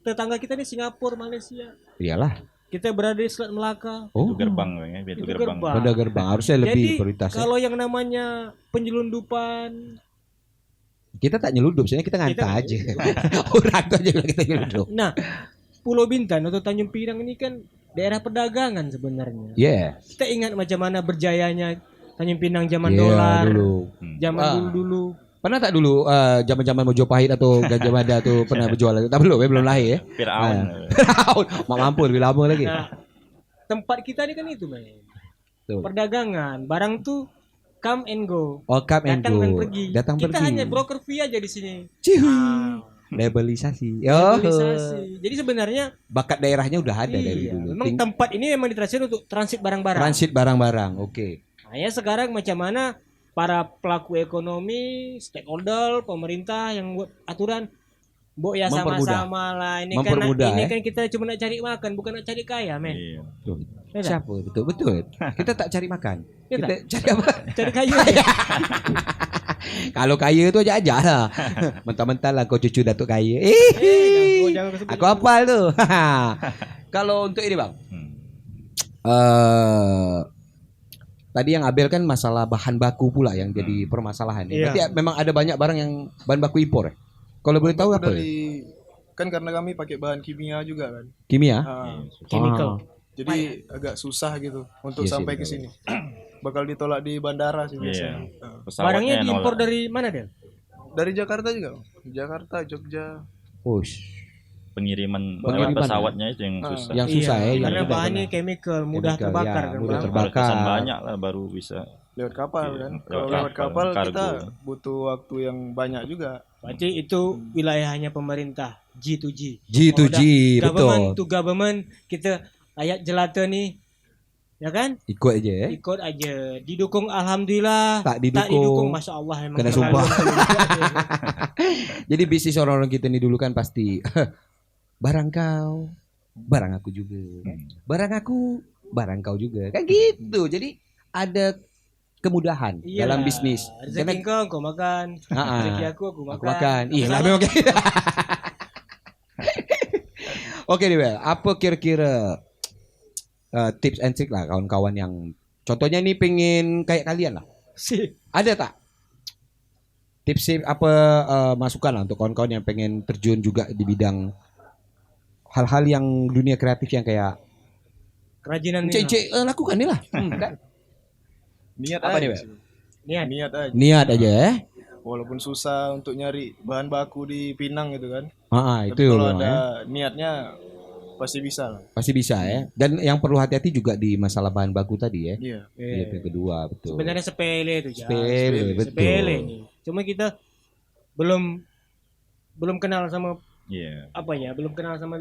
tetangga kita nih Singapura, Malaysia. Iyalah. Kita berada di Selat Melaka. Oh. Itu gerbang ya, itu Itu gerbang. gerbang. Pada gerbang harusnya lebih Jadi prioritas. Ya. kalau yang namanya penyelundupan, Kita tak nyeludup, sebenarnya kita ngantar Kita- aja. Orang tuh aja bilang kita nyeludup. nah Pulau Bintan atau Tanjung Pinang ini kan daerah perdagangan sebenarnya. Yeah. Kita ingat macam mana berjayanya Tanjung Pinang zaman Iya, dolar, dulu. zaman Ah. dulu-dulu. Pernah tak dulu zaman-zaman Mojopahit atau Gajah Mada tuh pernah berjual? Tak belum lahir ya. Firaun. Mak mampu lebih lama lagi. Nah, tempat kita ini kan itu, men. Tuh. Perdagangan, barang tuh come and go. Oh, come and Datang go. dan pergi. Datang Kita pergi. hanya broker fee aja di sini. Cihu. Ah, Labelisasi. Mobilisasi. Jadi sebenarnya Bakat daerahnya udah ada dari iya, dulu. memang tempat ini memang ditransit untuk transit barang-barang. Transit barang-barang. Oke. Nah, ya sekarang macam mana para pelaku ekonomi, stakeholder, pemerintah yang buat aturan, Mbok ya Mempermudah. sama-sama lah. Ini Mempermudah, kan ini ya. kan kita cuma nak cari makan, bukan nak cari kaya, men. Iya. Betul. Ya tak? Siapa? Betul. Kita tak cari makan. Ya Kita tak? cari apa? Cari kayu aja. Kalau kaya tu aja lah. Mentah-mentah lah kau cucu Datuk kaya. jangan sebut. Aku hafal tu. Kalau untuk ini bang, Hmm. tadi yang Abel kan masalah bahan baku pula yang jadi permasalahan. Iya. Berarti memang ada banyak barang yang bahan baku impor. Ya? Kalau boleh tahu apa? Ya? dari kan karena kami pakai bahan kimia juga kan. Kimia. Chemical. Jadi agak susah gitu untuk Iya sih, sampai ke betul. sini. Bakal ditolak di bandara sih Iya. biasanya. Pesawatnya Barangnya yang diimpor nolak. dari mana, Del? Dari Jakarta juga. Jakarta, Jogja. Ush. Pengiriman Pengiriman, lewat pesawatnya itu yang Ah. susah. Yang susah ya. yang Karena tidak bahannya kena. chemical, mudah Chemical, terbakar ya, kan, mudah Bang? terbakar. Harus pesan banyak lah baru bisa. Lewat kapal Iya, kan. lewat Kalau lewat kapal, kapal kita kargo. butuh waktu yang banyak juga. Berarti itu wilayahnya pemerintah, G2G. G2G, Government betul. to government, kita ayat jelata nih, ya kan? Ikut aja ya. Ikut aja. Didukung alhamdulillah. Tak didukung. Masya Allah memang. Kena terlalu. sumpah. Jadi bisnis orang-orang kita ini dulu kan pasti barang kau, barang aku juga. Barang aku, barang kau juga. Kan gitu. Jadi ada kemudahan Iyalah. dalam bisnis. Rezeki kau makan. Ah, Rezeki aku makan. aku makan. Iya lah Sama. memang kayak Oke nih Bel, apa kira-kira tips and trick lah kawan-kawan yang contohnya nih pengen kayak kalian lah. Sih. Ada tak? Tips apa masukan lah untuk kawan-kawan yang pengen terjun juga di bidang hal-hal yang dunia kreatif yang kayak Kerajinan nih. cek lakukan nih lah. Kan? Niat Apa aja. nih, Bel? sih. Niat. Niat aja. Niat aja ya. Walaupun susah untuk nyari bahan baku di Pinang gitu kan. Ah, Tapi itu kalau bang, ada ya. niatnya pasti bisa lah. Pasti bisa ya. Dan yang perlu hati-hati juga di masalah bahan baku tadi ya. Iya. Itu yang kedua, betul. Sebenarnya sepele itu, Jan. Sepele, betul. Sepele nih. Cuma kita belum kenal sama Iya. apa ya? Belum kenal sama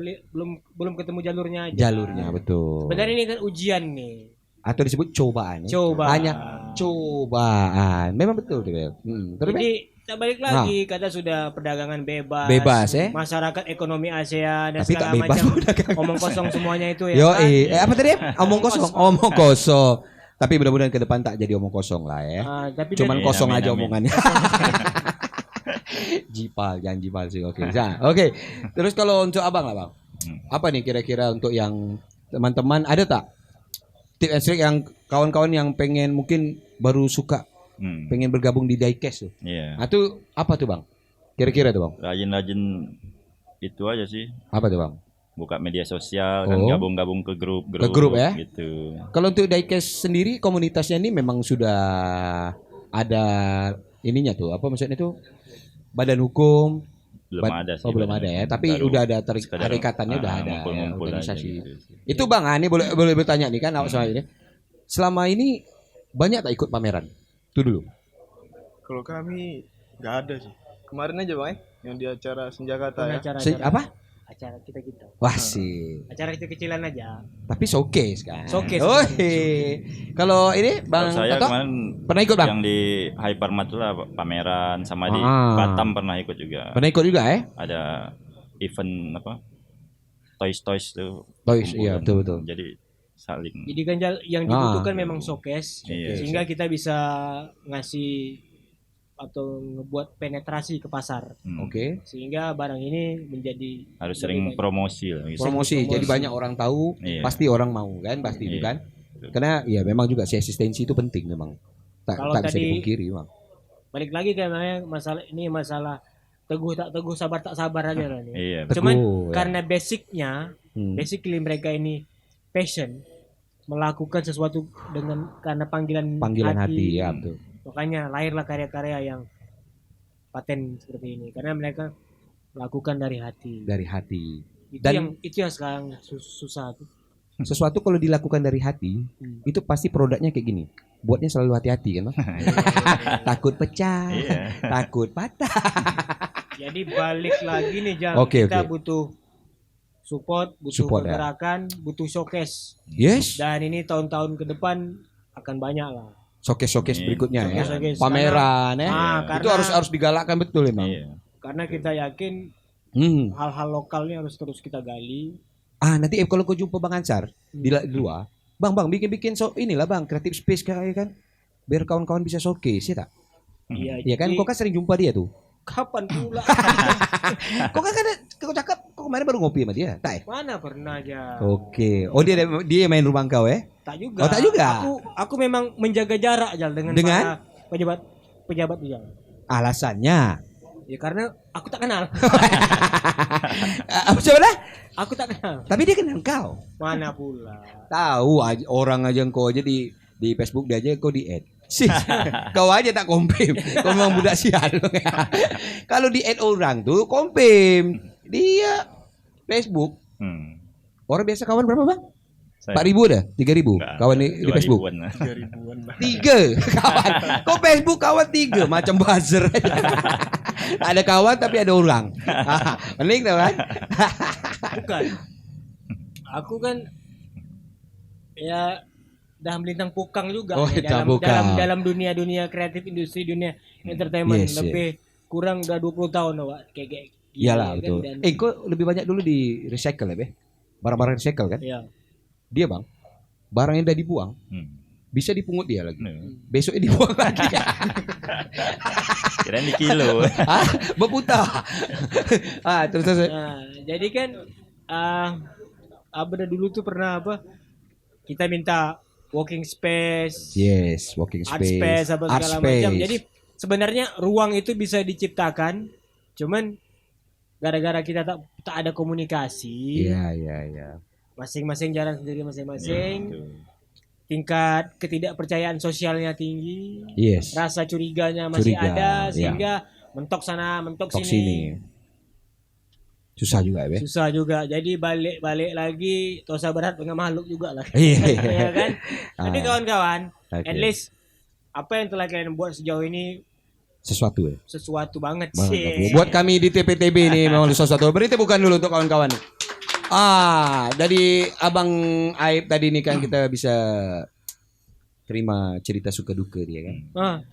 belum ketemu jalurnya aja. Jalurnya betul. Sebenarnya ini kan ujian nih. Atau disebut cobaan ya. Cobaan. Hanya cobaan. Memang betul tuh, Bel. Terus Bel? Jadi kita balik lagi kata sudah perdagangan bebas. Bebas, ya. Masyarakat ekonomi ASEAN dan Tapi tak segala bebas macam. perdagangan. Omong kosong semuanya itu ya. Yo, kan? apa tadi? Omong kosong. Omong kosong. Tapi mudah-mudahan ke depan tak jadi omong kosong lah ya. Tapi Cuman dari- kosong Amin, aja amin. omongannya. Jipal, janji palsu. Oke. Oke. Terus kalau untuk Abang lah, Bang. Apa nih kira-kira untuk yang teman-teman ada tak tip and trick yang kawan-kawan yang pengen mungkin baru suka pengen bergabung di diecast tuh. Iya. Nah, tuh apa tuh, Bang? Kira-kira tuh, Bang. Rajin-rajin itu aja sih. Apa tuh, Bang? Buka media sosial kan, Oh. gabung-gabung ke grup-grup. Ke grup ya? Gitu. Kalau untuk diecast sendiri komunitasnya ini memang sudah ada ininya tuh. Apa maksudnya itu? Badan hukum. Belum ada sih. Oh, belum ada ya. Tapi Baru udah ada sekedar, tarikatannya udah ada ya, ngumpul-ngumpul aja organisasi. gitu. Itu Bang, ini boleh bertanya nih kan awak sama ini. Selama ini banyak tak ikut pameran? Itu dulu. Kalau kami nggak ada sih. Kemarin aja bang, yang di acara Senjakata ya. acara, Apa? acara kita. Wah sih. Acara kecil-kecilan aja. Tapi showcase kan. Showcase. Oh, kalau ini Bang Kalau saya Toto kemarin pernah ikut Bang? yang di Hypermart itu lah pameran, sama di Ah. Batam pernah ikut juga. Pernah ikut juga ya? Ada event apa? Toys tuh. Toys, kumpulan. iya betul. Jadi saling. Jadi kan yang dibutuhkan memang showcase, Iya. sehingga kita bisa ngasih atau ngebuat penetrasi ke pasar, Oke. sehingga barang ini menjadi Harus sering promosi lah gitu. Promosi. Jadi banyak orang tahu, Iya. pasti orang mau kan, pasti Iya. bukan? Karena ya memang juga si eksistensi itu penting memang. Tak Kalau bisa tadi- dipungkiri, Bang. balik lagi kayak masalah teguh tak teguh, sabar tak sabar aja lah nih. Iya. Cuman Teguh, ya. karena basically mereka ini passion melakukan sesuatu karena panggilan hati ya betul. Makanya lahirlah karya-karya yang paten seperti ini karena mereka lakukan dari hati. Dari hati. Itu yang sekarang susah tuh. Sesuatu kalau dilakukan dari hati, itu pasti produknya kayak gini. Buatnya selalu hati-hati kan, Bang? Takut pecah, Iya. takut patah. Jadi balik lagi nih Jam, Oke, kita oke. butuh support, butuh Support, ya. pergerakan, butuh showcase. Yes. Dan ini tahun-tahun ke depan akan banyak lah. Showcase berikutnya ya. Showcase. Pameran ya. Karena- Itu harus digalakkan betul memang. Iya. Karena kita yakin Hmm. hal-hal lokal ini harus terus kita gali. Nanti kalau kau jumpa Bang Ansar di luar, Bang bikin inilah Bang, creative space kayak kan. Biar kawan-kawan bisa showcase ya tak? Iya, Iya kan, jadi kau kan sering jumpa dia tuh. kapan pula? Kau kan kau cakap, kau kemarin baru ngopi sama dia, tak? Mana pernah aja. Oke. Oh dia main rumah kau ya? Tak juga. Oh, tak juga? Aku memang menjaga jarak aja dengan para pejabat di jalan. Alasannya? Ya karena aku tak kenal. Apa coba dah? Aku tak kenal. Tapi dia kenal kau. Mana pula? Tahu aja, orang aja kau aja di Facebook dia aja kau di add. Sih, kau aja tak kompem. Kau memang budak sial. Kalau di add orang tuh kompem. Dia Facebook. Orang biasa kawan berapa Bang? 4.000 dah? 3.000 kawan di Facebook? 2.000-an lah. 3.000-an bang. 3 kawan. Kau Facebook kawan 3 macam buzzer. Ada kawan tapi ada orang. Mending tau kan? Bukan. Aku kan ya dah melintang pukang juga Oh, ya, pukang. dalam dunia kreatif, industri dunia entertainment. Yes, lebih kurang udah 20 tahun awak kayak gini, Iyalah kan, betul. dan- Kau lebih banyak dulu di recycle ya, Be? Barang-barang recycle kan? Iya. Dia Bang, barang yang udah dibuang bisa dipungut dia lagi. Besoknya dibuang lagi. Kirain di kilo. Berputar. Terus. Nah, jadi kan Abra dulu tuh pernah apa? Kita minta walking space, Yes, walking art space. space apa Art segala space. macam. Jadi sebenarnya ruang itu bisa diciptakan, cuman gara-gara kita tak ada komunikasi, Iya. masing-masing jalan sendiri masing-masing. Tingkat ketidakpercayaan sosialnya tinggi, Yes. rasa curiganya masih Curiga, ada, ya. sehingga mentok sana, mentok Tok sini. sini. Susah juga ya. Be. Susah juga. Jadi balik lagi dosa berat dengan makhluk juga lah. Iya. Ya kan? Tapi Ah. kawan-kawan, Oke. at least apa yang telah kalian buat sejauh ini Sesuatu ya. sesuatu banget Banget, sih. Bang. Buat kami di TPTB ini memang sesuatu. Berarti bukan dulu untuk kawan-kawan. Dari Abang Aib tadi ini kan kita bisa terima cerita suka duka dia kan.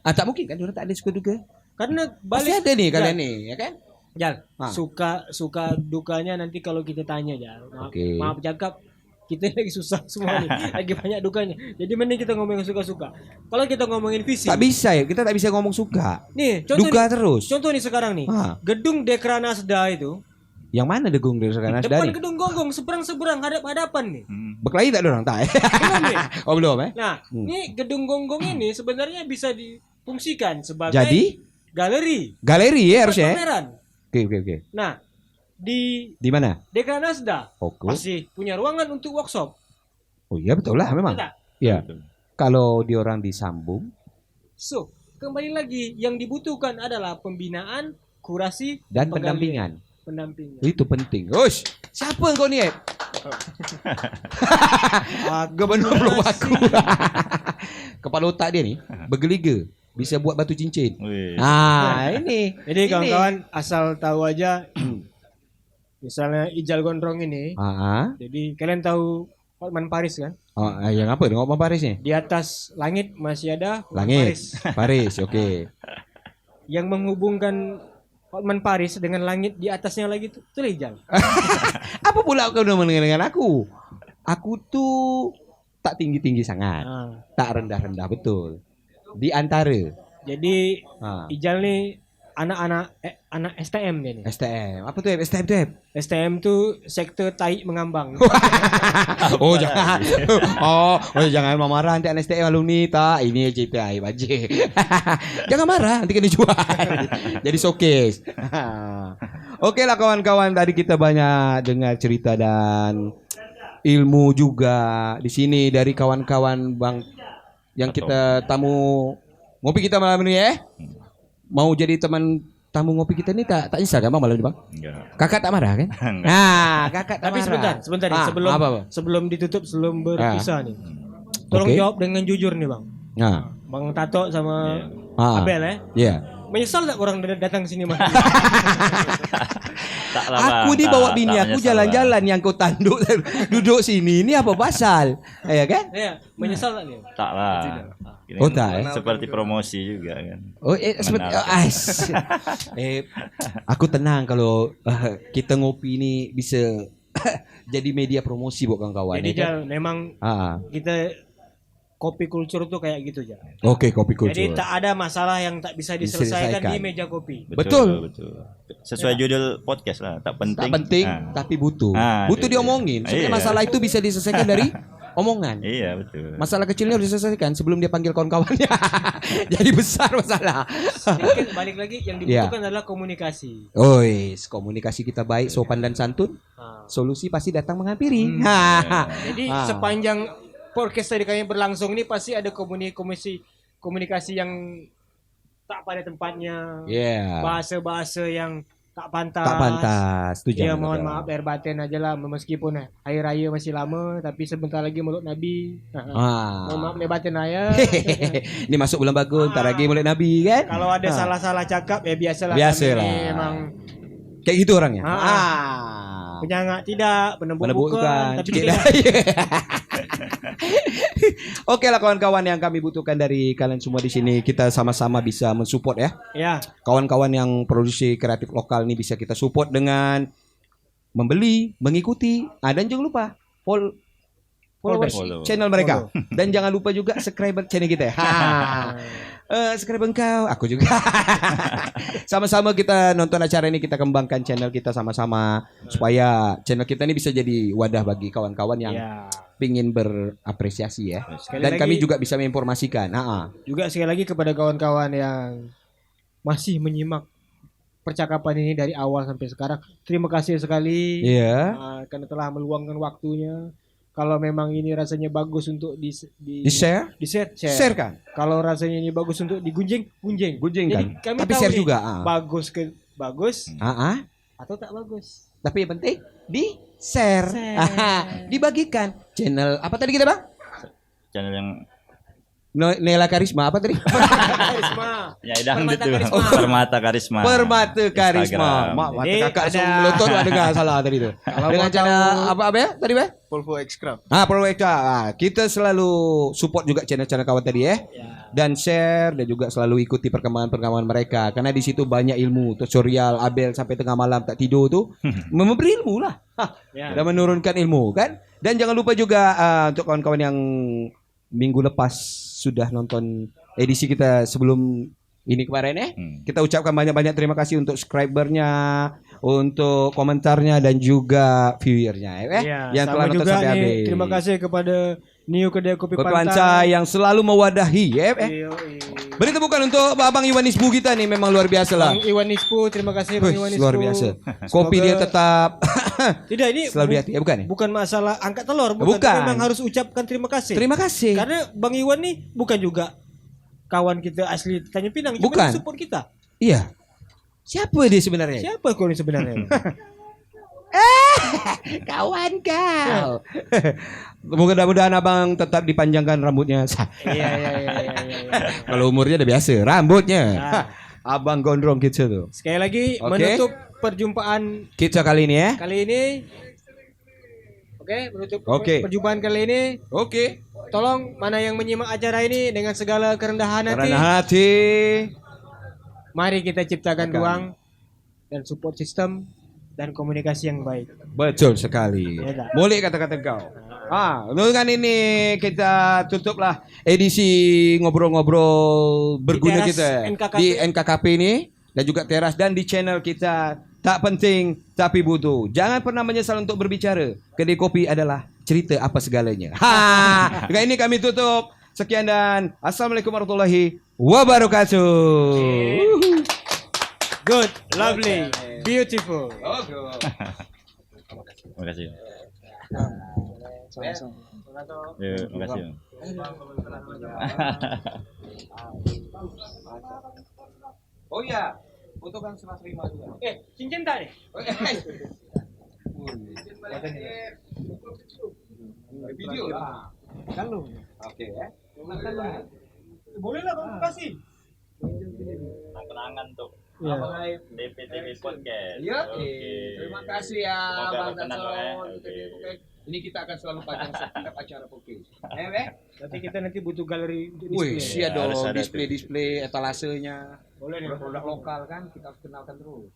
Tak mungkin kan, orang tak ada suka duka. Karena Pasti balik ada nih kalian nih, ya kan? Jal, Ah. suka dukanya nanti kalau kita tanya Jal. Oke. Maaf cakap, kita lagi susah semua nih, lagi banyak dukanya. Jadi mending kita ngomongin suka-suka. Kalau kita ngomongin visi, Tak bisa ya, kita tak bisa ngomong suka. nih contoh Duka nih, terus. contoh nih sekarang nih, Ah. gedung Dekranasda itu, Yang mana degung dari sekarang depan dari? gedung Gonggong seberang hadap-hadapan nih. Berkelahi tak ada orang tak? Belum nih. Oh belum eh? Nah, ini gedung Gonggong ini sebenarnya bisa difungsikan sebagai Jadi galeri, galeri ya harusnya. Ya? pameran. Oke. Nah, di Di mana? Dekranasda Oke. masih punya ruangan untuk workshop. Oh iya betul lah memang. Betul tak? Iya. Kalau di orang disambung So, kembali lagi yang dibutuhkan adalah pembinaan, kurasi, dan penggalian. pendampingan. Pendampingan. Itu penting. Ush, siapa kau ni? Gubernur belum aku. Kepala otak dia ni bergeliga, bisa buat batu cincin. Wih. Ini. Jadi kawan-kawan asal tahu aja, misalnya Ijal Gondrong ini, jadi kalian tahu Hotman Paris kan? Yang apa dengan Pak Paris ni? Di atas langit masih ada Hotman Langit. Paris. Paris, okey. Yang menghubungkan Hotman Paris dengan langit di atasnya lagi itu Ijal. Apa pula kau nak dengan aku? Aku tuh tak tinggi-tinggi sangat, Nah, tak rendah-rendah betul. Di antara. jadi Ha. Ijal nih anak STM dia nih. STM. Apa tu? STM tu? STM tuh sektor tai mengambang. Oh jangan. Jangan marah nanti anak STM alumni tak. Ini cerita aib aja. Jangan marah nanti kena jual. Jadi showcase. Oke lah kawan-kawan, tadi kita banyak dengar cerita dan ilmu juga di sini dari kawan-kawan Bang yang kita tamu ngopi kita malam ini ya. Mau jadi teman tamu ngopi kita ni tak nyesal kan Bang malam ni Bang? Enggak. Kakak tak marah kan? Kakak tak Tapi marah. sebentar nih, apa? sebelum ditutup, sebelum berpisah nih. Tolong Oke. jawab dengan jujur nih, Bang. Bang Tato sama Abel ya. Iya. Menyesal tak orang datang ke sini Mas? Tak lah, Aku Bang. ni bawa Tak bini aku menyesal, jalan-jalan yang kau tanduk duduk sini. Ini apa pasal? Ya kan? Ya, menyesal tak dia? Bang. Tak lah. Ini Oh, kan tak, seperti promosi juga kan. Oh, seperti aku tenang kalau kita ngopi ini bisa jadi media promosi buat kawan-kawan. Jadi ya kan? Jal, memang kita kopi kultur tuh kayak gitu Jal. Oke, kopi kultur. Jadi tak ada masalah yang tak bisa diselesaikan di meja kopi. Betul. Sesuai judul podcast lah. Tak penting. Tak penting, Ah. tapi butuh. Butuh iya. diomongin. Sebenarnya Iya. masalah itu bisa diselesaikan dari omongan. Iya betul. Masalah kecilnya harus diselesaikan sebelum dia panggil kawan-kawannya. Jadi besar masalah. Sedikit balik lagi yang dibutuhkan adalah komunikasi. Komunikasi kita baik, sopan dan santun. Nah, Solusi pasti datang menghampiri. jadi sepanjang podcast tadi kami berlangsung ini pasti ada komunikasi yang tak pada tempatnya. Yeah. Bahasa-bahasa yang tak pantas. Tak pantas. Itu Ya jangan. mohon maaf lahir batin aja lah meskipun hari raya masih lama tapi sebentar lagi mulut Nabi. Mohon maaf lahir batin ya. Ini masuk bulan bagus, ntar lagi mulai Nabi kan? Kalau ada salah-salah cakap ya biasalah. Biasalah. Kami ini memang Kayak gitu orangnya. penyangak tidak, penebuk Penebuk bukan, tapi cekik tidak. Oke lah kawan-kawan yang kami butuhkan dari kalian semua di sini, kita sama-sama bisa mensupport ya. Ya, Kawan-kawan yang produksi kreatif lokal ini bisa kita support dengan membeli, mengikuti, dan jangan lupa follow channel mereka. Dan jangan lupa juga subscribe channel kita. Subscribe engkau, aku juga. Sama-sama kita nonton acara ini, kita kembangkan channel kita sama-sama supaya channel kita ini bisa jadi wadah bagi kawan-kawan yang pingin berapresiasi ya. Dan kami juga bisa menginformasikan. Juga sekali lagi kepada kawan-kawan yang masih menyimak percakapan ini dari awal sampai sekarang, terima kasih sekali. Iya. Karena telah meluangkan waktunya. Kalau memang ini rasanya bagus untuk Di-share? share. Kan? Kalau rasanya ini bagus untuk gunjing Gunjing Jadi kan? kami Tapi tahu share nih, juga. bagus atau tak bagus. Iya. Tapi yang penting di share. Dibagikan. Channel apa tadi kita, Bang? Channel yang Nela Karisma apa tadi? Karisma. ya idang Permata itu. Karisma. Permata Karisma. Permata Karisma. Instagram. Mak, mata Jadi kakak ada- semua melotot ada nggak salah tadi tu. Dengan mau cara tahu- apa ya tadi, Bang? Volvo X-Craft. Proyekta. Kita selalu support juga channel-channel kawan tadi dan share dan juga selalu ikuti perkembangan-perkembangan mereka karena di situ banyak ilmu tutorial Abel sampai tengah malam tak tidur tu memberi ilmu lah. Ya. Dan menurunkan ilmu kan. Dan jangan lupa juga untuk kawan-kawan yang minggu lepas sudah nonton edisi kita sebelum ini kemarin kita ucapkan banyak-banyak terima kasih untuk subscribernya, untuk komentarnya dan juga viewernya yang telah sama nonton juga sampai nih, habis. terima kasih kepada New Kedai Kopi Kopi Pantai. Pantai yang selalu mewadahi Yoi. Beri tepukan untuk Abang Iwan Isbu kita nih memang luar biasa lah. Bang Iwan Nispu, terima kasih Bang Wih, Iwan Nispu. luar biasa. Kopi Semoga- dia tetap Tidak, ini selalu di hati. Ya, bukan ya? bukan masalah angkat telur, bukan. Bukan. Tapi memang harus ucapkan terima kasih. Terima kasih. Karena Bang Iwan nih bukan juga kawan kita asli Tanjung Pinang, cuma Bukan. dia support kita. Iya. Siapa dia sebenarnya? Siapa kau ini sebenarnya? Kawan kau. Mudah-mudahan abang tetap dipanjangkan rambutnya. Iya. Kalau umurnya udah biasa, rambutnya. Nah. Abang gondrong kita tuh. Sekali lagi Oke. menutup perjumpaan Kita kali ini ya. kali ini. Oke, menutup Oke. perjumpaan kali ini. Oke. Tolong mana yang menyimak acara ini dengan segala kerendahan hati. Karena hati. Mari kita ciptakan ruang dan support system dan komunikasi yang baik. Betul sekali. Ya tak? Boleh kata-kata kau. Dengan ini kita tutuplah edisi ngobrol-ngobrol berguna Di teras kita NKKP. di NKKP ini dan juga teras dan di channel kita tak penting tapi butuh. Jangan pernah menyesal untuk berbicara. Kedai kopi adalah cerita apa segalanya. Dengan ini kami tutup. Sekian dan assalamualaikum warahmatullahi wabarakatuh. Good, lovely, beautiful. Terima kasih. Ya, terima kasih. Oh iya, foto kan serah terima juga. Cincin tak nih? Video lah. Kalau. Oke ya. Boleh lah kamu kasih. Kenangan tuh. Ya. DPTV Podcast. Iya, Oke. terima kasih ya Semoga Bang berkenan, Darson. Oke. Ini kita akan selalu pajang setiap acara podcast. Nanti kita nanti butuh galeri untuk Wih, display. sia dong Harus ada display etalasenya. Boleh nih. Produk lokal kan kita harus kenalkan terus.